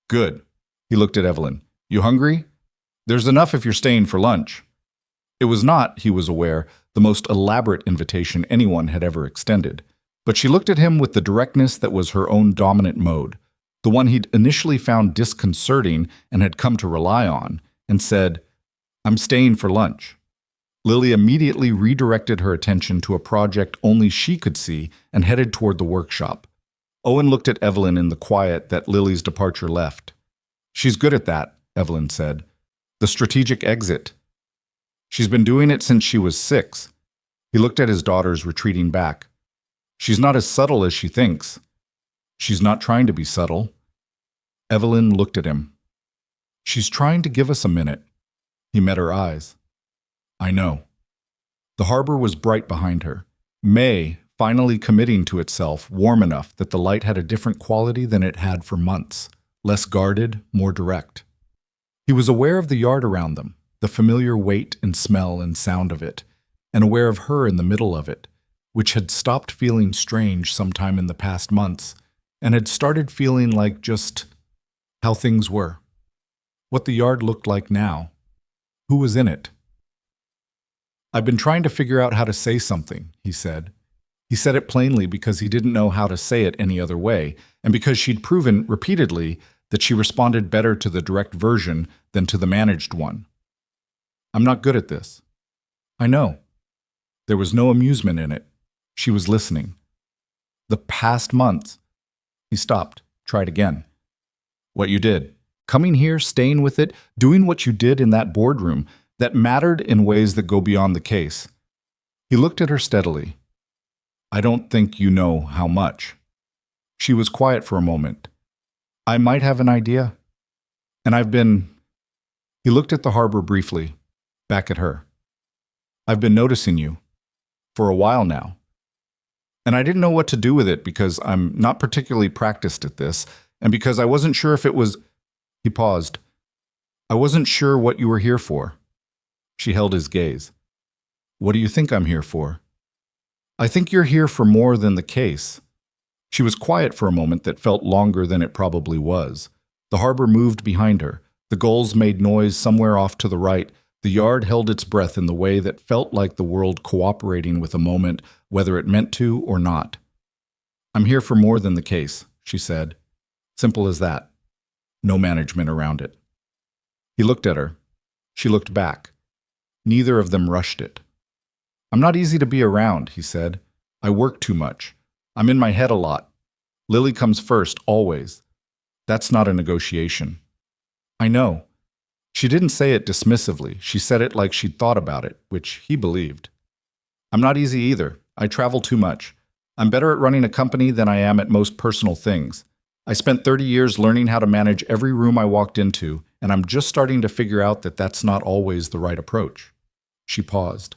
"Good." He looked at Evelyn. "You hungry? There's enough if you're staying for lunch." It was not, he was aware, the most elaborate invitation anyone had ever extended, but she looked at him with the directness that was her own dominant mode, the one he'd initially found disconcerting and had come to rely on, and said, "I'm staying for lunch." Lily immediately redirected her attention to a project only she could see and headed toward the workshop. Owen looked at Evelyn in the quiet that Lily's departure left. "She's good at that," Evelyn said. "The strategic exit. She's been doing it since she was 6. He looked at his daughters retreating back. "She's not as subtle as she thinks." "She's not trying to be subtle." Evelyn looked at him. "She's trying to give us a minute." He met her eyes. "I know." The harbor was bright behind her. May, finally committing to itself, warm enough that the light had a different quality than it had for months, less guarded, more direct. He was aware of the yard around them, the familiar weight and smell and sound of it, and aware of her in the middle of it, which had stopped feeling strange sometime in the past months and had started feeling like just how things were. What the yard looked like now. Who was in it? "I've been trying to figure out how to say something," he said. He said it plainly because he didn't know how to say it any other way, and because she'd proven repeatedly that she responded better to the direct version than to the managed one. "I'm not good at this." "I know." There was no amusement in it. She was listening. "The past months." He stopped, tried again. "What you did. Coming here, staying with it, doing what you did in that boardroom that mattered in ways that go beyond the case." He looked at her steadily. "I don't think you know how much." She was quiet for a moment. "I might have an idea. And I've been—" He looked at the harbor briefly, back at her. "I've been noticing you. For a while now. And I didn't know what to do with it because I'm not particularly practiced at this, and because I wasn't sure if it was—" He paused. "I wasn't sure what you were here for." She held his gaze. "What do you think I'm here for?" "I think you're here for more than the case." She was quiet for a moment that felt longer than it probably was. The harbor moved behind her. The gulls made noise somewhere off to the right. The yard held its breath in the way that felt like the world cooperating with a moment, whether it meant to or not. "I'm here for more than the case," she said. Simple as that. No management around it. He looked at her. She looked back. Neither of them rushed it. "I'm not easy to be around," he said. "I work too much. I'm in my head a lot. Lily comes first, always. That's not a negotiation." "I know." She didn't say it dismissively. She said it like she'd thought about it, which he believed. "I'm not easy either. I travel too much. I'm better at running a company than I am at most personal things. I spent 30 years learning how to manage every room I walked into, and I'm just starting to figure out that that's not always the right approach." She paused.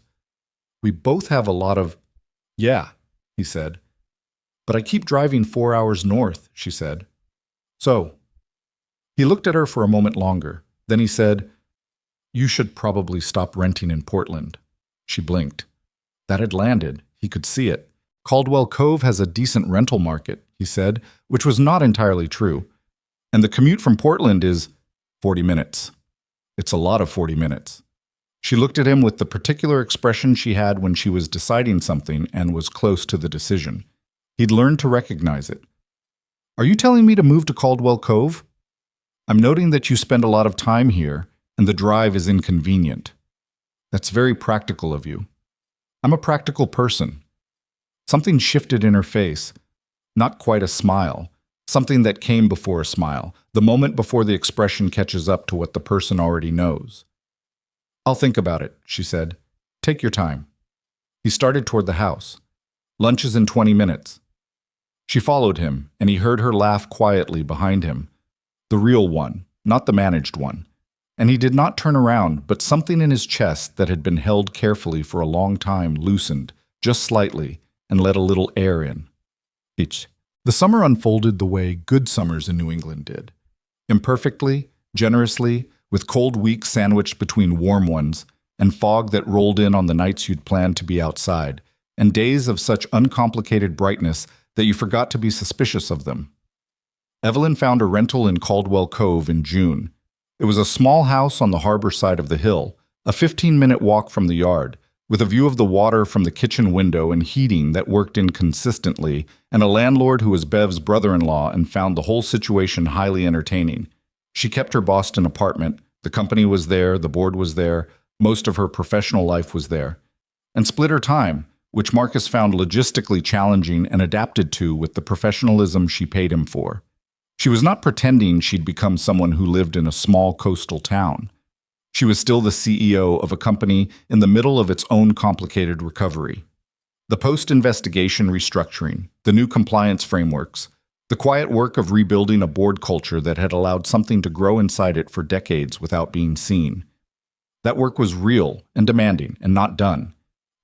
"We both have a lot of—" "Yeah," he said. "But I keep driving 4 hours north," she said. "So?" He looked at her for a moment longer. Then he said, "You should probably stop renting in Portland." She blinked. That had landed. He could see it. "Caldwell Cove has a decent rental market," he said, which was not entirely true. "And the commute from Portland is 40 minutes. It's a lot of 40 minutes. She looked at him with the particular expression she had when she was deciding something and was close to the decision. He'd learned to recognize it. "Are you telling me to move to Caldwell Cove? I'm noting that you spend a lot of time here, and the drive is inconvenient. That's very practical of you." "I'm a practical person." Something shifted in her face. Not quite a smile. Something that came before a smile, the moment before the expression catches up to what the person already knows. "I'll think about it," she said. "Take your time." He started toward the house. "Lunch is in 20 minutes. She followed him, and he heard her laugh quietly behind him. The real one, not the managed one. And he did not turn around, but something in his chest that had been held carefully for a long time loosened, just slightly, and let a little air in. The summer unfolded the way good summers in New England did. Imperfectly, generously, with cold weeks sandwiched between warm ones, and fog that rolled in on the nights you'd planned to be outside, and days of such uncomplicated brightness that you forgot to be suspicious of them. Evelyn found a rental in Caldwell Cove in June. It was a small house on the harbor side of the hill, a 15-minute walk from the yard, with a view of the water from the kitchen window and heating that worked inconsistently, and a landlord who was Bev's brother-in-law and found the whole situation highly entertaining. She kept her Boston apartment, the company was there, the board was there, most of her professional life was there, and split her time, which Marcus found logistically challenging and adapted to with the professionalism she paid him for. She was not pretending she'd become someone who lived in a small coastal town. She was still the CEO of a company in the middle of its own complicated recovery. The post-investigation restructuring, the new compliance frameworks, the quiet work of rebuilding a board culture that had allowed something to grow inside it for decades without being seen. That work was real and demanding and not done.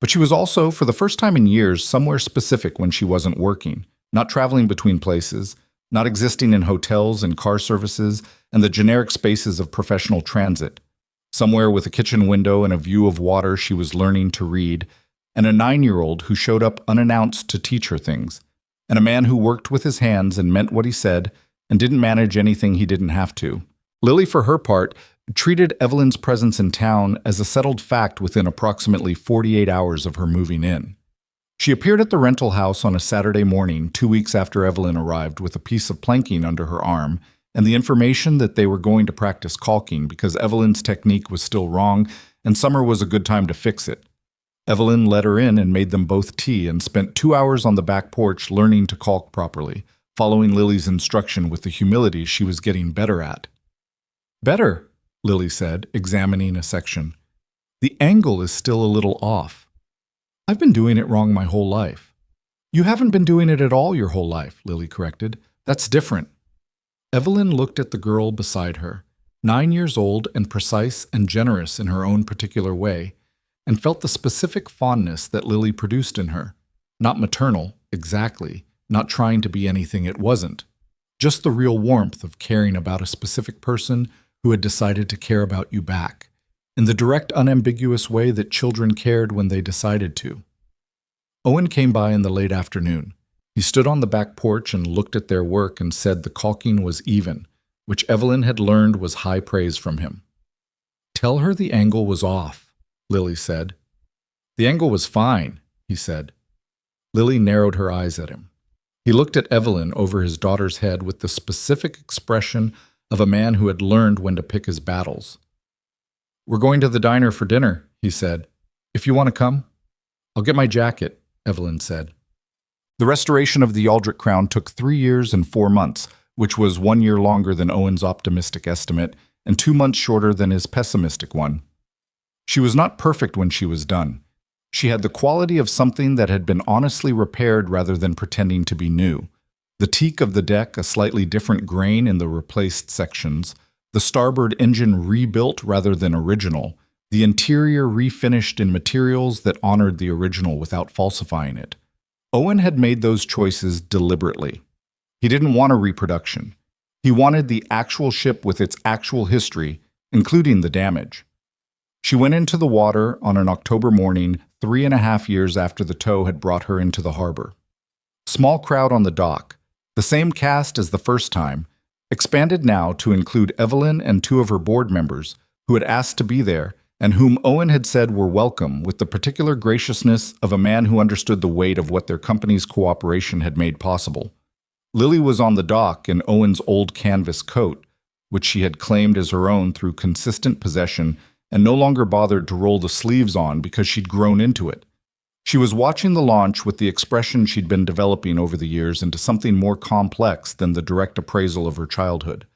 But she was also, for the first time in years, somewhere specific when she wasn't working, not traveling between places, not existing in hotels and car services and the generic spaces of professional transit. Somewhere with a kitchen window and a view of water she was learning to read, and a 9-year-old who showed up unannounced to teach her things, and a man who worked with his hands and meant what he said and didn't manage anything he didn't have to. Lily, for her part, treated Evelyn's presence in town as a settled fact within approximately 48 hours of her moving in. She appeared at the rental house on a Saturday morning 2 weeks after Evelyn arrived with a piece of planking under her arm and the information that they were going to practice caulking because Evelyn's technique was still wrong and summer was a good time to fix it. Evelyn let her in and made them both tea and spent 2 hours on the back porch learning to caulk properly, following Lily's instruction with the humility she was getting better at. "Better," Lily said, examining a section. "The angle is still a little off. I've been doing it wrong my whole life." "You haven't been doing it at all your whole life," Lily corrected. "That's different." Evelyn looked at the girl beside her, 9 years old and precise and generous in her own particular way, and felt the specific fondness that Lily produced in her. Not maternal, exactly, not trying to be anything it wasn't. Just the real warmth of caring about a specific person who had decided to care about you back, in the direct, unambiguous way that children cared when they decided to. Owen came by in the late afternoon. He stood on the back porch and looked at their work and said the caulking was even, which Evelyn had learned was high praise from him. "Tell her the angle was off," Lily said. "The angle was fine," he said. Lily narrowed her eyes at him. He looked at Evelyn over his daughter's head with the specific expression of a man who had learned when to pick his battles. "We're going to the diner for dinner," he said. "If you want to come." "I'll get my jacket," Evelyn said. The restoration of the Aldrich crown took 3 years and 4 months, which was 1 year longer than Owen's optimistic estimate and 2 months shorter than his pessimistic one. She was not perfect when she was done. She had the quality of something that had been honestly repaired rather than pretending to be new. The teak of the deck a slightly different grain in the replaced sections, the starboard engine rebuilt rather than original, the interior refinished in materials that honored the original without falsifying it. Owen had made those choices deliberately. He didn't want a reproduction. He wanted the actual ship with its actual history, including the damage. She went into the water on an October morning 3.5 years after the tow had brought her into the harbor. Small crowd on the dock, the same cast as the first time, expanded now to include Evelyn and 2 of her board members who had asked to be there and whom Owen had said were welcome with the particular graciousness of a man who understood the weight of what their company's cooperation had made possible. Lily was on the dock in Owen's old canvas coat, which she had claimed as her own through consistent possession and no longer bothered to roll the sleeves on because she'd grown into it. She was watching the launch with the expression she'd been developing over the years into something more complex than the direct appraisal of her childhood.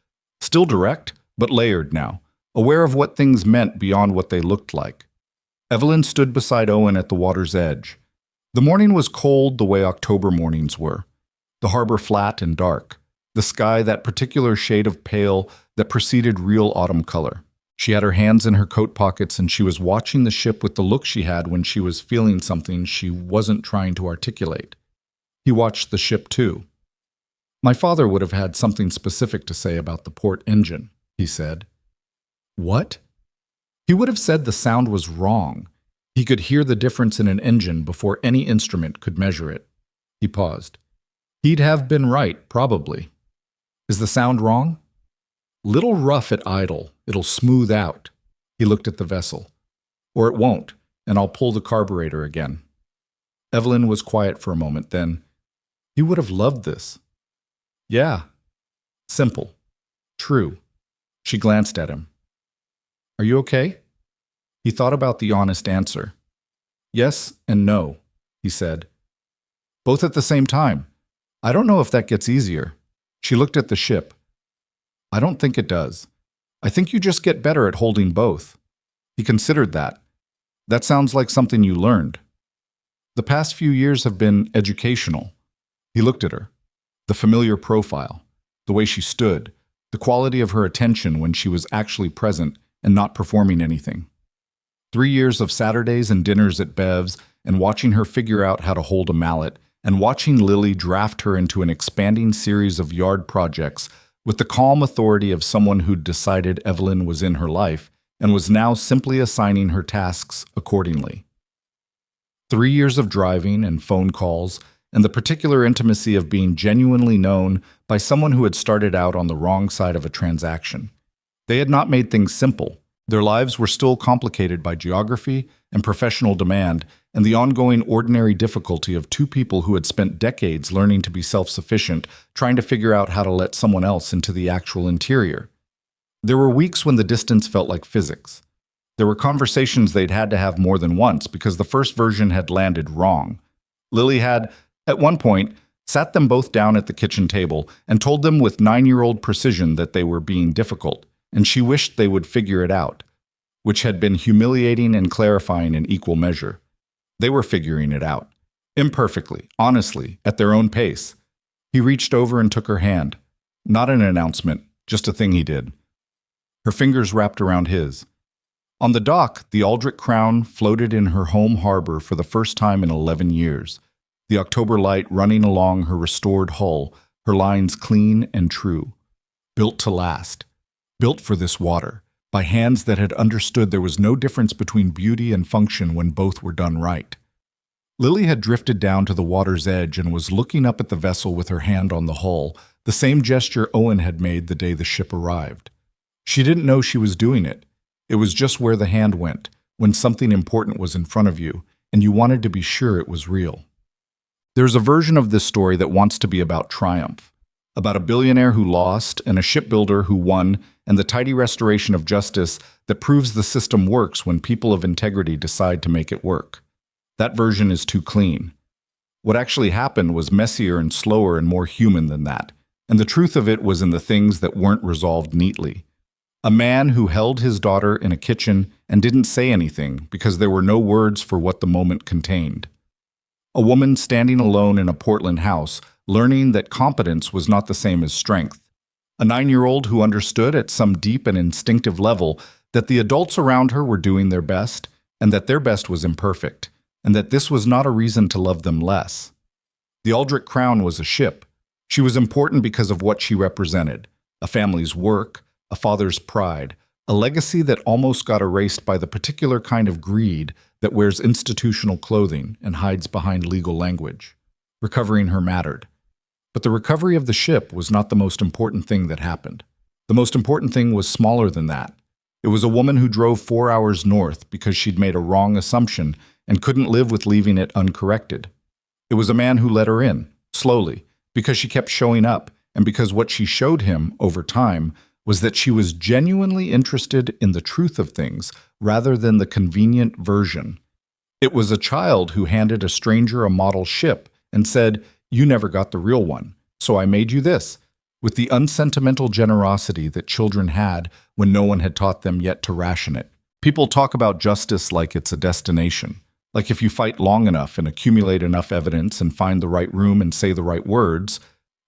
Still direct, but layered now, aware of what things meant beyond what they looked like. Evelyn stood beside Owen at the water's edge. The morning was cold the way October mornings were. The harbor flat and dark. The sky that particular shade of pale that preceded real autumn color. She had her hands in her coat pockets and she was watching the ship with the look she had when she was feeling something she wasn't trying to articulate. He watched the ship too. "My father would have had something specific to say about the port engine," he said. "What?" "He would have said the sound was wrong. He could hear the difference in an engine before any instrument could measure it." He paused. "He'd have been right, probably." "Is the sound wrong?" "Little rough at idle. It'll smooth out." He looked at the vessel. "Or it won't, and I'll pull the carburetor again." Evelyn was quiet for a moment, then, "He would have loved this." "Yeah." Simple. True. She glanced at him. "Are you okay?" He thought about the honest answer. "Yes and no," he said. "Both at the same time. I don't know if that gets easier." She looked at the ship. "I don't think it does. I think you just get better at holding both." He considered that. "That sounds like something you learned." "The past few years have been educational." He looked at her. The familiar profile, the way she stood, the quality of her attention when she was actually present and not performing anything. 3 years of Saturdays and dinners at Bev's and watching her figure out how to hold a mallet and watching Lily draft her into an expanding series of yard projects with the calm authority of someone who'd decided Evelyn was in her life and was now simply assigning her tasks accordingly. 3 years of driving and phone calls, and the particular intimacy of being genuinely known by someone who had started out on the wrong side of a transaction. They had not made things simple. Their lives were still complicated by geography and professional demand and the ongoing ordinary difficulty of two people who had spent decades learning to be self-sufficient, trying to figure out how to let someone else into the actual interior. There were weeks when the distance felt like physics. There were conversations they'd had to have more than once because the first version had landed wrong. Lily had, at one point, sat them both down at the kitchen table and told them with 9-year-old precision that they were being difficult, and she wished they would figure it out, which had been humiliating and clarifying in equal measure. They were figuring it out. Imperfectly, honestly, at their own pace. He reached over and took her hand. Not an announcement, just a thing he did. Her fingers wrapped around his. On the dock, the Aldrich crown floated in her home harbor for the first time in 11 years. The October light running along her restored hull, her lines clean and true. Built to last. Built for this water, by hands that had understood there was no difference between beauty and function when both were done right. Lily had drifted down to the water's edge and was looking up at the vessel with her hand on the hull, the same gesture Owen had made the day the ship arrived. She didn't know she was doing it. It was just where the hand went, when something important was in front of you, and you wanted to be sure it was real. There's a version of this story that wants to be about triumph, about a billionaire who lost and a shipbuilder who won, and the tidy restoration of justice that proves the system works when people of integrity decide to make it work. That version is too clean. What actually happened was messier and slower and more human than that, and the truth of it was in the things that weren't resolved neatly. A man who held his daughter in a kitchen and didn't say anything because there were no words for what the moment contained. A woman standing alone in a Portland house, learning that competence was not the same as strength. A 9-year-old who understood at some deep and instinctive level that the adults around her were doing their best, and that their best was imperfect, and that this was not a reason to love them less. The Aldrich crown was a ship. She was important because of what she represented: a family's work, a father's pride, a legacy that almost got erased by the particular kind of greed that wears institutional clothing and hides behind legal language. Recovering her mattered. But the recovery of the ship was not the most important thing that happened. The most important thing was smaller than that. It was a woman who drove 4 hours north because she'd made a wrong assumption and couldn't live with leaving it uncorrected. It was a man who let her in, slowly, because she kept showing up, and because what she showed him, over time, was that she was genuinely interested in the truth of things rather than the convenient version. It was a child who handed a stranger a model ship and said, "You never got the real one, so I made you this," with the unsentimental generosity that children had when no one had taught them yet to ration it. People talk about justice like it's a destination, like if you fight long enough and accumulate enough evidence and find the right room and say the right words,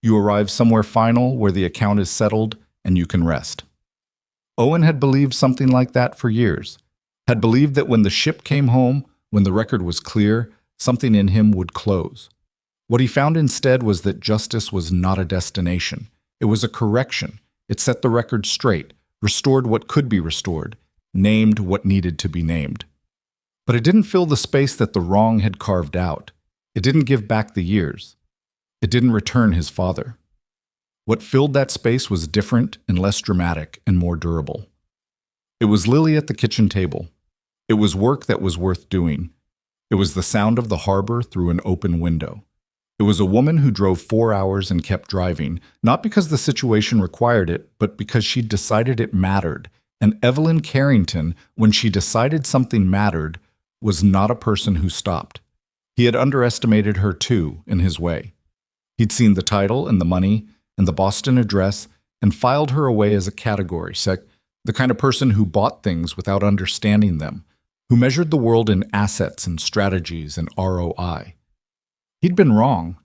you arrive somewhere final where the account is settled and you can rest. Owen had believed something like that for years, had believed that when the ship came home, when the record was clear, something in him would close. What he found instead was that justice was not a destination. It was a correction. It set the record straight, restored what could be restored, named what needed to be named. But it didn't fill the space that the wrong had carved out. It didn't give back the years. It didn't return his father. What filled that space was different and less dramatic and more durable. It was Lily at the kitchen table. It was work that was worth doing. It was the sound of the harbor through an open window. It was a woman who drove 4 hours and kept driving, not because the situation required it, but because she decided it mattered. And Evelyn Carrington, when she decided something mattered, was not a person who stopped. He had underestimated her too, in his way. He'd seen the title and the money and the Boston address and filed her away as a category sec, the kind of person who bought things without understanding them, who measured the world in assets and strategies and ROI. He'd been wrong.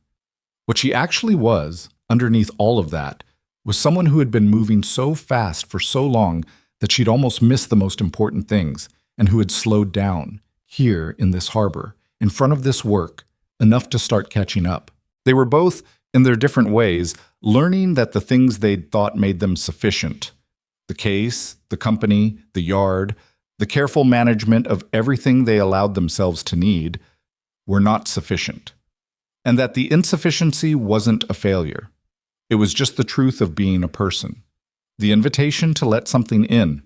What she actually was, underneath all of that, was someone who had been moving so fast for so long that she'd almost missed the most important things, and who had slowed down, here in this harbor, in front of this work, enough to start catching up. They were both, in their different ways, learning that the things they'd thought made them sufficient, the case, the company, the yard, the careful management of everything they allowed themselves to need, were not sufficient, and that the insufficiency wasn't a failure. It was just the truth of being a person, the invitation to let something in.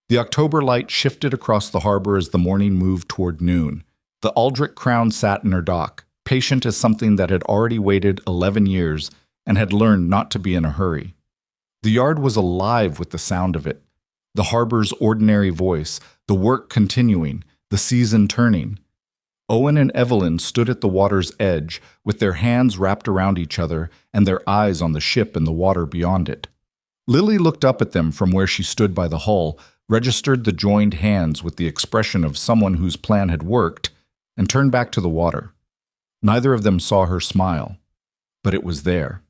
The October light shifted across the harbor as the morning moved toward noon. The Aldrich Crown sat in her dock, patient as something that had already waited 11 years and had learned not to be in a hurry. The yard was alive with the sound of it, the harbor's ordinary voice, the work continuing, the season turning. Owen and Evelyn stood at the water's edge, with their hands wrapped around each other and their eyes on the ship and the water beyond it. Lily looked up at them from where she stood by the hull, registered the joined hands with the expression of someone whose plan had worked, and turned back to the water. Neither of them saw her smile, but it was there.